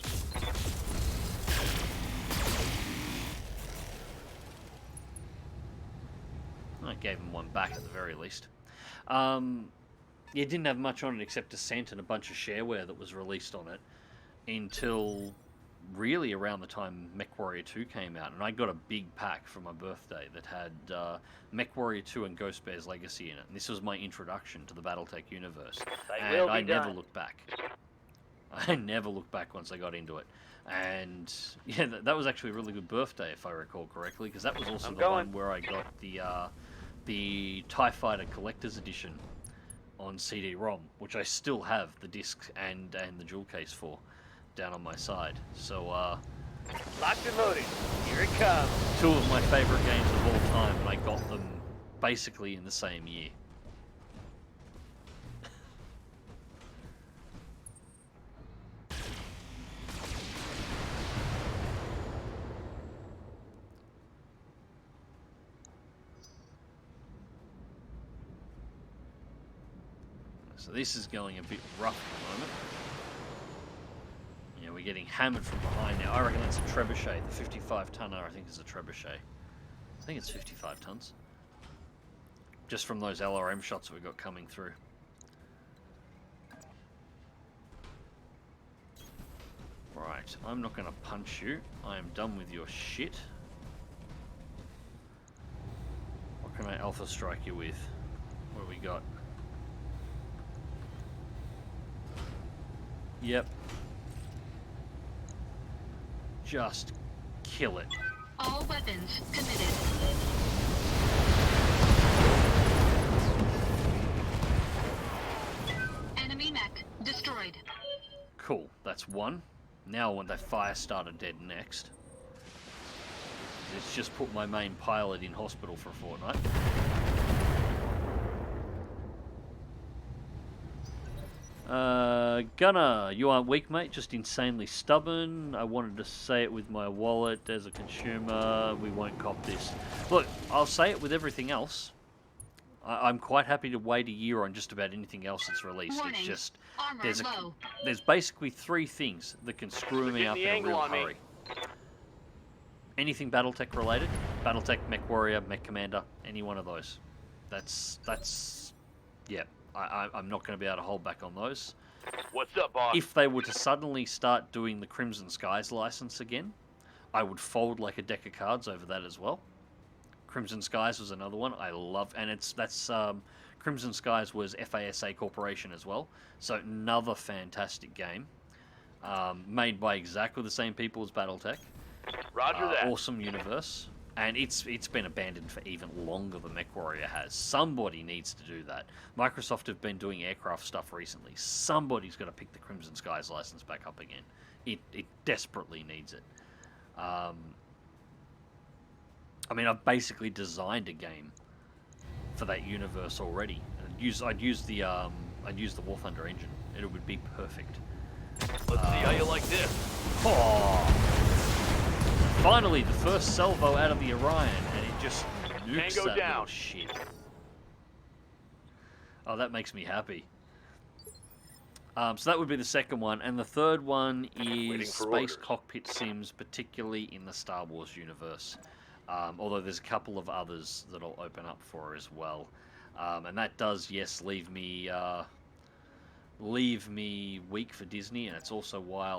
I gave him one back at the very least. Yeah, it didn't have much on it except Descent and a bunch of shareware that was released on it until really around the time MechWarrior 2 came out. And I got a big pack for my birthday that had MechWarrior 2 and Ghost Bear's Legacy in it. And this was my introduction to the Battletech universe. And I never looked back. I never looked back once I got into it. And yeah, that was actually a really good birthday, if I recall correctly, because that was also one where I got the TIE Fighter Collector's Edition on CD-ROM, which I still have the disc and the jewel case for down on my side. So locked and loaded. Here it comes. 2 of my favorite games of all time, and I got them basically in the same year. So this is going a bit rough at the moment. Yeah, we're getting hammered from behind now. I reckon that's a trebuchet. The 55-tonner, I think, is a trebuchet. I think it's 55 tons. Just from those LRM shots we got coming through. Right, I'm not going to punch you. I am done with your shit. What can I alpha strike you with? What do we got? Yep. Just kill it. All weapons committed. Enemy mech destroyed. Cool, that's 1. Now I want that fire starter dead next. Let's just put my main pilot in hospital for a fortnight. Gunner, you aren't weak, mate, just insanely stubborn. I wanted to say it with my wallet as a consumer. We won't cop this. Look, I'll say it with everything else. I'm quite happy to wait a year on just about anything else that's released. Warning. It's just Armor low. there's basically 3 things that can screw me Getting up the in a angle real on me. hurry. Anything Battletech related, Battletech, Mech Warrior, Mech Commander, any one of those. That's yeah. I'm not going to be able to hold back on those. What's up, boss? If they were to suddenly start doing the Crimson Skies license again, I would fold like a deck of cards over that as well. Crimson Skies was another one I love, and that's Crimson Skies was FASA Corporation as well, so another fantastic game, made by exactly the same people as Battletech. Roger that. Awesome universe, and it's been abandoned for even longer than MechWarrior has. Somebody needs to do that. Microsoft have been doing aircraft stuff recently. Somebody's got to pick the Crimson Skies license back up again. It desperately needs it. I mean, I've basically designed a game for that universe already. I'd use the War Thunder engine. It would be perfect. Let's see how you like this. Oh! Finally, the first salvo out of the Orion, and it just nukes Tango that down. little shit. Oh, that makes me happy. So that would be the second one, and the third one Waiting is for space orders. cockpit sims, particularly in the Star Wars universe. Although there's a couple of others that'll open up for as well, and that does, yes, leave me weak for Disney, and it's also why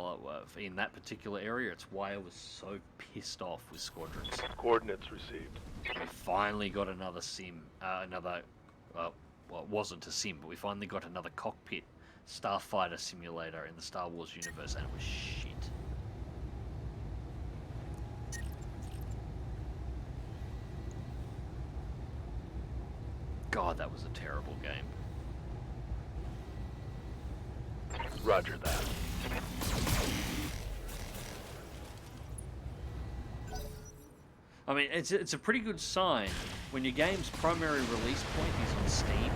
in that particular area, it's why I was so pissed off with Squadrons. Coordinates received. We finally got another sim, well, it wasn't a sim, but we finally got another cockpit starfighter simulator in the Star Wars universe, and it was shit. God, that was a terrible game. Roger that. I mean, it's a pretty good sign when your game's primary release point is on Steam,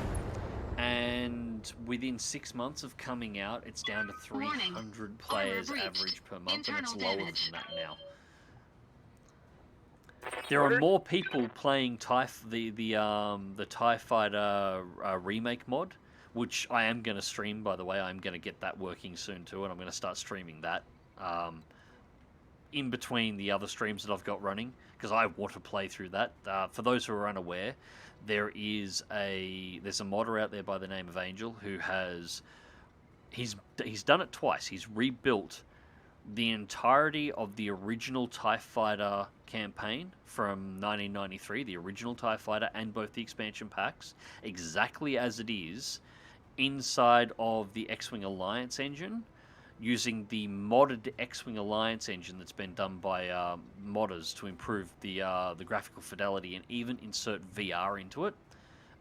and within 6 months of coming out, it's down to 300 players breached. average per month, and it's Internal lower damage. than that now. There are more people playing the TIE Fighter remake mod, which I am going to stream, by the way. I'm going to get that working soon too, and I'm going to start streaming that in between the other streams that I've got running, because I want to play through that. For those who are unaware, there's a modder out there by the name of Angel who he's done it twice. He's rebuilt the entirety of the original TIE Fighter campaign from 1993, the original TIE Fighter, and both the expansion packs, exactly as it is, inside of the X-Wing Alliance engine, using the modded X-Wing Alliance engine that's been done by modders to improve the graphical fidelity and even insert VR into it.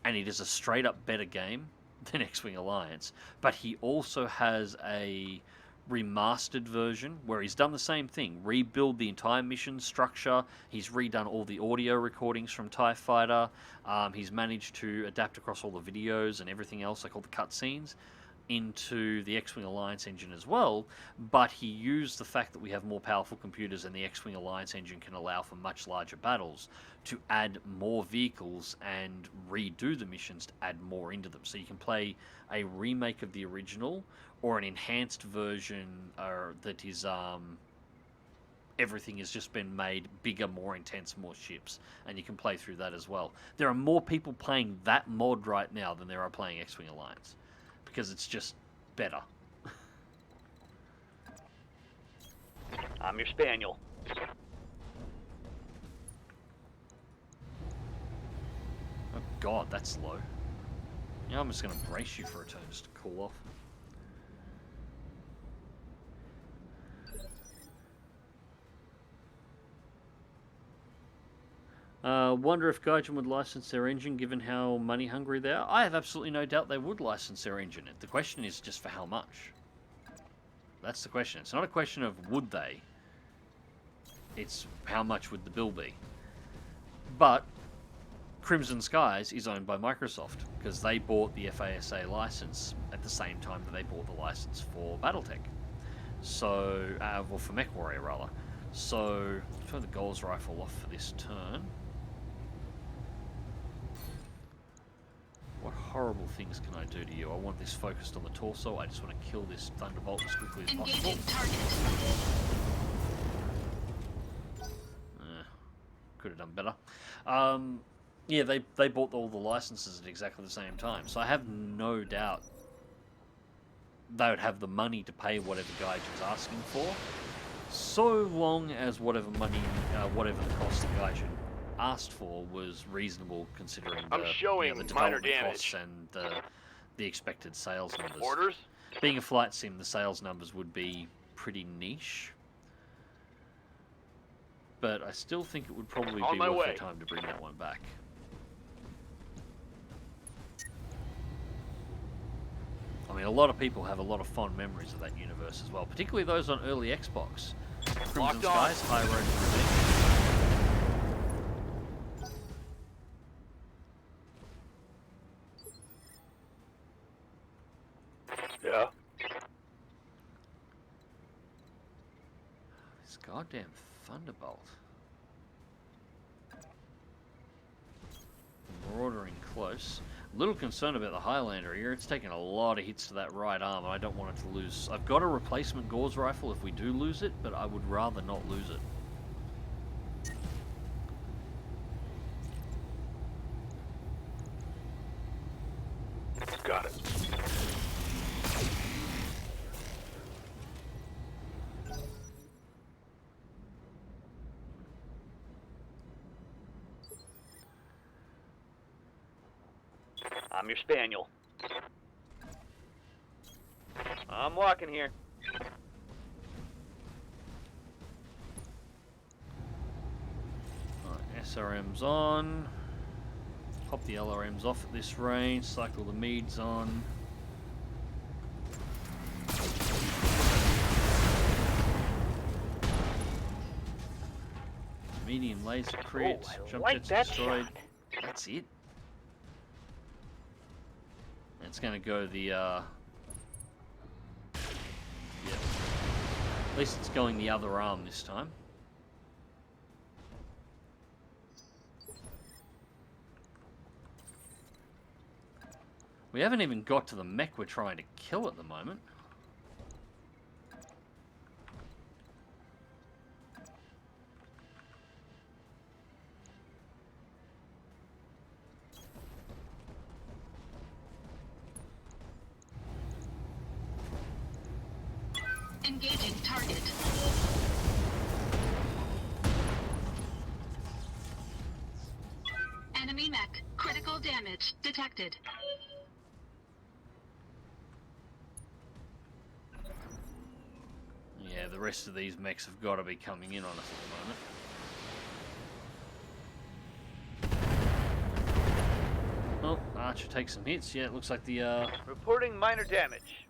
And it is a straight-up better game than X-Wing Alliance. But he also has a remastered version where he's done the same thing, rebuild the entire mission structure. He's redone all the audio recordings from TIE Fighter. He's managed to adapt across all the videos and everything else, like all the cutscenes, into the X-Wing Alliance engine as well, but he used the fact that we have more powerful computers and the X-Wing Alliance engine can allow for much larger battles to add more vehicles and redo the missions to add more into them. So you can play a remake of the original or an enhanced version that is everything has just been made bigger, more intense, more ships, and you can play through that as well. There are more people playing that mod right now than there are playing X-Wing Alliance, because it's just better. I'm your spaniel. Oh god, that's low. Yeah, I'm just going to brace you for a turn just to cool off. Wonder if Gaijin would license their engine given how money hungry they are. I have absolutely no doubt they would license their engine. The question is just for how much. That's the question. It's not a question of would they. It's how much would the bill be. But Crimson Skies is owned by Microsoft because they bought the FASA license at the same time that they bought the license for Battletech. So, well, for MechWarrior rather. So, turn the goals rifle off for this turn. What horrible things can I do to you? I want this focused on the torso. I just want to kill this Thunderbolt as quickly as possible. Engaging target. Could have done better. Yeah, they bought all the licenses at exactly the same time, so I have no doubt they would have the money to pay whatever Gaijin's asking for, so long as whatever money, whatever the cost that Gaijin asked for was reasonable considering the, I'm showing the minor development damage. costs and the expected sales numbers. Orders? Being a flight sim, the sales numbers would be pretty niche. But I still think it would probably On be my worth way. their time to bring that one back. I mean, a lot of people have a lot of fond memories of that universe as well, particularly those on early Xbox. Crimson Locked on. Skies, High Road to Revenge. Yeah? This goddamn Thunderbolt. Maraudering close. A little concerned about the Highlander here. It's taken a lot of hits to that right arm, and I don't want it to lose. I've got a replacement Gauze rifle if we do lose it, but I would rather not lose it. Got it. I'm your spaniel. I'm walking here. Alright, SRM's on. Pop the LRMs off at this range. Cycle the Meads on. Medium laser crit. Oh, I Jump like jets that destroyed. shot. That's it. It's going to go the, yeah. At least it's going the other arm this time. We haven't even got to the mech we're trying to kill at the moment. Engaging target. Enemy mech. Critical damage detected. Yeah, the rest of these mechs have got to be coming in on us at the moment. Oh, Archer takes some hits. Yeah, it looks like the, Reporting minor damage.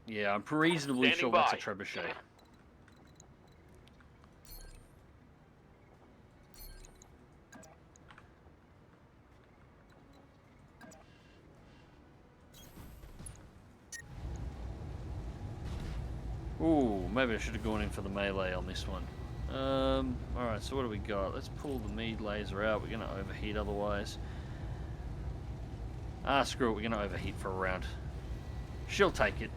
yeah, I'm reasonably Standing sure that's a by. trebuchet. Ooh, maybe I should have gone in for the melee on this one. Alright, so what do we got? Let's pull the Mead laser out. We're going to overheat otherwise. Ah, screw it. We're going to overheat for a round. She'll take it.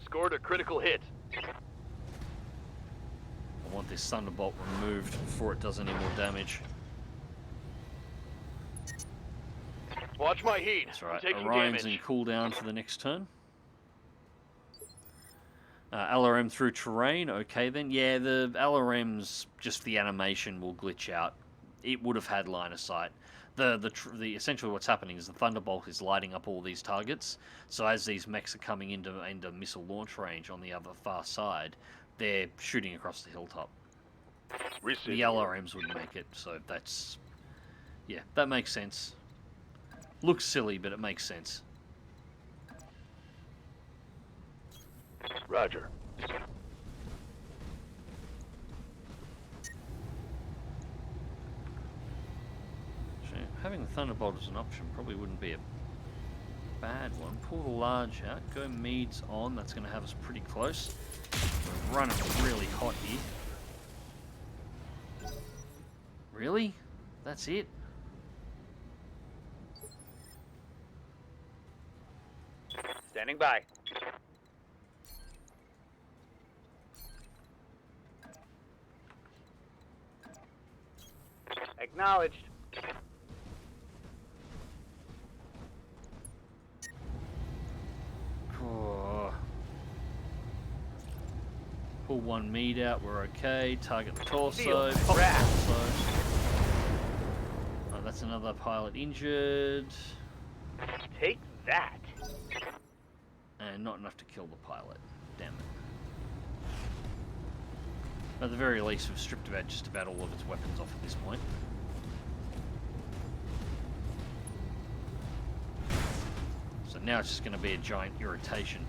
Scored a critical hit. I want this Thunderbolt removed before it does any more damage. Watch my heat. That's I'm right. taking Orion's damage. in cooldown for the next turn. LRM through terrain. Okay then. Yeah, the LRM's just the animation will glitch out. It would have had line of sight. The essentially what's happening is the Thunderbolt is lighting up all these targets. So as these mechs are coming into missile launch range on the other far side, they're shooting across the hilltop. Receiving. The LRMs would make it. So that's, yeah, that makes sense. Looks silly, but it makes sense. Roger. Thunderbolt is an option. Probably wouldn't be a bad one. Pull the large out. Go Meads on. That's going to have us pretty close. We're running really hot here. Really? That's it? Standing by. Acknowledged. Oh. Pull one Mead out, we're okay. Target the torso. Field Pop the wrap. torso. Oh, that's another pilot injured. Take that. And not enough to kill the pilot. Damn it. At the very least, we've stripped about just about all of its weapons off at this point. So now it's just going to be a giant irritation.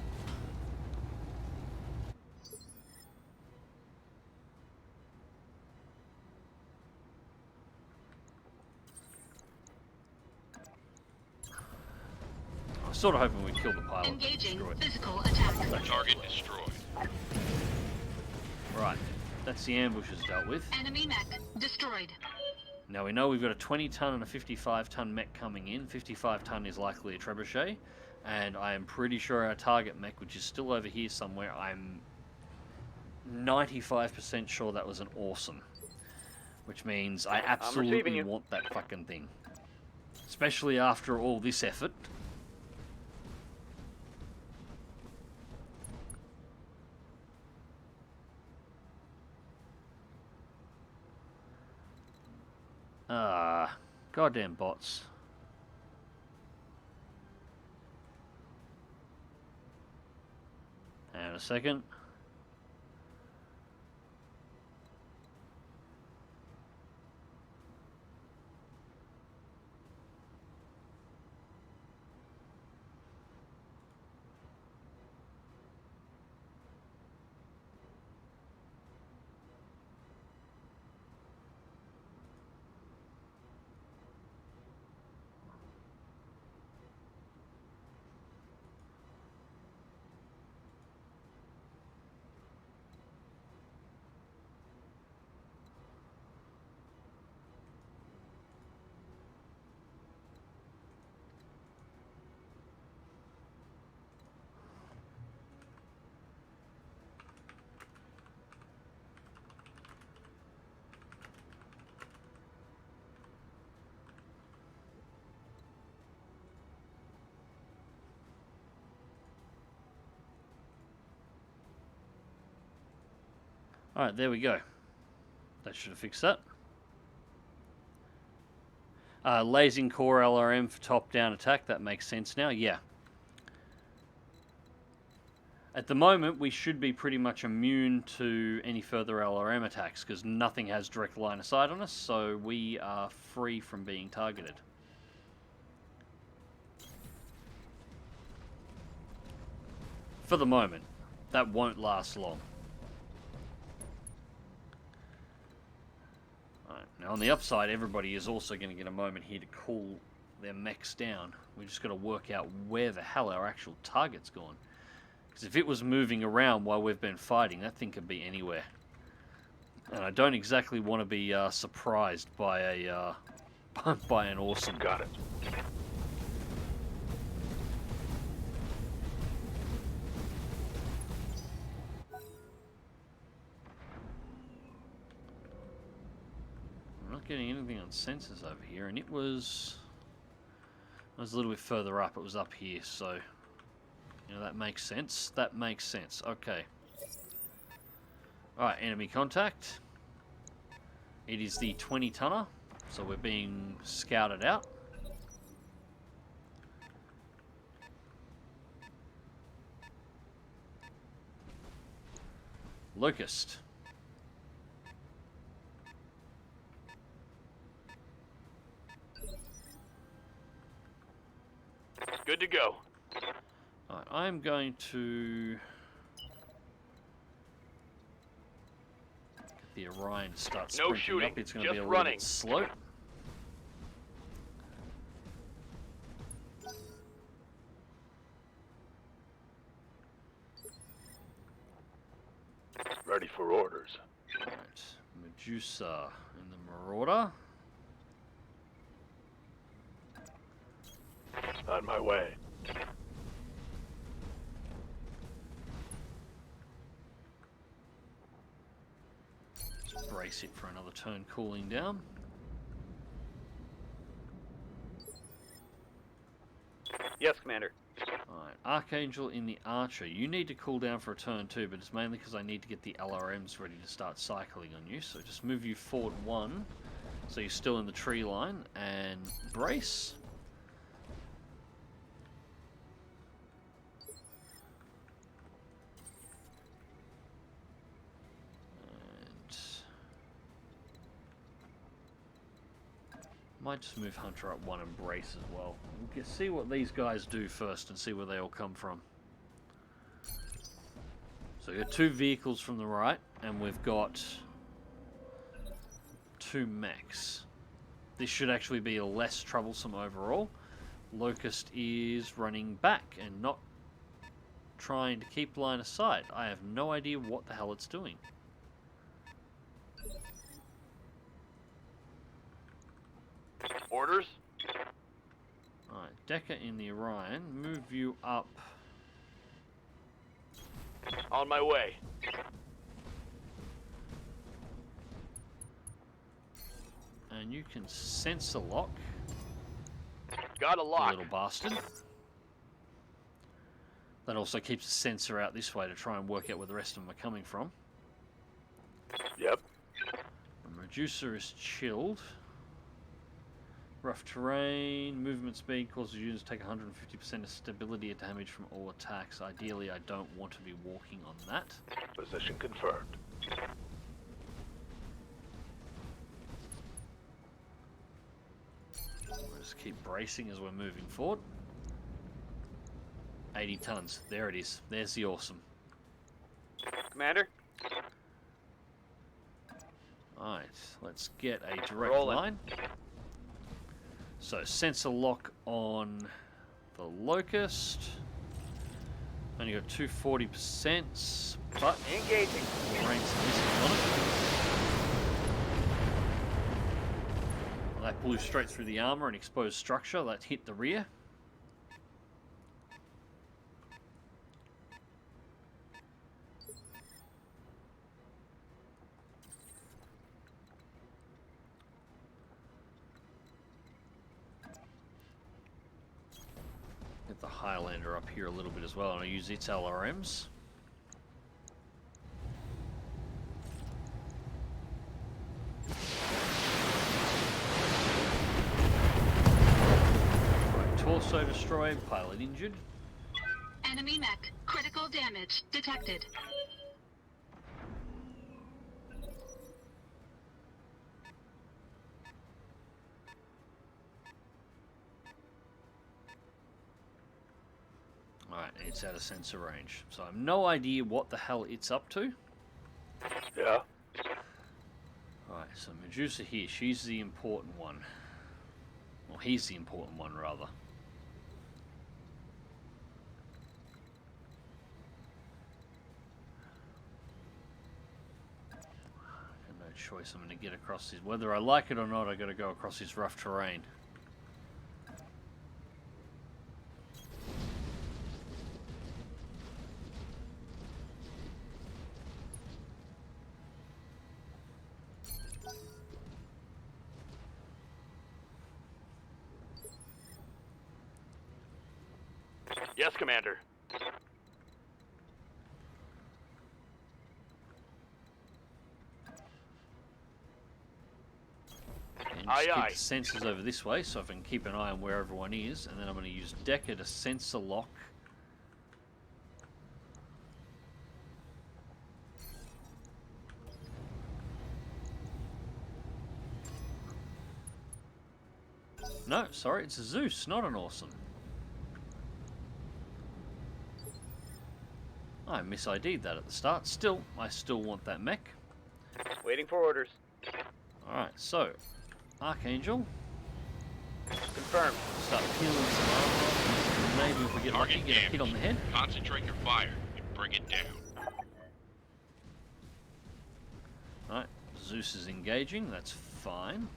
I was sort of hoping we'd kill the pilot. Engaging Destroy it. physical attack. Target destroyed. Right, that's the ambushes dealt with. Enemy mech destroyed. Now we know we've got a 20-ton and a 55-ton mech coming in. 55-ton is likely a trebuchet, and I am pretty sure our target mech, which is still over here somewhere, I'm 95% sure that was an awesome. Which means I absolutely you. want that fucking thing. Especially after all this effort. Ah, goddamn bots. Hang on a second. Alright, there we go. That should have fixed that. Lasing core LRM for top-down attack, that makes sense now, yeah. At the moment, we should be pretty much immune to any further LRM attacks, because nothing has direct line of sight on us, so we are free from being targeted. For the moment. That won't last long. Now on the upside, everybody is also going to get a moment here to cool their mechs down. We just got to work out where the hell our actual target's gone. Because if it was moving around while we've been fighting, that thing could be anywhere. And I don't exactly want to be surprised by a by an awesome. Got it. I'm not getting anything on sensors over here, and it was a little bit further up. It was up here, so you know that makes sense. That makes sense. Okay. All right, enemy contact. It is the 20-tonner, so we're being scouted out. Locust. Good to go. Alright, I'm going to get the Orion to start No sprinting shooting, up. It's going to be just a little running. bit slow. Ready for orders. Right, Medusa in the Marauder. On my way. Let's brace it for another turn cooling down. Yes, Commander. Alright, Archangel in the Archer. You need to cool down for a turn too, but it's mainly because I need to get the LRMs ready to start cycling on you. So just move you forward 1, so you're still in the tree line, and brace. Might just move Hunter up 1 and brace as well. We can see what these guys do first and see where they all come from. So we've got 2 vehicles from the right, and we've got 2 mechs. This should actually be less troublesome overall. Locust is running back and not trying to keep line of sight. I have no idea what the hell it's doing. Orders? Alright, Decker in the Orion, move you up. On my way. And you can sensor lock. Got a lock. Little bastard. That also keeps the sensor out this way to try and work out where the rest of them are coming from. Yep. The Medusa is chilled. Rough terrain, movement speed causes units to take 150% of stability damage from all attacks. Ideally, I don't want to be walking on that. Position confirmed. We'll just keep bracing as we're moving forward. 80 tons. There it is. There's the awesome. Commander? Alright, let's get a direct Rolling. line. So, sensor lock on the Locust. Only got 240%, but Engaging. range missing on it. Well, that blew straight through the armor and exposed structure. That hit the rear. Get the Highlander up here a little bit as well, and I use its LRMs. Right, torso destroyed, pilot injured. Enemy mech. Critical damage detected. Alright, it's out of sensor range. So I have no idea what the hell it's up to. Yeah. Alright, so Medusa here, she's the important one. Well, he's the important one, rather. Got no choice, I'm going to get across this. Whether I like it or not, I got to go across this rough terrain. Yes, Commander. And Aye, just keep aye. the sensors over this way so I can keep an eye on where everyone is, and then I'm going to use Decker to sensor lock. No, sorry, it's a Zeus, not an awesome. I mis-ID'd that at the start. Still, I still want that mech. Waiting for orders. Alright, so, Archangel. Confirmed. Start peeling some armor. Maybe if we get lucky, Target get a hit on the head. Concentrate your fire and bring it down. Zeus is engaging, that's fine.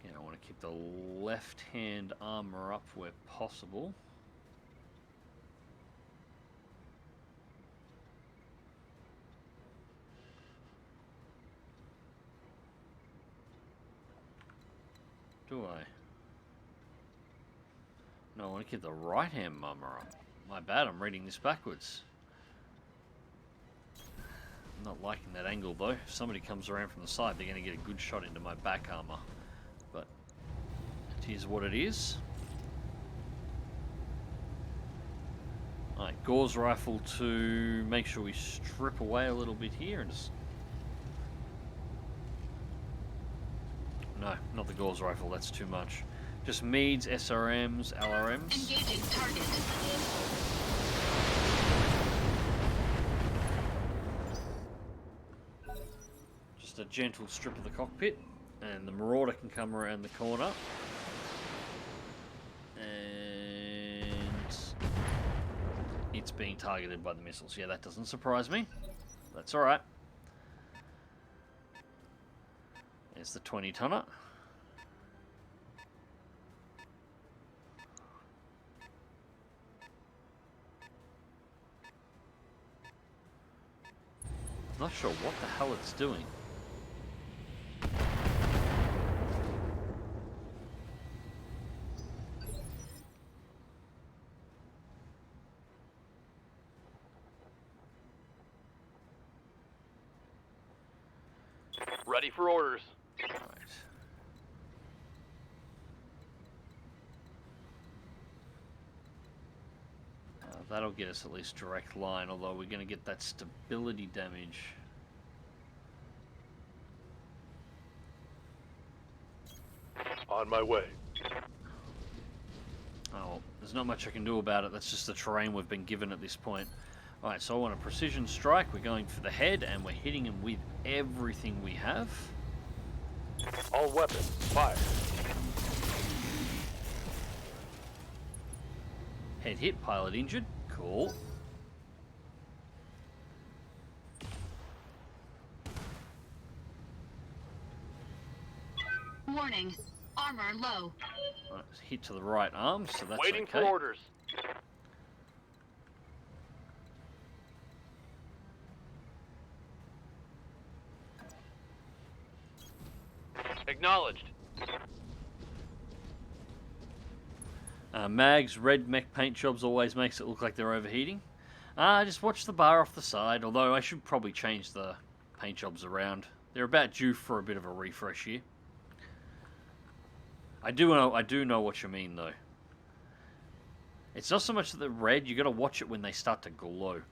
Again, I want to keep the left-hand armor up where possible. Do I? No, I want to keep the right-hand armor up. My bad, I'm reading this backwards. I'm not liking that angle though. If somebody comes around from the side, they're going to get a good shot into my back armor. But it is what it is. Alright, Gauze rifle to make sure we strip away a little bit here and just... No, not the Gauze rifle, that's too much. Just Meads, SRMs, LRMs. Engaging target. Just a gentle strip of the cockpit, and the Marauder can come around the corner. And it's being targeted by the missiles. Yeah, that doesn't surprise me. That's alright. There's the 20-tonner. Not sure what the hell it's doing. Ready for orders. Right. That'll get us at least direct line, although we're going to get that stability damage. On my way. Oh, there's not much I can do about it. That's just the terrain we've been given at this point. Alright, so I want a precision strike. We're going for the head, and we're hitting him with everything we have. All weapons, fire. Head hit, pilot injured. Cool. Warning. Armor low. Right, hit to the right arm, so that's Waiting okay. for orders. Acknowledged. Mag's red mech paint jobs always makes it look like they're overheating. Just watch the bar off the side, although I should probably change the paint jobs around. They're about due for a bit of a refresh here. I do know what you mean though. It's not so much that they're red, you gotta watch it when they start to glow.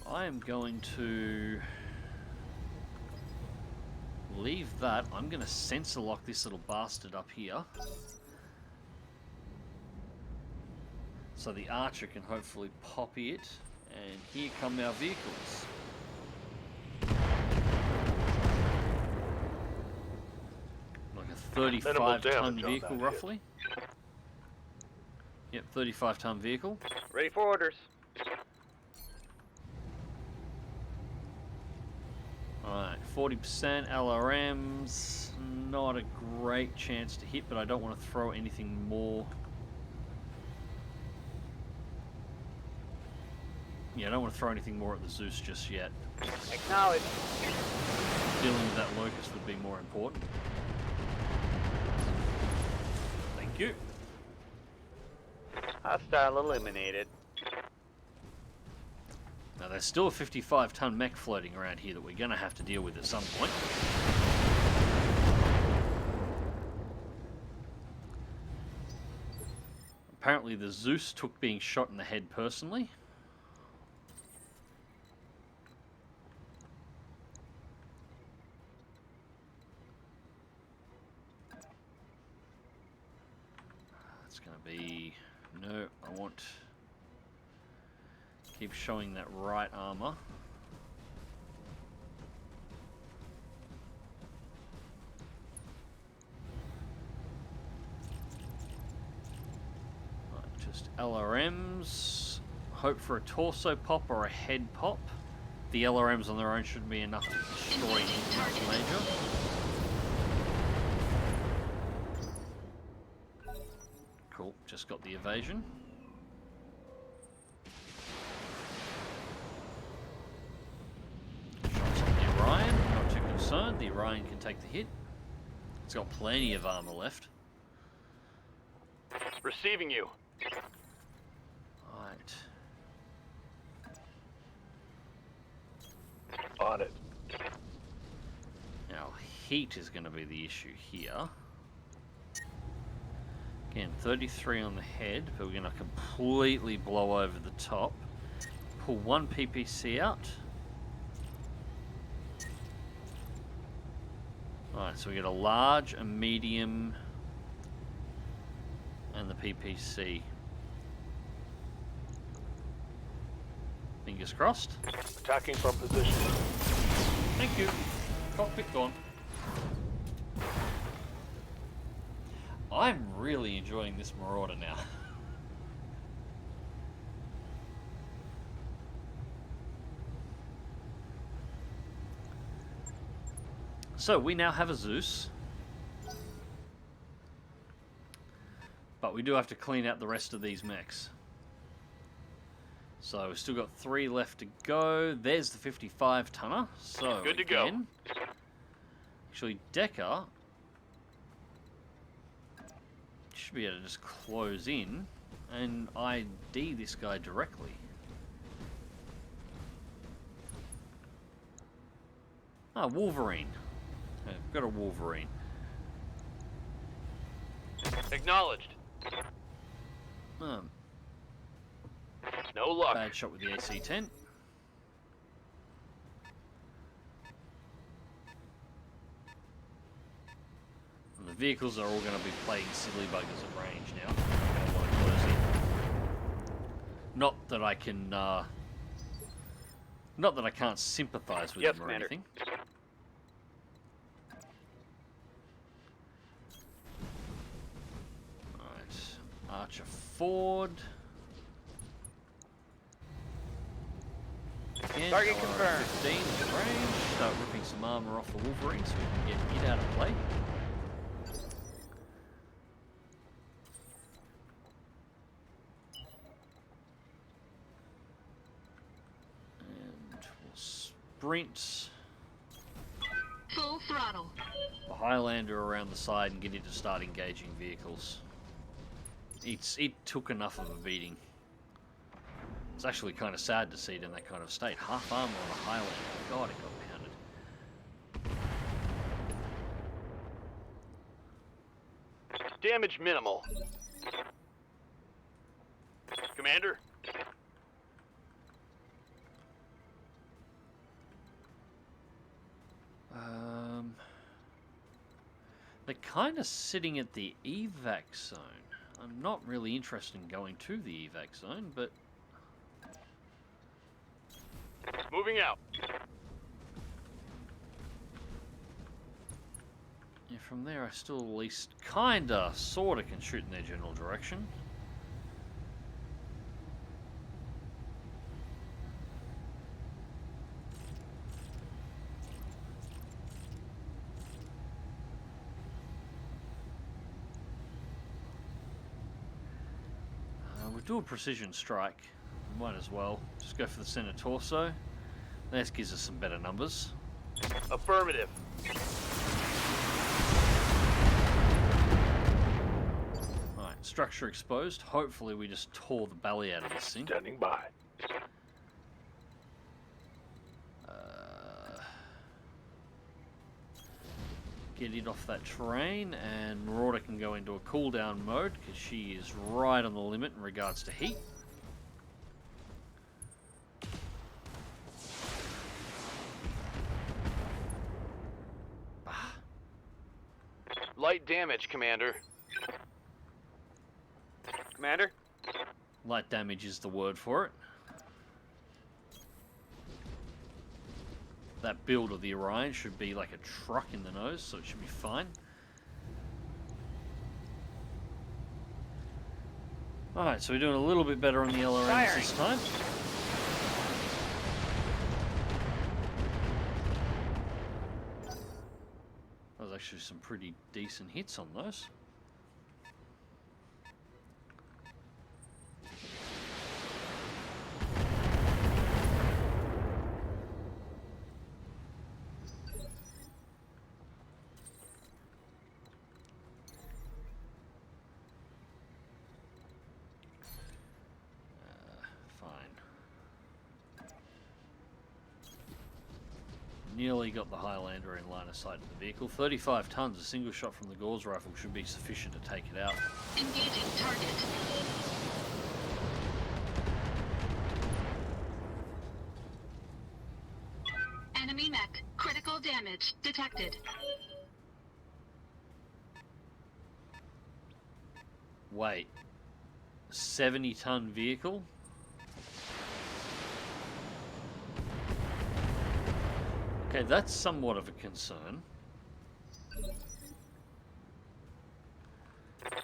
I am going to leave that. I'm going to sensor lock this little bastard up here. So the Archer can hopefully pop it. And here come our vehicles. Like a 35-ton vehicle, roughly. Yep, 35-ton vehicle. Ready for orders. Alright, 40% LRMs. Not a great chance to hit, but I don't want to throw anything more. Yeah, I don't want to throw anything more at the Zeus just yet. Acknowledged. Dealing with that Locust would be more important. Thank you. Hostile eliminated. Now, there's still a 55-ton mech floating around here that we're going to have to deal with at some point. Apparently, the Zeus took being shot in the head personally. That's going to be... No, I want... Keep showing that right armor. Right, just LRMs. Hope for a torso pop or a head pop. The LRMs on their own should be enough to destroy anything major. Cool, just got the evasion. Shots on the Orion, not too concerned. The Orion can take the hit. It's got plenty of armor left. Receiving you. Right. On it. Now, heat is going to be the issue here. Again, 33 on the head, but we're going to completely blow over the top. Pull one PPC out. Alright, so we get a large, a medium, and the PPC. Fingers crossed. Attacking from position. Thank you. Cockpit gone. I'm really enjoying this Marauder now. So we now have a Zeus. But we do have to clean out the rest of these mechs. So we've still got 3 left to go. There's the 55 tonner. So Good to go. Actually, Decker should be able to just close in and ID this guy directly. Ah, Wolverine. Okay, I've got a Wolverine. Acknowledged. No luck. Bad shot with the AC-10. And the vehicles are all going to be playing silly buggers at range now. I'm going to want to close in. Not that I can, not that I can't sympathise with Yes, them or Commander. anything. Alright, Archer Ford. Again, Target LR confirmed. 15 in range. Start ripping some armor off the Wolverine so we can get it out of play. And we'll sprint Full throttle. the Highlander around the side and get it to start engaging vehicles. It took enough of a beating. It's actually kind of sad to see it in that kind of state. Half armor on a Highlander. God, it got pounded. Damage minimal. Commander? They're kind of sitting at the evac zone. I'm not really interested in going to the evac zone, but Moving out. yeah, from there I still at least kinda, sorta can shoot in their general direction. We'll do a precision strike. Might as well. Just go for the center torso. That gives us some better numbers. Affirmative. Alright, structure exposed. Hopefully we just tore the belly out of this thing. Standing by. Get it off that terrain, and Marauder can go into a cooldown mode because she is right on the limit in regards to heat. Light damage, Commander. Commander? Light damage is the word for it. that build of the Orion should be like a truck in the nose, so it should be fine. Alright, so we're doing a little bit better on the LRMs this time. That was actually some pretty decent hits on those. Nearly got the Highlander in line of sight of the vehicle. 35 tons, a single shot from the Gauss rifle should be sufficient to take it out. Engaging target. Enemy mech. Critical damage detected. Wait. 70-ton vehicle? Okay, that's somewhat of a concern.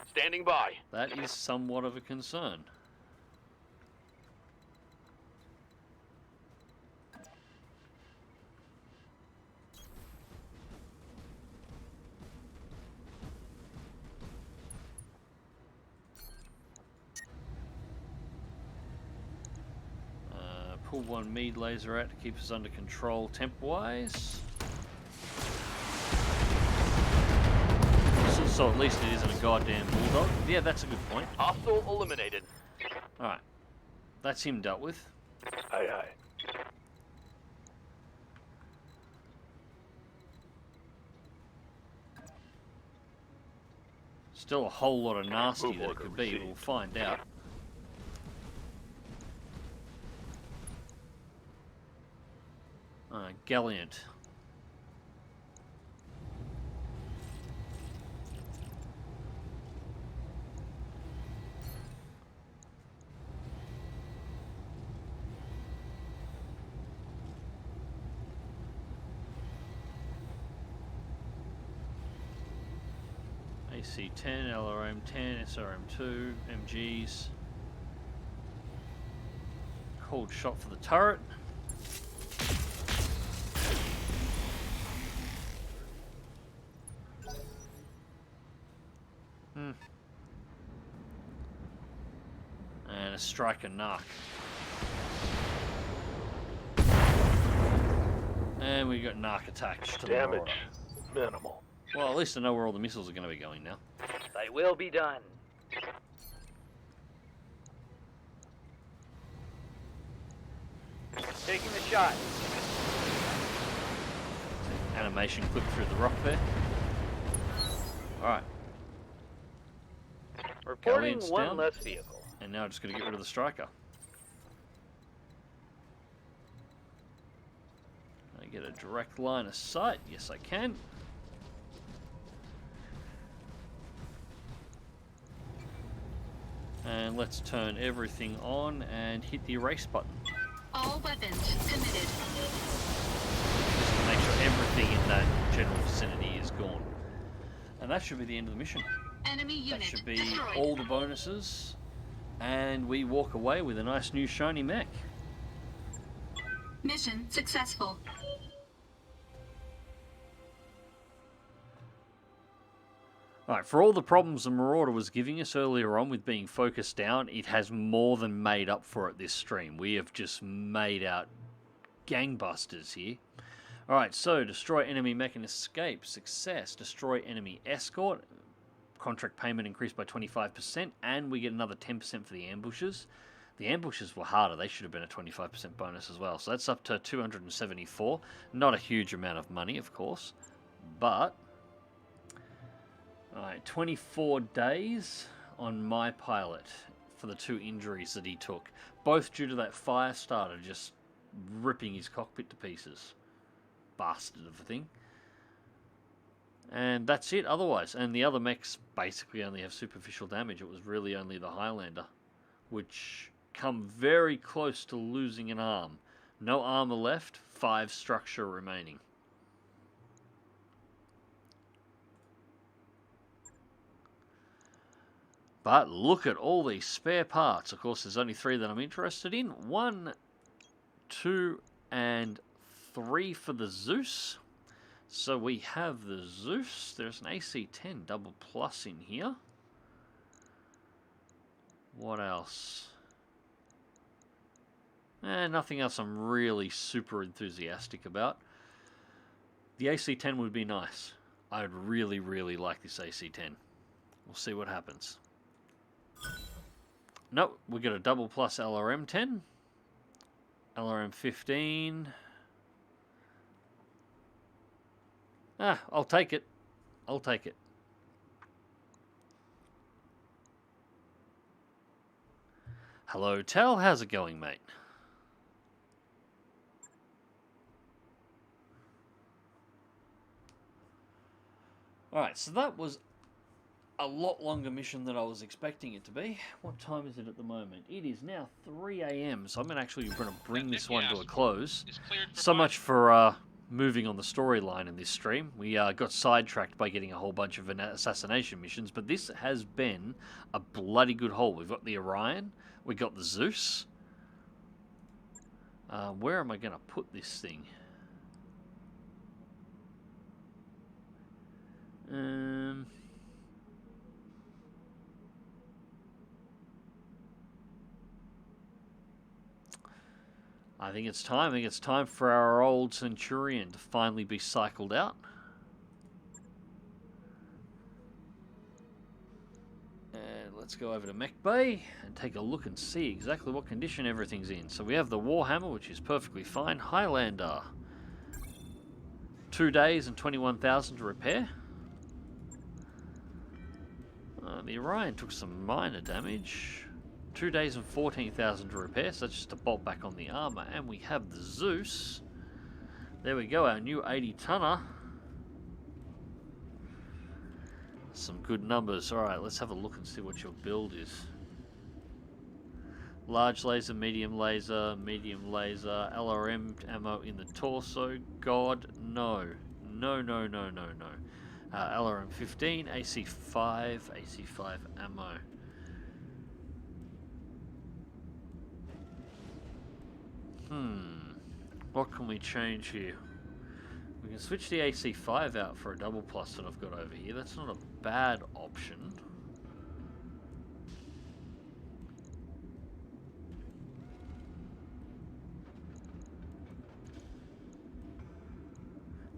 Standing by. That is somewhat of a concern. Pull one mead laser out to keep us under control temp-wise. So at least it isn't a goddamn bulldog. Yeah, that's a good point. Hostile eliminated. Alright. That's him dealt with. Aye, aye. Still a whole lot of nasty Move that it order could be, but received. we'll find out. Gallant. AC-10, LRM-10, SRM-2, MGs. Cold shot for the turret. And a striker knock. And we got knock attached to the Damage Marauder. minimal. Well, at least I know where all the missiles are going to be going now. They will be done. Taking the shot. Animation clip through the rock there. Alright. Reporting Gallant's one down. less vehicle. And now I'm just going to get rid of the striker. Can I get a direct line of sight? Yes, I can. And let's turn everything on and hit the erase button. All weapons committed. Just to make sure everything in that general vicinity is gone. And that should be the end of the mission. Enemy That unit should be destroyed. all the bonuses. And we walk away with a nice new shiny mech. Mission successful. Alright, for all the problems the Marauder was giving us earlier on with being focused down, it has more than made up for it this stream. We have just made out gangbusters here. Alright, so destroy enemy mech and escape. Success. Destroy enemy escort. Contract payment increased by 25%, and we get another 10% for the ambushes. The ambushes were harder. They should have been a 25% bonus as well. So that's up to 274. Not a huge amount of money, of course, but... Alright, 24 days on my pilot for the 2 injuries that he took. Both due to that fire starter just ripping his cockpit to pieces. Bastard of a thing. And that's it otherwise. And the other mechs basically only have superficial damage. It was really only the Highlander, which come very close to losing an arm. No armor left, 5 structure remaining. But look at all these spare parts. Of course, there's only 3 that I'm interested in. 1, 2, and 3 for the Zeus. So we have the Zeus. There's an AC-10 double plus in here. What else? Nothing else I'm really super enthusiastic about. The AC-10 would be nice. I'd really, really like this AC-10. We'll see what happens. Nope, we got a double plus LRM-10. LRM-15. I'll take it. I'll take it. Hello, Tal. How's it going, mate? Alright, so that was a lot longer mission than I was expecting it to be. What time is it at the moment? It is now 3 AM, so I'm actually going to bring this one to a close. So much for moving on the storyline in this stream. We got sidetracked by getting a whole bunch of assassination missions, but this has been a bloody good haul. We've got the Orion, we got the Zeus. Where am I going to put this thing? I think it's time. I think it's time for our old Centurion to finally be cycled out. And let's go over to Mech Bay and take a look and see exactly what condition everything's in. So we have the Warhammer, which is perfectly fine. Highlander, 2 days and 21,000 to repair. The Orion took some minor damage. 2 days and 14,000 to repair, so that's just a bolt back on the armor. And we have the Zeus. There we go, our new 80-tonner. Some good numbers. Alright, let's have a look and see what your build is. Large laser, medium laser, LRM ammo in the torso. God, no. No, no, no, no, no. LRM 15, AC5 ammo. What can we change here? We can switch the AC5 out for a double plus that I've got over here. That's not a bad option.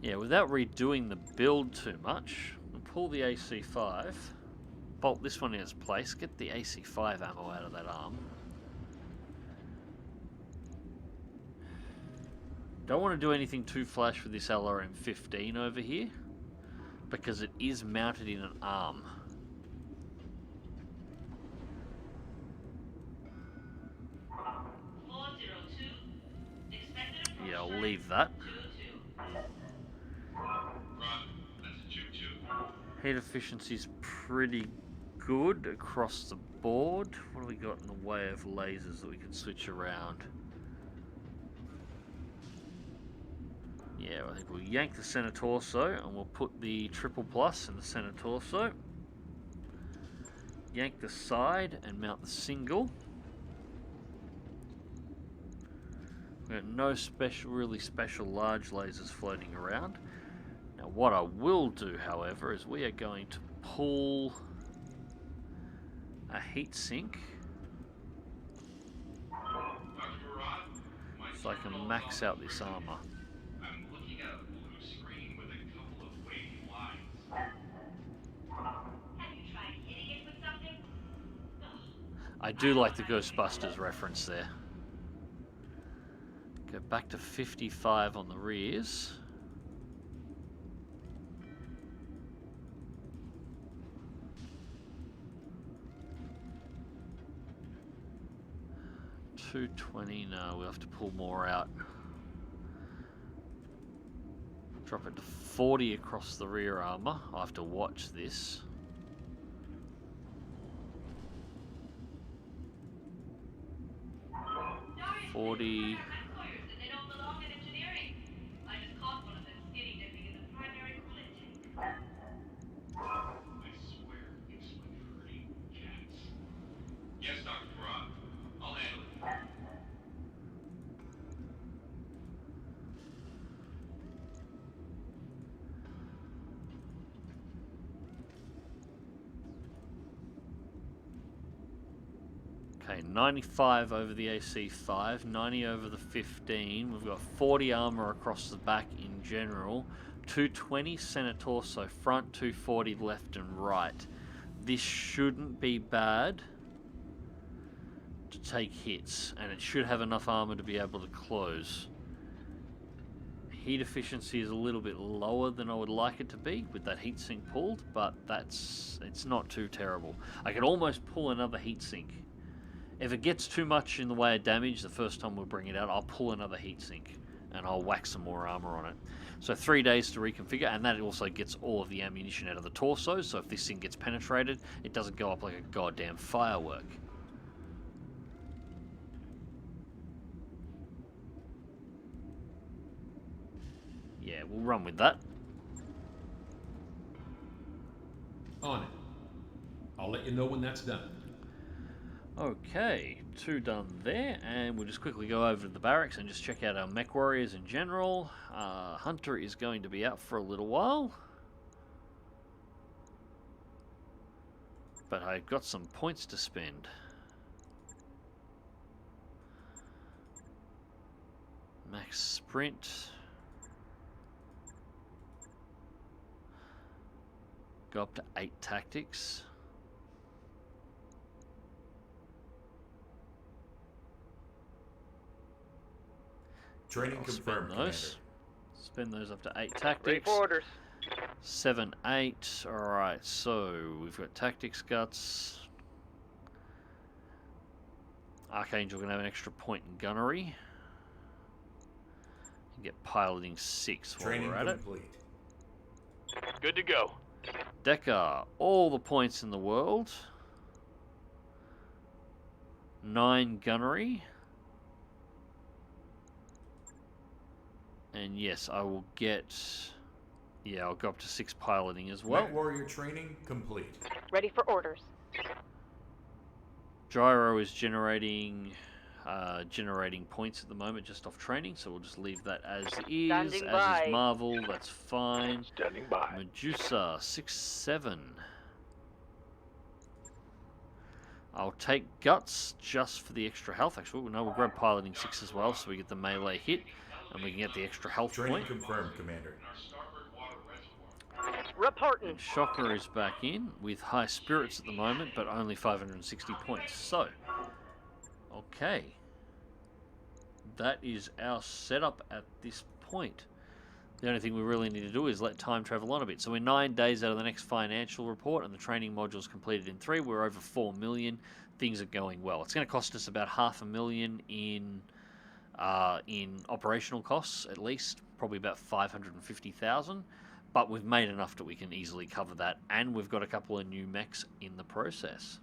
Yeah, without redoing the build too much, we'll pull the AC5, bolt this one in its place, get the AC5 ammo out of that arm. Don't want to do anything too flash with this LRM-15 over here, because it is mounted in an arm. Yeah, I'll leave that. Heat efficiency's pretty good across the board. What do we got in the way of lasers that we can switch around? Yeah, I think we'll yank the center torso and we'll put the triple plus in the center torso. Yank the side and mount the single. We've got no really special large lasers floating around. Now what I will do, however, is we are going to pull a heat sink so I can max out this armor. I do like the Ghostbusters reference there. Go back to 55 on the rears. $220, no, we'll have to pull more out. Drop it to 40 across the rear armor. I'll have to watch this. $40. Okay, 95 over the AC5, 90 over the 15. We've got 40 armor across the back in general. 220 center torso front, 240 left and right. This shouldn't be bad to take hits, and it should have enough armor to be able to close. Heat efficiency is a little bit lower than I would like it to be with that heatsink pulled, but it's not too terrible. I could almost pull another heatsink. If it gets too much in the way of damage the first time we'll bring it out, I'll pull another heatsink and I'll whack some more armor on it. So 3 days to reconfigure, and that also gets all of the ammunition out of the torso, so if this thing gets penetrated, it doesn't go up like a goddamn firework. Yeah, we'll run with that. On it. I'll let you know when that's done. Okay, 2 done there, and we'll just quickly go over to the barracks and just check out our mech warriors in general. Hunter is going to be out for a little while, but I've got some points to spend. Max sprint. Go up to 8 tactics. Training confirmed, Commander. Spend those up to 8 Ready tactics. for orders. 7, 8. Alright, so we've got tactics guts. Archangel can have an extra point in gunnery. And get piloting 6 while Training we're at complete. Good to go. Decker, all the points in the world. 9 gunnery. And yes, I will get... Yeah, I'll go up to 6 piloting as well. Mech warrior training complete. Ready for orders. Gyro is generating points at the moment just off training, so we'll just leave that as is. Standing As by. is Marvel, that's fine. Standing by. Medusa, 6, 7. I'll take Guts just for the extra health. Actually, no, we'll grab piloting 6 as well, so we get the melee hit, and we can get the extra health Training point. confirmed, Commander. Reporting. And Shocker is back in with high spirits at the moment, but only 560 points. So, okay. That is our setup at this point. The only thing we really need to do is let time travel on a bit. So we're 9 days out of the next financial report, and the training module's completed in 3. We're over 4 million. Things are going well. It's going to cost us about $500,000 in operational costs, at least. Probably about 550,000. But we've made enough that we can easily cover that, and we've got a couple of new mechs in the process.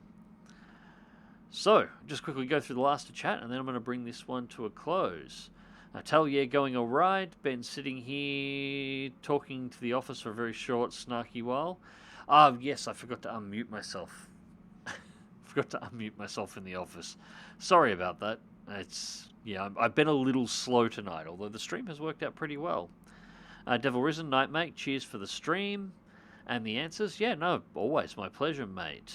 So, just quickly go through the last chat, and then I'm going to bring this one to a close. Atelier going alright. Been sitting here talking to the office for a very short, snarky while. Yes, I forgot to unmute myself. Forgot to unmute myself in the office. Sorry about that. I've been a little slow tonight, although the stream has worked out pretty well. Devil Risen, Nightmate, cheers for the stream. And the answers? Yeah, no, always my pleasure, mate.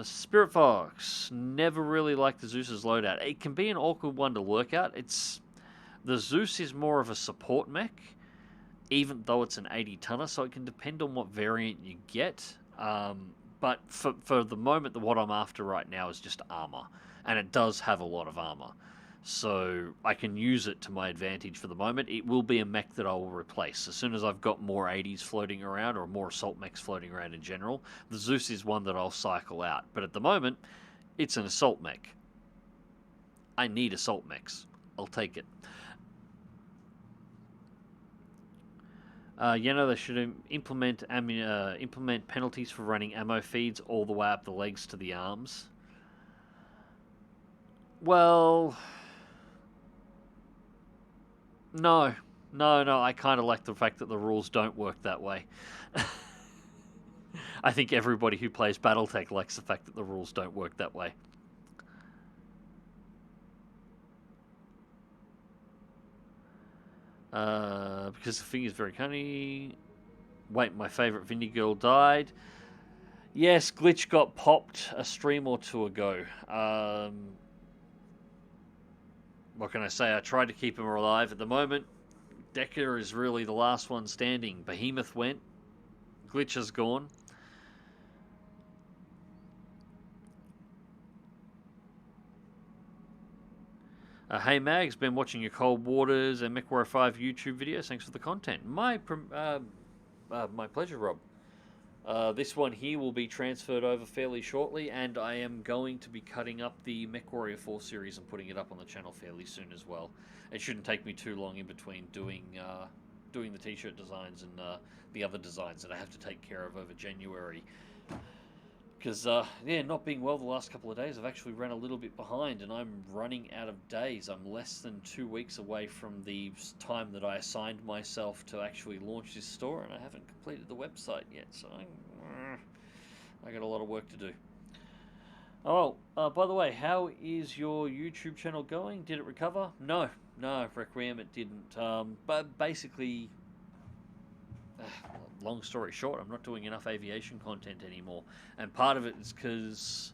Spirit Fox, never really liked the Zeus's loadout. It can be an awkward one to work out. The Zeus is more of a support mech, even though it's an 80-tonner, so it can depend on what variant you get. But for the moment, what I'm after right now is just armor, and it does have a lot of armor. So I can use it to my advantage for the moment. It will be a mech that I will replace. As soon as I've got more 80s floating around, or more assault mechs floating around in general, the Zeus is one that I'll cycle out. But at the moment, it's an assault mech. I need assault mechs. I'll take it. They should implement penalties for running ammo feeds all the way up the legs to the arms. Well... No, I kind of like the fact that the rules don't work that way. I think everybody who plays Battletech likes the fact that the rules don't work that way. Because the thing is very funny. Wait, my favourite Vindy girl died. Yes, Glitch got popped a stream or two ago. What can I say? I tried to keep him alive. At the moment, Decker is really the last one standing. Behemoth went. Glitch has gone. Hey Mags, been watching your Cold Waters and MechWarrior 5 YouTube videos. Thanks for the content. My pleasure, Rob. This one here will be transferred over fairly shortly, and I am going to be cutting up the MechWarrior 4 series and putting it up on the channel fairly soon as well. It shouldn't take me too long in between doing the t-shirt designs and the other designs that I have to take care of over January. Because, yeah, not being well the last couple of days, I've actually ran a little bit behind, and I'm running out of days. I'm less than 2 weeks away from the time that I assigned myself to actually launch this store, and I haven't completed the website yet, so I got a lot of work to do. Oh, by the way, how is your YouTube channel going? Did it recover? No, Requiem, it didn't. But basically, long story short, I'm not doing enough aviation content anymore. And part of it is because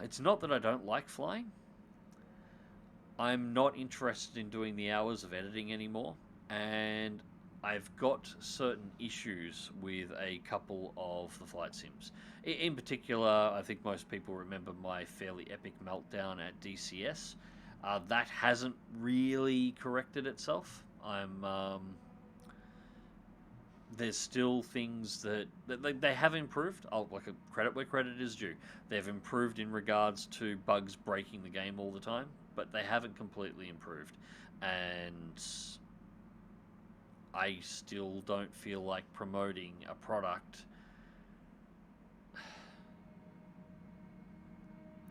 it's not that I don't like flying. I'm not interested in doing the hours of editing anymore. And I've got certain issues with a couple of the flight sims. In particular, I think most people remember my fairly epic meltdown at DCS. That hasn't really corrected itself. There's still things that they have improved. I'll like credit where credit is due. They've improved in regards to bugs breaking the game all the time, but they haven't completely improved. And I still don't feel like promoting a product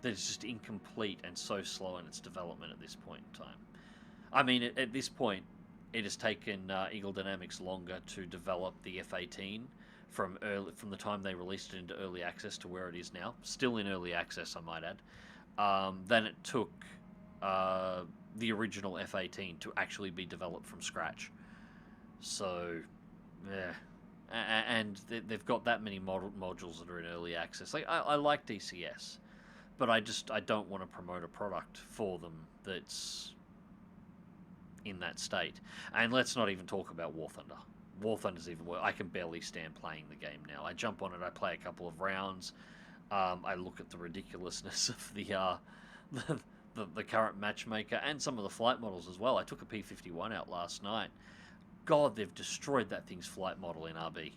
that's just incomplete and so slow in its development at this point in time. I mean, at this point, it has taken Eagle Dynamics longer to develop the F-18 from the time they released it into early access to where it is now. Still in early access, I might add. Than it took the original F-18 to actually be developed from scratch. So, yeah. And they've got that many modules that are in early access. Like I like DCS, but I don't want to promote a product for them that's in that state. And let's not even talk about War Thunder. War Thunder's even worse. I can barely stand playing the game now. I jump on it, I play a couple of rounds, I look at the ridiculousness of the current matchmaker and some of the flight models as well. I took a P-51 out last night. God, they've destroyed that thing's flight model in RB.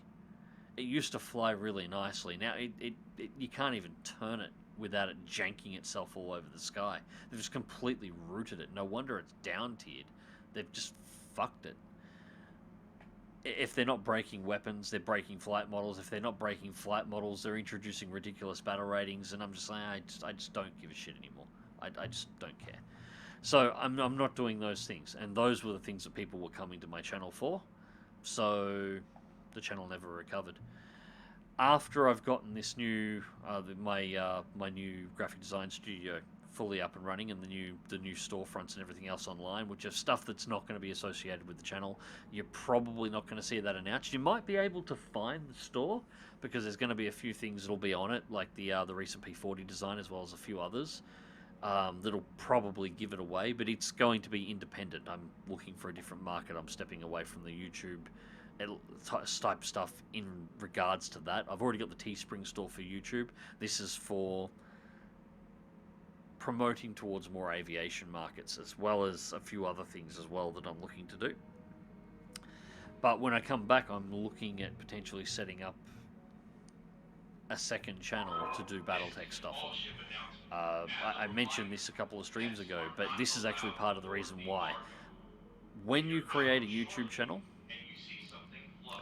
It used to fly really nicely. Now you can't even turn it without it janking itself all over the sky. They've just completely rooted it. No wonder it's down-tiered. They've just fucked it. If they're not breaking weapons, they're breaking flight models. If they're not breaking flight models, they're introducing ridiculous battle ratings, and I'm just saying, I just don't give a shit anymore. I just don't care. So I'm not doing those things, and those were the things that people were coming to my channel for. So the channel never recovered. After I've gotten this new, my new graphic design studio fully up and running, and the new storefronts and everything else online, which is stuff that's not going to be associated with the channel. You're probably not going to see that announced. You might be able to find the store because there's going to be a few things that'll be on it, like the recent P40 design as well as a few others that'll probably give it away. But it's going to be independent. I'm looking for a different market. I'm stepping away from the YouTube type stuff in regards to that. I've already got the Teespring store for YouTube. This is for promoting towards more aviation markets, as well as a few other things as well that I'm looking to do. But when I come back, I'm looking at potentially setting up a second channel to do Battletech stuff on. I mentioned this a couple of streams ago, but this is actually part of the reason why. When you create a YouTube channel,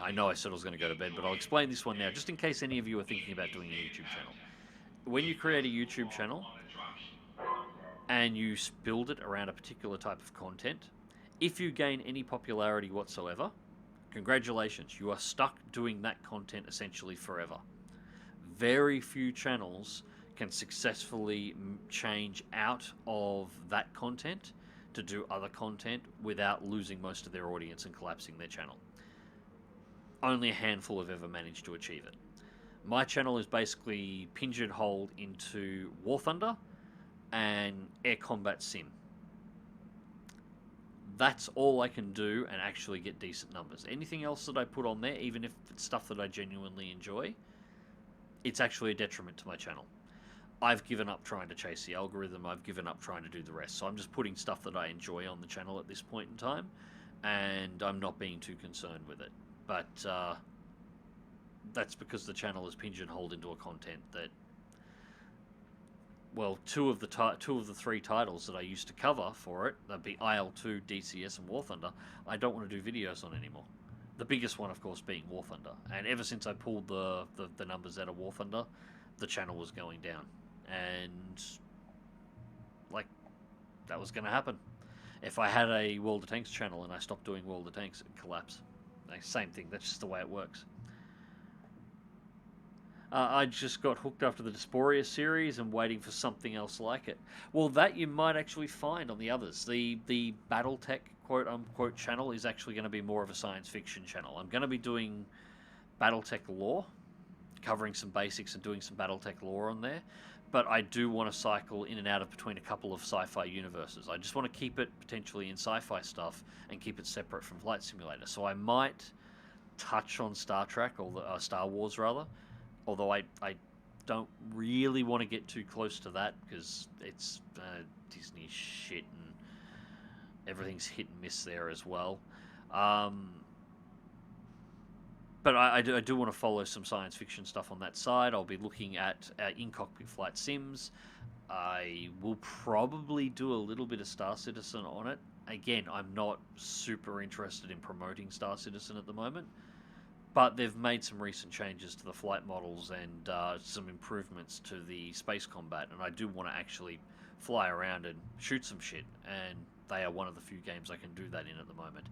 I know I said I was going to go to bed, but I'll explain this one now, just in case any of you are thinking about doing a YouTube channel. When you create a YouTube channel, and you build it around a particular type of content, if you gain any popularity whatsoever, congratulations, you are stuck doing that content essentially forever. Very few channels can successfully change out of that content to do other content without losing most of their audience and collapsing their channel. only a handful have ever managed to achieve it. My channel is basically pigeonholed into War Thunder and Air Combat Sim. That's all I can do and actually get decent numbers. Anything else that I put on there, even if it's stuff that I genuinely enjoy, it's actually a detriment to my channel. I've given up trying to chase the algorithm. I've given up trying to do the rest. So I'm just putting stuff that I enjoy on the channel at this point in time, and I'm not being too concerned with it. But that's because the channel is pigeonholed into a content that, well, two of the three titles that I used to cover for it, that'd be IL2, DCS, and War Thunder, I don't want to do videos on anymore. The biggest one, of course, being War Thunder. And ever since I pulled the numbers out of War Thunder, the channel was going down. And, like, that was going to happen. If I had a World of Tanks channel and I stopped doing World of Tanks, it'd collapse. Like, same thing. That's just the way it works. I just got hooked after the Dysphoria series and waiting for something else like it. Well, that you might actually find on the others. The Battletech quote-unquote channel is actually going to be more of a science fiction channel. I'm going to be doing Battletech lore, covering some basics and doing some Battletech lore on there. But I do want to cycle in and out of between a couple of sci-fi universes. I just want to keep it potentially in sci-fi stuff and keep it separate from Flight Simulator. So I might touch on Star Trek, or Star Wars rather, although I don't really want to get too close to that because it's Disney shit and everything's hit and miss there as well. But I do want to follow some science fiction stuff on that side. I'll be looking at in-cockpit flight sims. I will probably do a little bit of Star Citizen on it. Again, I'm not super interested in promoting Star Citizen at the moment, but they've made some recent changes to the flight models and some improvements to the space combat, and I do want to actually fly around and shoot some shit, and they are one of the few games I can do that in at the moment.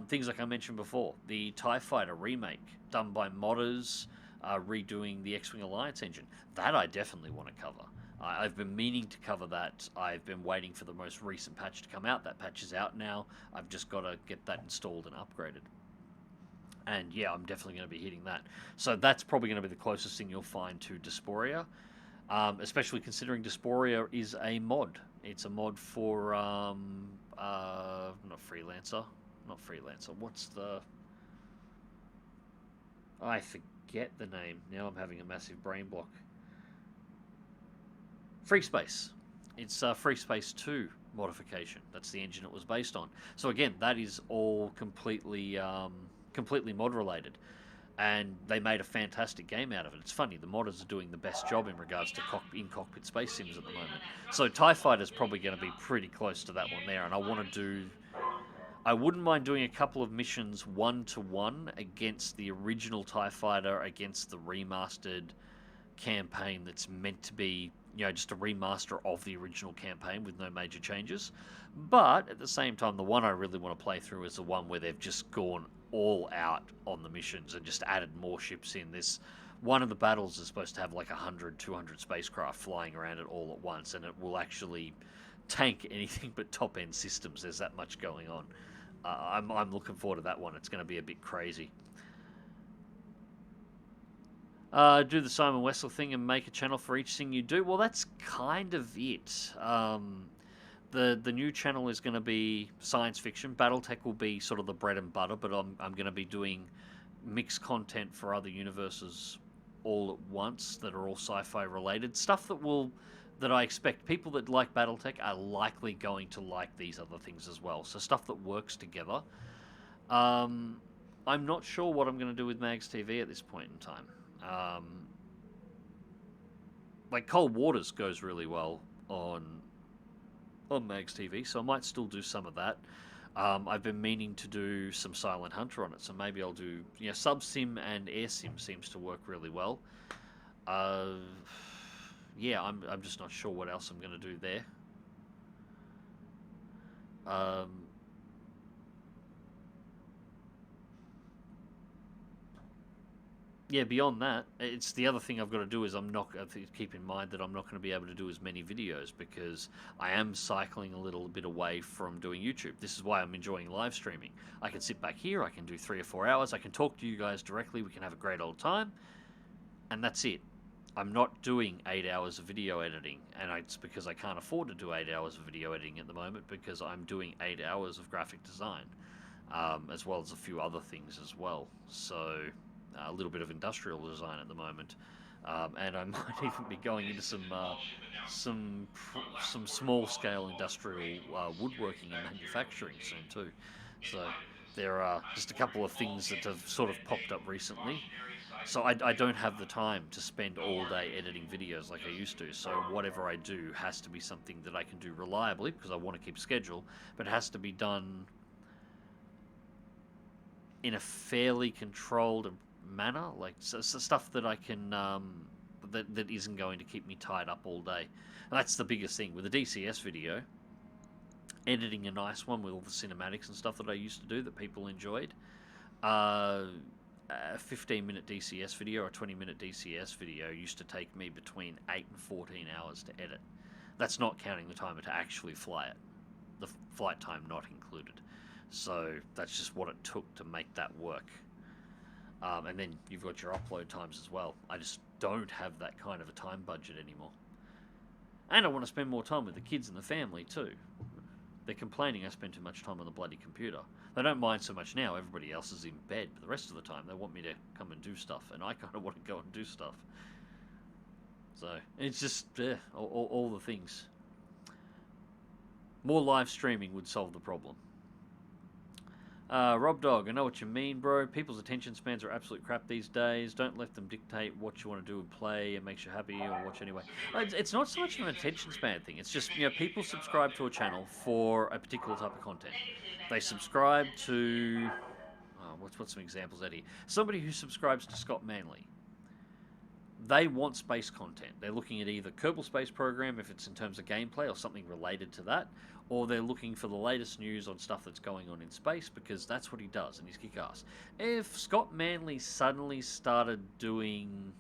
Things like I mentioned before, the TIE Fighter remake done by modders, redoing the X-Wing Alliance engine. That I definitely want to cover. I've been meaning to cover that. I've been waiting for the most recent patch to come out. That patch is out now. I've just got to get that installed and upgraded. And yeah, I'm definitely going to be hitting that. So that's probably going to be the closest thing you'll find to Dysphoria, especially considering Dysphoria is a mod. It's a mod for, not Freelancer. What's the... I forget the name. Now I'm having a massive brain block. Free Space. It's Free Space 2 modification. That's the engine it was based on. So again, that is all completely mod related. And they made a fantastic game out of it. It's funny, the modders are doing the best job in regards to in-cockpit space sims at the moment. So TIE Fighter's probably going to be pretty close to that one there, and I wouldn't mind doing a couple of missions 1-to-1 against the original TIE Fighter against the remastered campaign that's meant to be, just a remaster of the original campaign with no major changes. But at the same time, the one I really want to play through is the one where they've just gone all out on the missions and just added more ships in. This one of the battles is supposed to have like 100, 200 spacecraft flying around it all at once, and it will actually tank anything but top-end systems. There's that much going on. I'm looking forward to that one. It's going to be a bit crazy. Do the Simon Wessel thing and make a channel for each thing you do. Well, that's kind of it. The new channel is going to be science fiction. Battletech will be sort of the bread and butter, but I'm going to be doing mixed content for other universes all at once that are all sci-fi related. Stuff that I expect people that like Battletech are likely going to like these other things as well. So stuff that works together. I'm not sure what I'm going to do with MagzTV at this point in time. Like Cold Waters goes really well on MagzTV, so I might still do some of that. I've been meaning to do some Silent Hunter on it, so maybe I'll do... Sub-Sim and Air Sim seems to work really well. Yeah, I'm just not sure what else I'm going to do there. yeah, beyond that, it's the other thing I've got to do is keep in mind that I'm not going to be able to do as many videos because I am cycling a little bit away from doing YouTube. This is why I'm enjoying live streaming. I can sit back here, I can do 3 or 4 hours, I can talk to you guys directly, we can have a great old time, and that's it. I'm not doing 8 hours of video editing, and it's because I can't afford to do 8 hours of video editing at the moment because I'm doing 8 hours of graphic design, as well as a few other things as well. So a little bit of industrial design at the moment, and I might even be going into some small scale industrial woodworking and manufacturing soon too. So there are just a couple of things that have sort of popped up recently. So I don't have the time to spend all day editing videos like I used to. So whatever I do has to be something that I can do reliably because I want to keep schedule, but it has to be done in a fairly controlled manner, like so stuff that I can that isn't going to keep me tied up all day. And that's the biggest thing with a DCS video. Editing a nice one with all the cinematics and stuff that I used to do that people enjoyed. A 15-minute DCS video or a 20-minute DCS video used to take me between 8 and 14 hours to edit. That's not counting the time to actually fly it. The flight time not included. So that's just what it took to make that work. And then you've got your upload times as well. I just don't have that kind of a time budget anymore. And I want to spend more time with the kids and the family too. They're complaining I spend too much time on the bloody computer. They don't mind so much now, everybody else is in bed, but the rest of the time they want me to come and do stuff, and I kind of want to go and do stuff. So, it's just, all the things. More live streaming would solve the problem. Rob Dog, I know what you mean, bro. People's attention spans are absolute crap these days. Don't let them dictate what you want to do and play. It makes you happy or watch anyway. It's not so much an attention span thing. It's just, people subscribe to a channel for a particular type of content. They subscribe to... what's some examples out here? Somebody who subscribes to Scott Manley. They want space content. They're looking at either Kerbal Space Program, if it's in terms of gameplay or something related to that, or they're looking for the latest news on stuff that's going on in space, because that's what he does, and he's kick-ass. If Scott Manley suddenly started doing,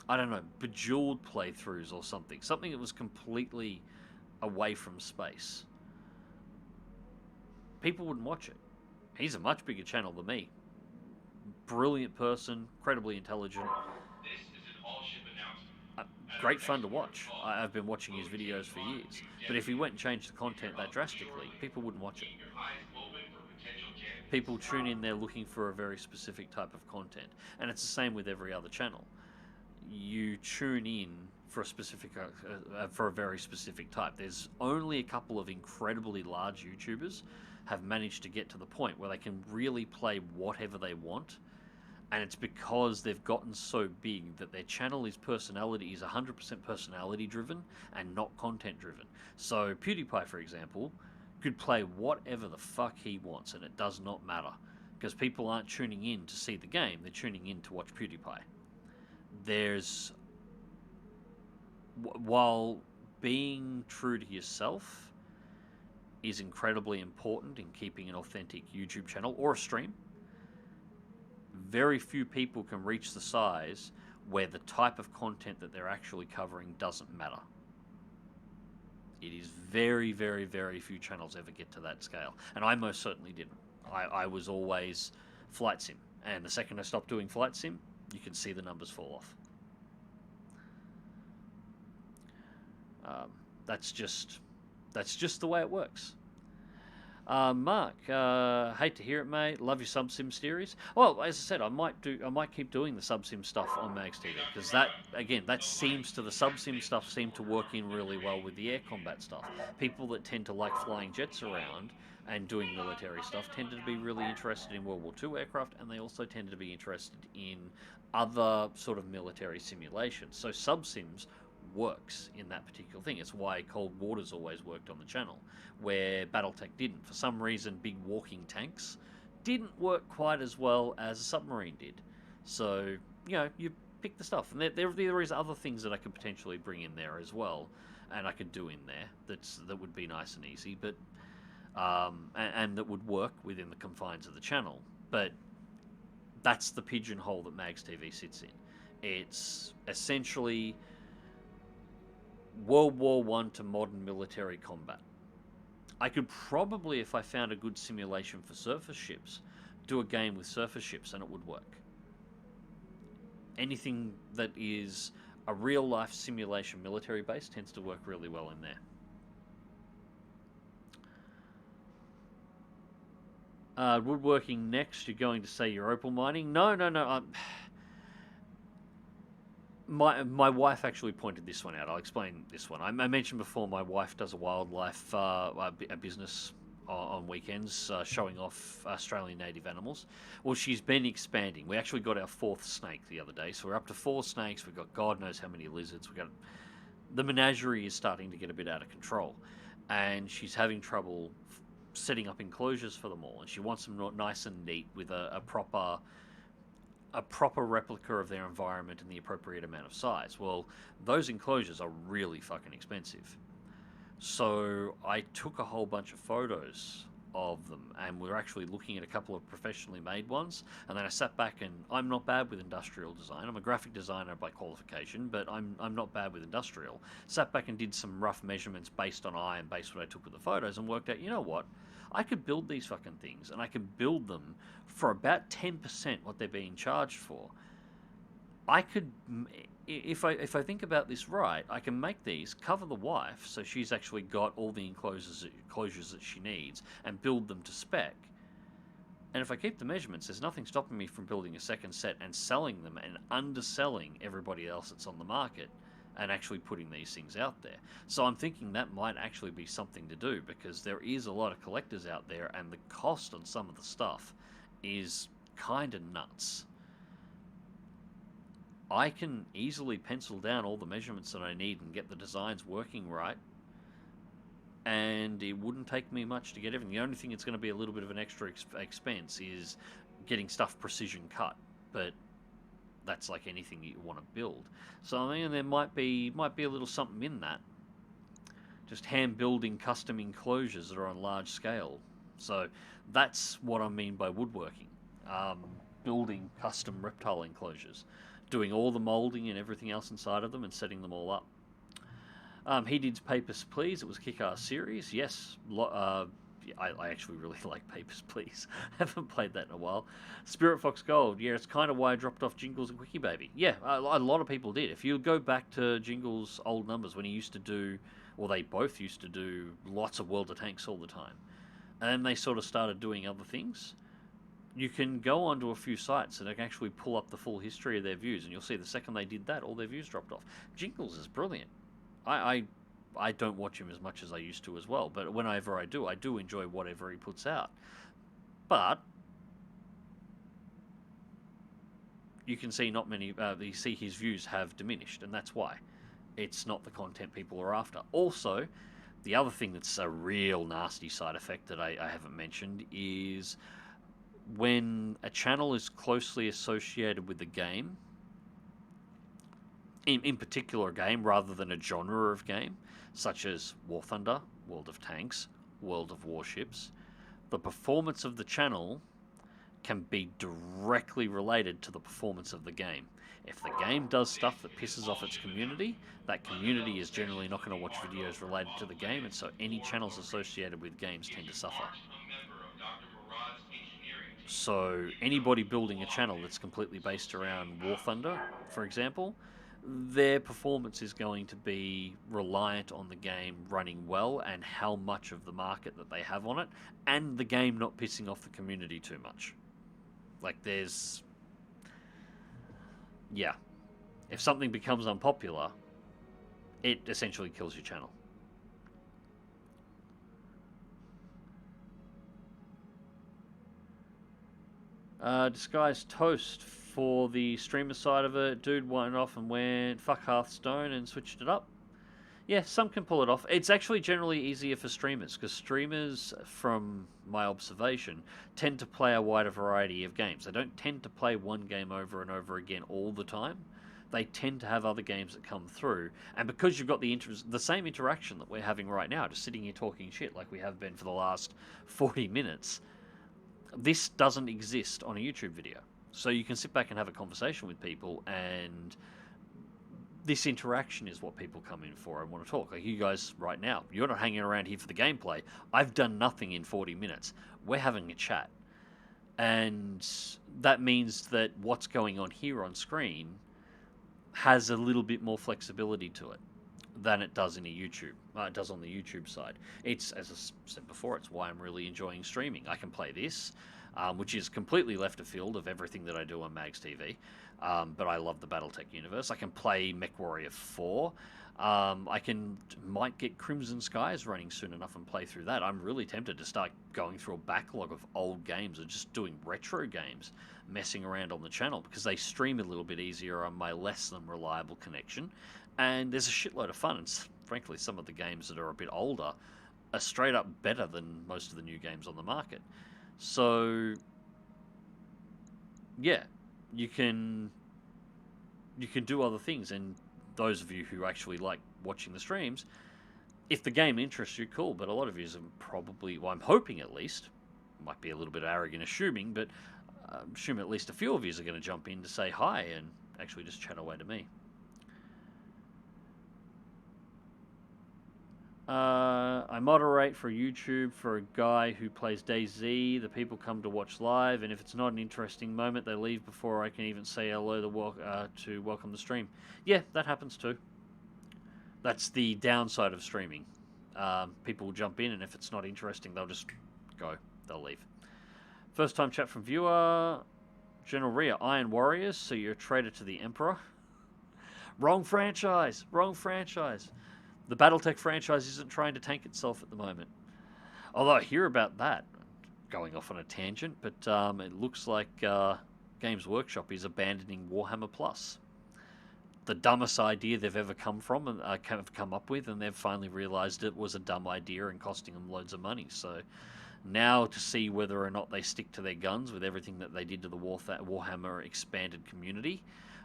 I don't know, Bejeweled playthroughs or something that was completely away from space, people wouldn't watch it. He's a much bigger channel than me. Brilliant person, incredibly intelligent. Great fun to watch. I've been watching his videos for years. But if he went and changed the content that drastically, people wouldn't watch it. People tune in there looking for a very specific type of content. And it's the same with every other channel. You tune in for a very specific type. There's only a couple of incredibly large YouTubers have managed to get to the point where they can really play whatever they want. And it's because they've gotten so big that their channel is 100% personality driven and not content driven. So PewDiePie, for example, could play whatever the fuck he wants, and it does not matter. Because people aren't tuning in to see the game, they're tuning in to watch PewDiePie. While being true to yourself is incredibly important in keeping an authentic YouTube channel or a stream, very few people can reach the size where the type of content that they're actually covering doesn't matter. It is very, very, very few channels ever get to that scale. And I most certainly didn't. I was always flight sim. And the second I stopped doing flight sim, you can see the numbers fall off. That's just the way it works. Mark, hate to hear it, mate. Love your sub-sim series. Well, as I said, I might keep doing the sub-sim stuff on MagzTV, because the sub-sim stuff seemed to work in really well with the air combat stuff. People that tend to like flying jets around and doing military stuff tended to be really interested in World War II aircraft, and they also tended to be interested in other sort of military simulations. So sub-sims works in that particular thing. It's why Cold War's always worked on the channel, where Battletech didn't. For some reason, big walking tanks didn't work quite as well as a submarine did. So, you pick the stuff. And there is other things that I could potentially bring in there as well, and I could do in there that would be nice and easy, but and that would work within the confines of the channel. But That's the pigeonhole that MagzTV sits in. It's essentially World War I to modern military combat. I could probably, if I found a good simulation for surface ships, do a game with surface ships and it would work. Anything that is a real-life simulation military base tends to work really well in there. Woodworking next, you're going to say you're opal mining? No. My wife actually pointed this one out. I'll explain this one. I mentioned before my wife does a wildlife a business on weekends, showing off Australian native animals. Well, she's been expanding. We actually got our 4th snake the other day, so we're up to 4 snakes. We've got God knows how many lizards. The menagerie is starting to get a bit out of control, and she's having trouble setting up enclosures for them all. And she wants them nice and neat with a proper replica of their environment and the appropriate amount of size. Well, those enclosures are really fucking expensive. So I took a whole bunch of photos of them, and we were actually looking at a couple of professionally made ones, and then I sat back, and I'm not bad with industrial design. I'm a graphic designer by qualification, but I'm not bad with industrial. Sat back and did some rough measurements based on eye and based on what I took with the photos, and worked out, you know what? I could build these fucking things, and I could build them for about 10% what they're being charged for. I could, if I think about this right, I can make these, cover the wife, so she's actually got all the enclosures that she needs, and build them to spec. And if I keep the measurements, there's nothing stopping me from building a second set and selling them and underselling everybody else that's on the market, and actually putting these things out there. So I'm thinking that might actually be something to do, because there is a lot of collectors out there, and the cost on some of the stuff is kind of nuts. I can easily pencil down all the measurements that I need and get the designs working right, and it wouldn't take me much to get everything. The only thing that's going to be a little bit of an extra expense is getting stuff precision cut, but that's like anything that you want to build. So I mean, there might be a little something in that. Just hand building custom enclosures that are on large scale. So that's what I mean by woodworking. Building custom reptile enclosures, doing all the molding and everything else inside of them, and setting them all up. He did Papers, Please. It was a kick-ass series. Yes, I actually really like Papers, Please. Haven't played that in a while. Spirit Fox Gold. Yeah, it's kind of why I dropped off Jingles and Quickie Baby. Yeah, a lot of people did. If you go back to Jingles' old numbers, when he used to do, or they both used to do, lots of World of Tanks all the time, and then they sort of started doing other things, you can go onto a few sites and actually pull up the full history of their views, and you'll see the second they did that, all their views dropped off. Jingles is brilliant. I don't watch him as much as I used to as well, but whenever I do enjoy whatever he puts out. But you can see not many, you see his views have diminished, and that's why. It's not the content people are after. Also, the other thing that's a real nasty side effect that I haven't mentioned is when a channel is closely associated with the game, in particular a game rather than a genre of game, such as War Thunder, World of Tanks, World of Warships, the performance of the channel can be directly related to the performance of the game. If the game does stuff that pisses off its community, that community is generally not going to watch videos related to the game, and so any channels associated with games tend to suffer. So anybody building a channel that's completely based around War Thunder, for example, their performance is going to be reliant on the game running well and how much of the market that they have on it, and the game not pissing off the community too much. Like there's... yeah. If something becomes unpopular, it essentially kills your channel. Disguised Toast for the streamer side of it. Dude went off and went fuck Hearthstone and switched it up. Yeah, some can pull it off. It's actually generally easier for streamers, because streamers, from my observation, tend to play a wider variety of games. They don't tend to play one game over and over again all the time. They tend to have other games that come through, and because you've got the same interaction that we're having right now, just sitting here talking shit like we have been for the last 40 minutes, this doesn't exist on a YouTube video. So you can sit back and have a conversation with people, and this interaction is what people come in for and want to talk. Like you guys right now, you're not hanging around here for the gameplay. I've done nothing in 40 minutes. We're having a chat. And that means that what's going on here on screen has a little bit more flexibility to it than it does in a YouTube. It does on the YouTube side. It's, as I said before, it's why I'm really enjoying streaming. I can play this, which is completely left of field of everything that I do on MagzTV. But I love the Battletech universe. I can play MechWarrior 4. Might get Crimson Skies running soon enough and play through that. I'm really tempted to start going through a backlog of old games or just doing retro games, messing around on the channel, because they stream a little bit easier on my less than reliable connection. And there's a shitload of fun. And frankly, some of the games that are a bit older are straight up better than most of the new games on the market. So, yeah, you can do other things. And those of you who actually like watching the streams, if the game interests you, cool. But a lot of you are probably, well, I'm hoping at least, might be a little bit arrogant assuming, but assume at least a few of you are going to jump in to say hi and actually just chat away to me. I moderate for YouTube for a guy who plays DayZ. The people come to watch live, and if it's not an interesting moment, they leave before I can even say hello to welcome the stream. Yeah, that happens too. That's the downside of streaming. People will jump in, and if it's not interesting, they'll just go. They'll leave. First time chat from viewer. General Rhea, Iron Warriors, so you're a traitor to the Emperor. Wrong franchise. Wrong franchise. The Battletech franchise isn't trying to tank itself at the moment. Although I hear about that, going off on a tangent, but it looks like Games Workshop is abandoning Warhammer Plus. The dumbest idea they've ever come up with, and they've finally realized it was a dumb idea and costing them loads of money. So now to see whether or not they stick to their guns with everything that they did to the Warhammer expanded community,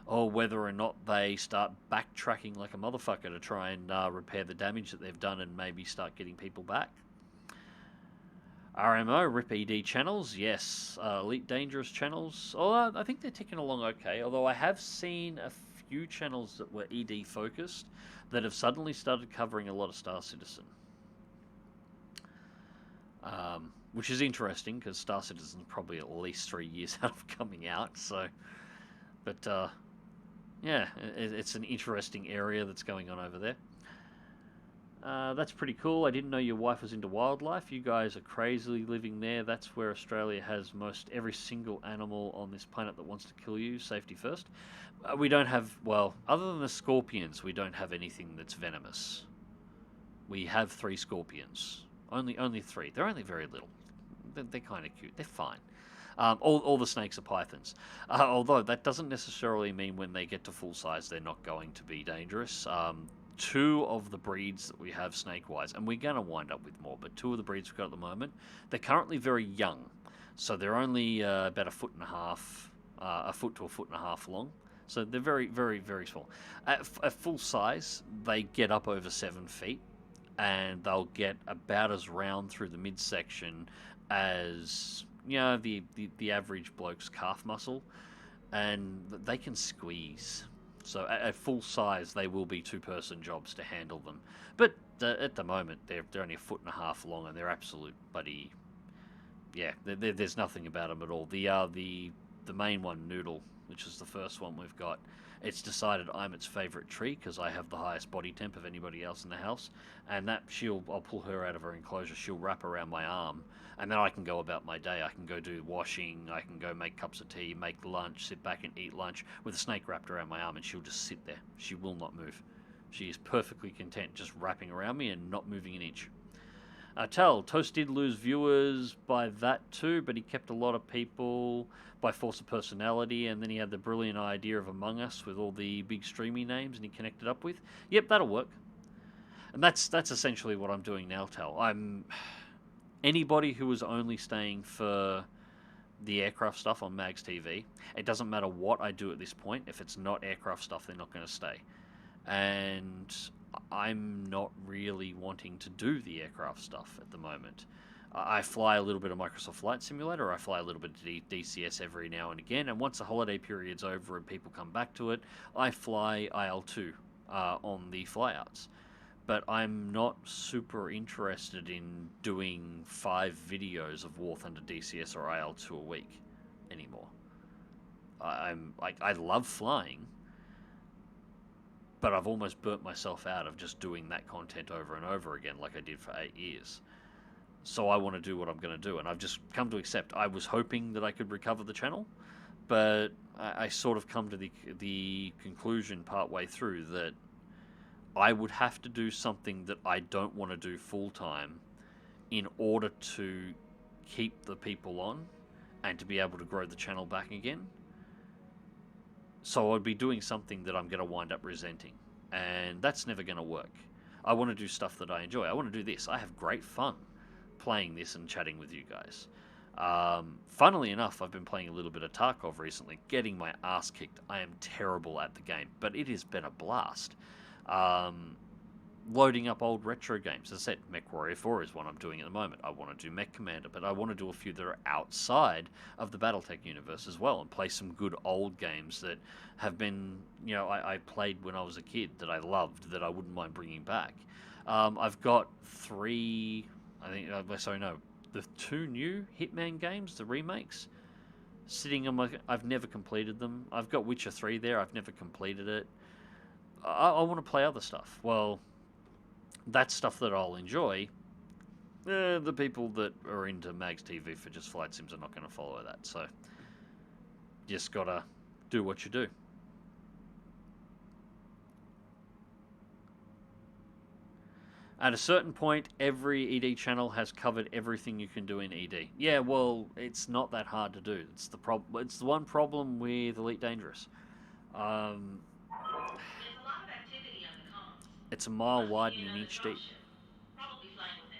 or whether or not they start backtracking like a motherfucker to try and repair the damage that they've done and maybe start getting people back. RMO, RIP ED channels, yes. Elite Dangerous channels, I think they're ticking along okay, although I have seen a few channels that were ED focused that have suddenly started covering a lot of Star Citizen. Which is interesting, because Star Citizen's probably at least 3 years out of coming out, so... But, yeah, it's an interesting area that's going on over there. That's pretty cool. I didn't know your wife was into wildlife. You guys are crazily living there. That's where Australia has most every single animal on this planet that wants to kill you. Safety first. We don't have, well, other than the scorpions, we don't have anything that's venomous. We have 3 scorpions. Only 3. They're only very little. They're kind of cute. They're fine. All the snakes are pythons. Although that doesn't necessarily mean when they get to full size they're not going to be dangerous. 2 of the breeds that we have snake-wise, and we're going to wind up with more, but 2 of the breeds we've got at the moment, they're currently very young. So they're only about 1.5 foot, 1 foot to 1.5 foot long. So they're very, very, very small. At full size, they get up over 7 feet, and they'll get about as round through the midsection as... you know, the average bloke's calf muscle, and they can squeeze. So at full size, they will be 2-person jobs to handle them. But at the moment, they're only 1.5 foot long, and they're absolute buddy. Yeah, there's nothing about them at all. The main one, Noodle, which is the first one we've got, it's decided I'm its favourite tree because I have the highest body temp of anybody else in the house, and that I'll pull her out of her enclosure. She'll wrap around my arm. And then I can go about my day. I can go do washing. I can go make cups of tea, make lunch, sit back and eat lunch with a snake wrapped around my arm, and she'll just sit there. She will not move. She is perfectly content just wrapping around me and not moving an inch. Toast did lose viewers by that too, but he kept a lot of people by force of personality, and then he had the brilliant idea of Among Us with all the big streaming names and he connected up with. Yep, that'll work. And that's essentially what I'm doing now, Anybody who is only staying for the aircraft stuff on MagzTV, it doesn't matter what I do at this point. If it's not aircraft stuff, they're not going to stay. And I'm not really wanting to do the aircraft stuff at the moment. I fly a little bit of Microsoft Flight Simulator, I fly a little bit of DCS every now and again, and once the holiday period's over and people come back to it, I fly IL-2 on the flyouts. But I'm not super interested in doing 5 videos of War Thunder DCS or IL-2 a week anymore. I love flying, but I've almost burnt myself out of just doing that content over and over again like I did for 8 years. So I want to do what I'm going to do, and I've just come to accept. I was hoping that I could recover the channel, but I sort of come to the conclusion partway through that I would have to do something that I don't want to do full time in order to keep the people on and to be able to grow the channel back again. So I'd be doing something that I'm going to wind up resenting, and that's never going to work. I want to do stuff that I enjoy. I want to do this. I have great fun playing this and chatting with you guys. Funnily enough, I've been playing a little bit of Tarkov recently, getting my ass kicked. I am terrible at the game, but it has been a blast. Loading up old retro games. As I said, Mech Warrior 4 is one I'm doing at the moment. I want to do Mech Commander, but I want to do a few that are outside of the Battletech universe as well, and play some good old games that have been, I played when I was a kid, that I loved, that I wouldn't mind bringing back. I've got 3, the 2 new Hitman games, the remakes, sitting on my... I've never completed them. I've got Witcher 3 there. I've never completed it. I want to play other stuff. Well, that's stuff that I'll enjoy. The people that are into MagzTV for just flight sims are not going to follow that. So, just got to do what you do. At a certain point, every ED channel has covered everything you can do in ED. Yeah, well, it's not that hard to do. It's the problem. It's the one problem with Elite Dangerous. It's a mile wide and an inch deep.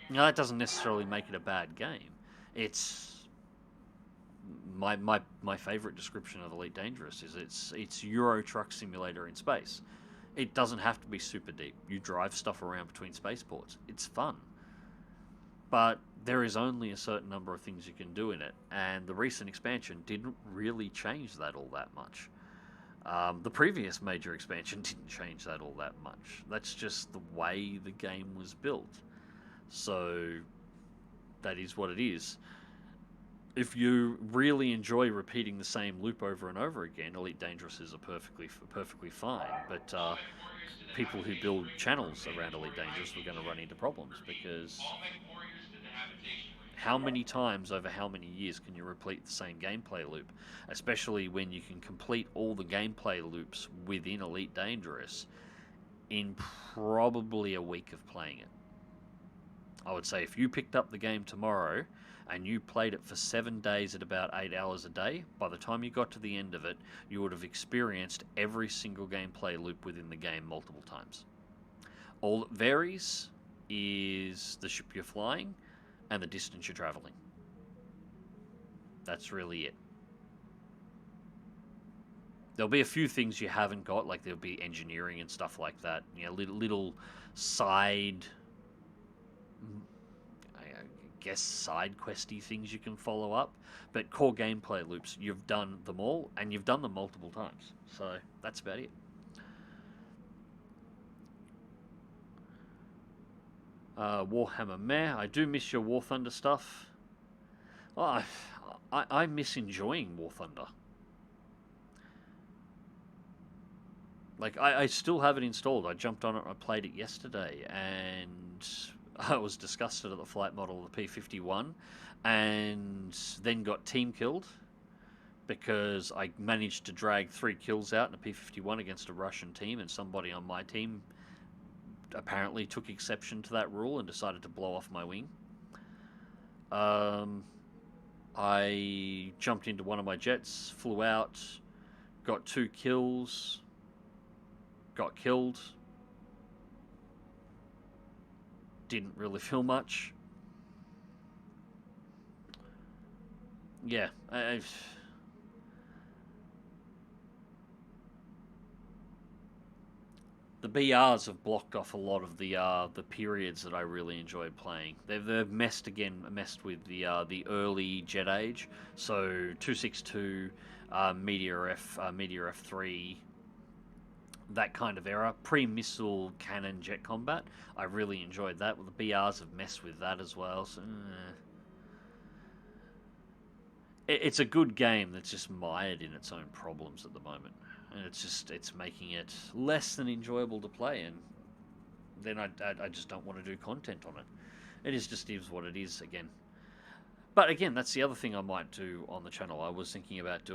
Now, that doesn't necessarily make it a bad game. It's my favorite description of Elite Dangerous is it's Euro Truck Simulator in space. It doesn't have to be super deep. You drive stuff around between spaceports. It's fun. But there is only a certain number of things you can do in it, and the recent expansion didn't really change that all that much. The previous major expansion didn't change that all that much. That's just the way the game was built. So, that is what it is. If you really enjoy repeating the same loop over and over again, Elite Dangerous is perfectly fine. But people who build channels around Elite Dangerous were going to run into problems, because how many times over how many years can you repeat the same gameplay loop? Especially when you can complete all the gameplay loops within Elite Dangerous in probably a week of playing it. I would say if you picked up the game tomorrow and you played it for 7 days at about 8 hours a day, by the time you got to the end of it, you would have experienced every single gameplay loop within the game multiple times. All that varies is the ship you're flying and the distance you're traveling. That's really it. There'll be a few things you haven't got, like there'll be engineering and stuff like that. Little side... side questy things you can follow up, but core gameplay loops, you've done them all, and you've done them multiple times, so that's about it. Warhammer meh, I do miss your War Thunder stuff. Oh, I miss enjoying War Thunder. Like, I still have it installed. I jumped on it, I played it yesterday, and I was disgusted at the flight model of the P-51, and then got team killed because I managed to drag 3 kills out in a P-51 against a Russian team, and somebody on my team apparently took exception to that rule and decided to blow off my wing. I jumped into one of my jets, flew out, got 2 kills, got killed. Didn't really feel much. Yeah, the BRs have blocked off a lot of the periods that I really enjoyed playing. They've messed with the early Jet Age, so 262, Meteor F3, that kind of era, pre-missile cannon jet combat. I really enjoyed that. Well, the BRs have messed with that as well. So, it's a good game that's just mired in its own problems at the moment, and it's making it less than enjoyable to play. And then I just don't want to do content on it. It is what it is again. But again, that's the other thing I might do on the channel. I was thinking about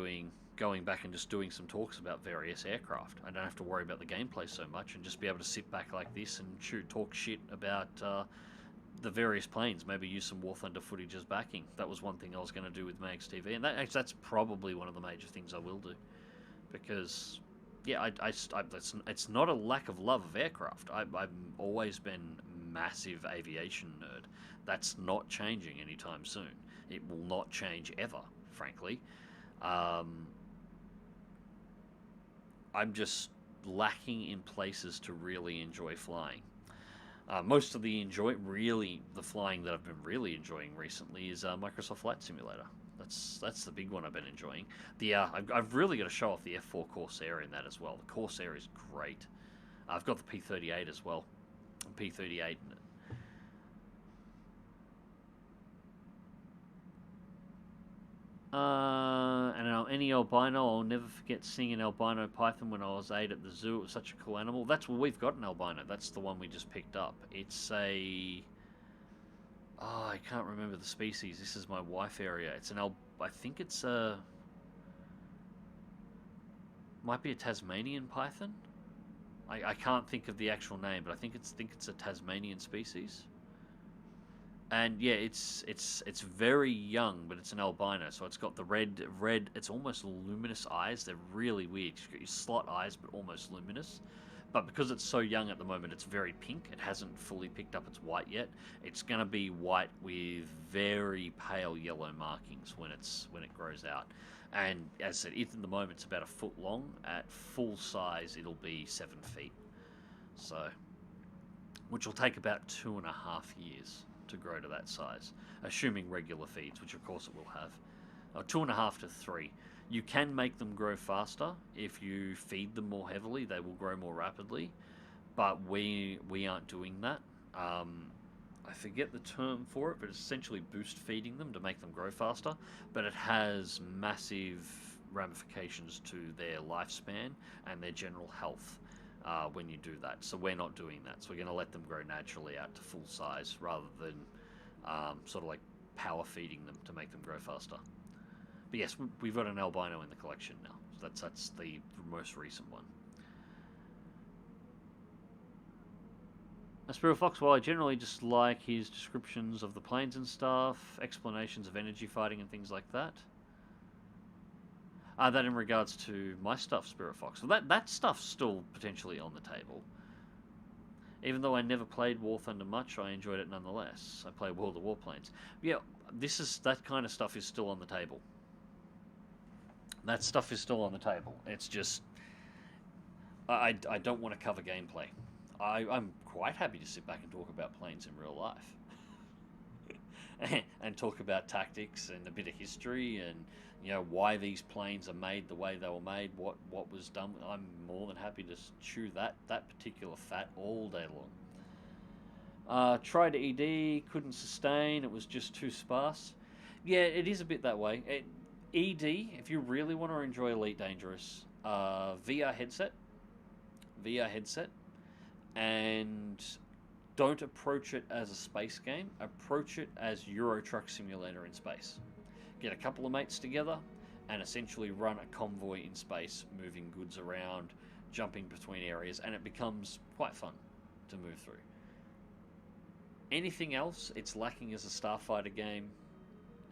going back and just doing some talks about various aircraft. I don't have to worry about the gameplay so much, and just be able to sit back like this and talk shit about the various planes. Maybe use some War Thunder footage as backing. That was one thing I was going to do with MagzTV, and that's probably one of the major things I will do, because yeah, it's not a lack of love of aircraft. I've always been a massive aviation nerd. That's not changing anytime soon. It will not change ever, frankly. I'm just lacking in places to really enjoy flying. Most of the flying that I've been really enjoying recently is Microsoft Flight Simulator. That's the big one I've been enjoying. I've really got to show off the F4 Corsair in that as well. The Corsair is great. I've got the P38 as well. P38 in it. And any albino, I'll never forget seeing an albino python when I was 8 at the zoo. It was such a cool animal. We've got an albino. That's the one we just picked up. It's I can't remember the species. This is my wife area. I think it's might be a Tasmanian python. I can't think of the actual name, but I think it's a Tasmanian species. And yeah, it's very young, but it's an albino, so it's got the red. It's almost luminous eyes. They're really weird. You've got your slot eyes, but almost luminous. But because it's so young at the moment, it's very pink. It hasn't fully picked up its white yet. It's going to be white with very pale yellow markings when it grows out. And as I said, at the moment it's about 1 foot long. At full size, it'll be 7 feet. So, which will take about 2.5 years to grow to that size, assuming regular feeds, which of course it will have. 2.5 to 3. You can make them grow faster if you feed them more heavily. They will grow more rapidly, but we aren't doing that. I forget the term for it, but it's essentially boost feeding them to make them grow faster, but it has massive ramifications to their lifespan and their general health when you do that. So we're not doing that. So we're going to let them grow naturally out to full size rather than sort of like power feeding them to make them grow faster. But yes, we've got an albino in the collection now. So that's the most recent one. Spirit Fox, while I generally just like his descriptions of the planes and stuff, explanations of energy fighting and things like that. That in regards to my stuff, Spirit Fox. Well, that stuff's still potentially on the table. Even though I never played War Thunder much, I enjoyed it nonetheless. I play World of Warplanes. Yeah, that kind of stuff is still on the table. That stuff is still on the table. It's just I don't want to cover gameplay. I'm quite happy to sit back and talk about planes in real life. And talk about tactics and a bit of history and, you know, why these planes are made the way they were made, what was done. I'm more than happy to chew that particular fat all day long. Tried ED, couldn't sustain, it was just too sparse. Yeah, it is a bit that way. ED, if you really want to enjoy Elite Dangerous, VR headset, and don't approach it as a space game. Approach it as Euro Truck Simulator in space. Get a couple of mates together and essentially run a convoy in space, moving goods around, jumping between areas, and it becomes quite fun to move through. Anything else, it's lacking as a starfighter game.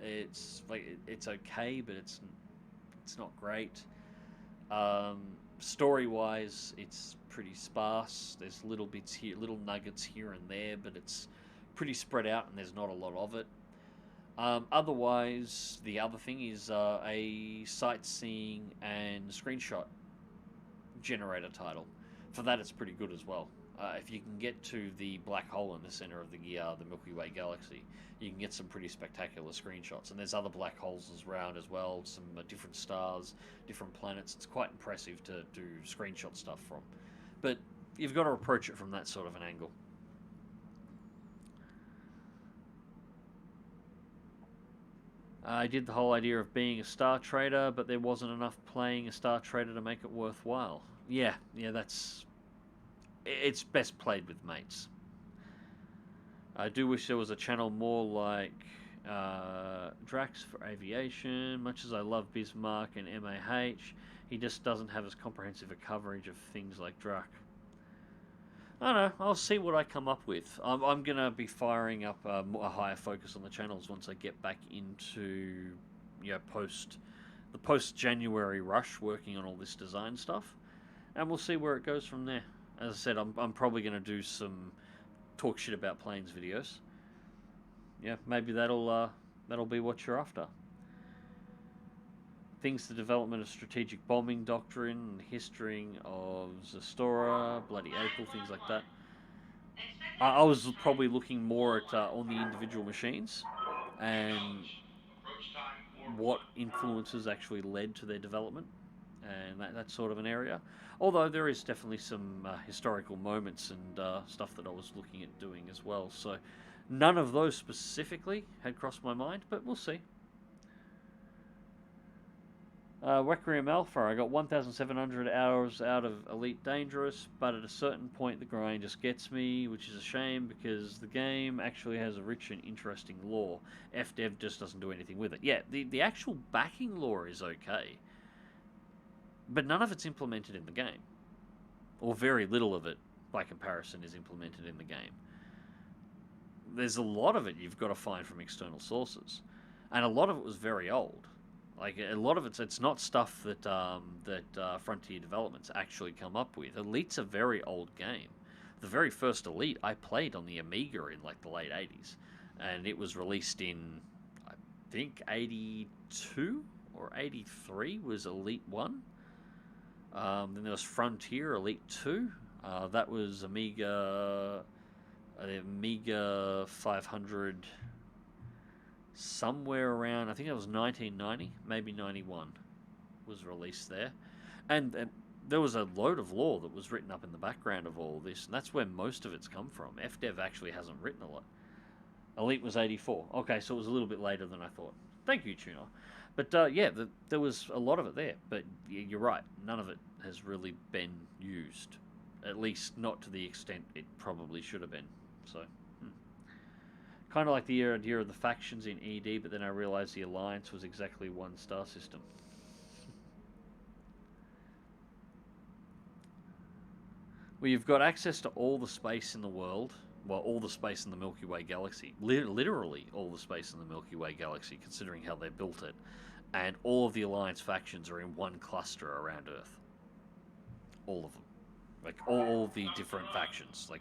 It's okay, but it's not great. Story-wise, it's pretty sparse. There's little bits here, little nuggets here and there, but it's pretty spread out and there's not a lot of it. Otherwise, the other thing is a sightseeing and screenshot generator title. for that it's pretty good as well. If you can get to the black hole in the center of the Milky Way galaxy, you can get some pretty spectacular screenshots. And there's other black holes around as well, some different stars, different planets. It's quite impressive to do screenshot stuff from. But you've got to approach it from that sort of an angle. I did the whole idea of being a Star Trader, but there wasn't enough playing a Star Trader to make it worthwhile. Yeah, it's best played with mates. I do wish there was a channel more like Drax for aviation. Much as I love Bismarck and MAH, he just doesn't have as comprehensive a coverage of things like Drac. I don't know, I'll see what I come up with. I'm going to be firing up a higher focus on the channels once I get back into the post-January rush, working on all this design stuff. And we'll see where it goes from there. As I said, I'm probably going to do some talk shit about planes videos. Yeah, maybe that'll be what you're after. Things the development of strategic bombing doctrine, history of Zastora, Bloody April, things like that. I was probably looking more at on the individual machines and what influences actually led to their development, and that sort of an area. Although there is definitely some historical moments and stuff that I was looking at doing as well. So none of those specifically had crossed my mind, but we'll see. Requiem Alpha, I got 1,700 hours out of Elite Dangerous, but at a certain point the grind just gets me, which is a shame because the game actually has a rich and interesting lore. FDev just doesn't do anything with it. Yeah, the actual backing lore is okay, but none of it's implemented in the game. Or very little of it, by comparison, is implemented in the game. There's a lot of it you've got to find from external sources, and a lot of it was very old. Like, a lot of it's not stuff that Frontier Developments actually come up with. Elite's a very old game. The very first Elite I played on the Amiga in, like, the late 80s. And it was released in, I think, 82 or 83 was Elite 1. Then there was Frontier Elite 2. That was Amiga 500... somewhere around, I think it was 1990, maybe 91, was released there. And there was a load of lore that was written up in the background of all this, and that's where most of it's come from. FDev actually hasn't written a lot. Elite was 84. Okay, so it was a little bit later than I thought. Thank you, Tuner. But there was a lot of it there, but you're right, none of it has really been used. At least not to the extent it probably should have been. So... kind of like the idea of the factions in ED, but then I realized the Alliance was exactly one star system. Well, you've got access to all the space in the world, well, all the space in the Milky Way galaxy, literally all the space in the Milky Way galaxy, considering how they built it, and all of the Alliance factions are in one cluster around Earth. All of them. Like, all the different factions. Like,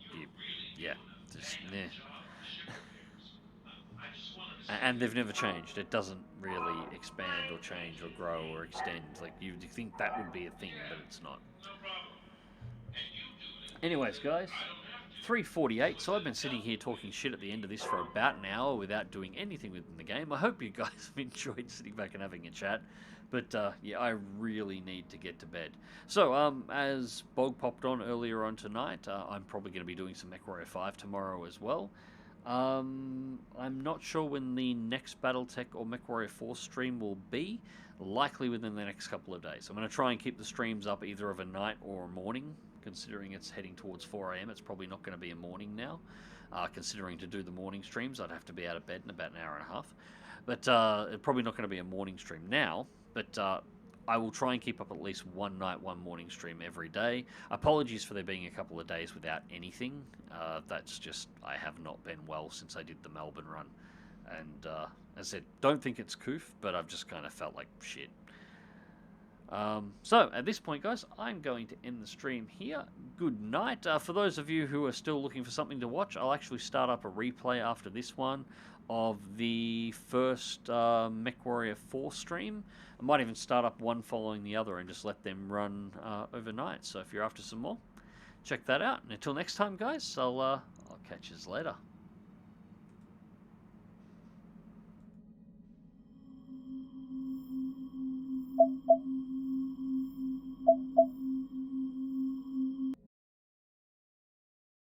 and they've never changed. It doesn't really expand or change or grow or extend. Like, you'd think that would be a thing, but it's not. Anyways, guys, 3:48. So I've been sitting here talking shit at the end of this for about an hour without doing anything within the game. I hope you guys have enjoyed sitting back and having a chat. But, I really need to get to bed. So, as Bog popped on earlier on tonight, I'm probably going to be doing some MechWarrior 5 tomorrow as well. I'm not sure when the next Battletech or MechWarrior 4 stream will be. Likely within the next couple of days. I'm going to try and keep the streams up either of a night or a morning. Considering it's heading towards 4 AM, it's probably not going to be a morning now. Considering to do the morning streams, I'd have to be out of bed in about an hour and a half. But it's probably not going to be a morning stream now. But I will try and keep up at least one night, one morning stream every day. Apologies for there being a couple of days without anything. That's just, I have not been well since I did the Melbourne run. And as I said, don't think it's coof, but I've just kind of felt like shit. So, at this point, guys, I'm going to end the stream here. Good night. For those of you who are still looking for something to watch, I'll actually start up a replay after this one of the first MechWarrior 4 stream. I might even start up one following the other and just let them run overnight. So if you're after some more, check that out. And until next time, guys, I'll catch you later.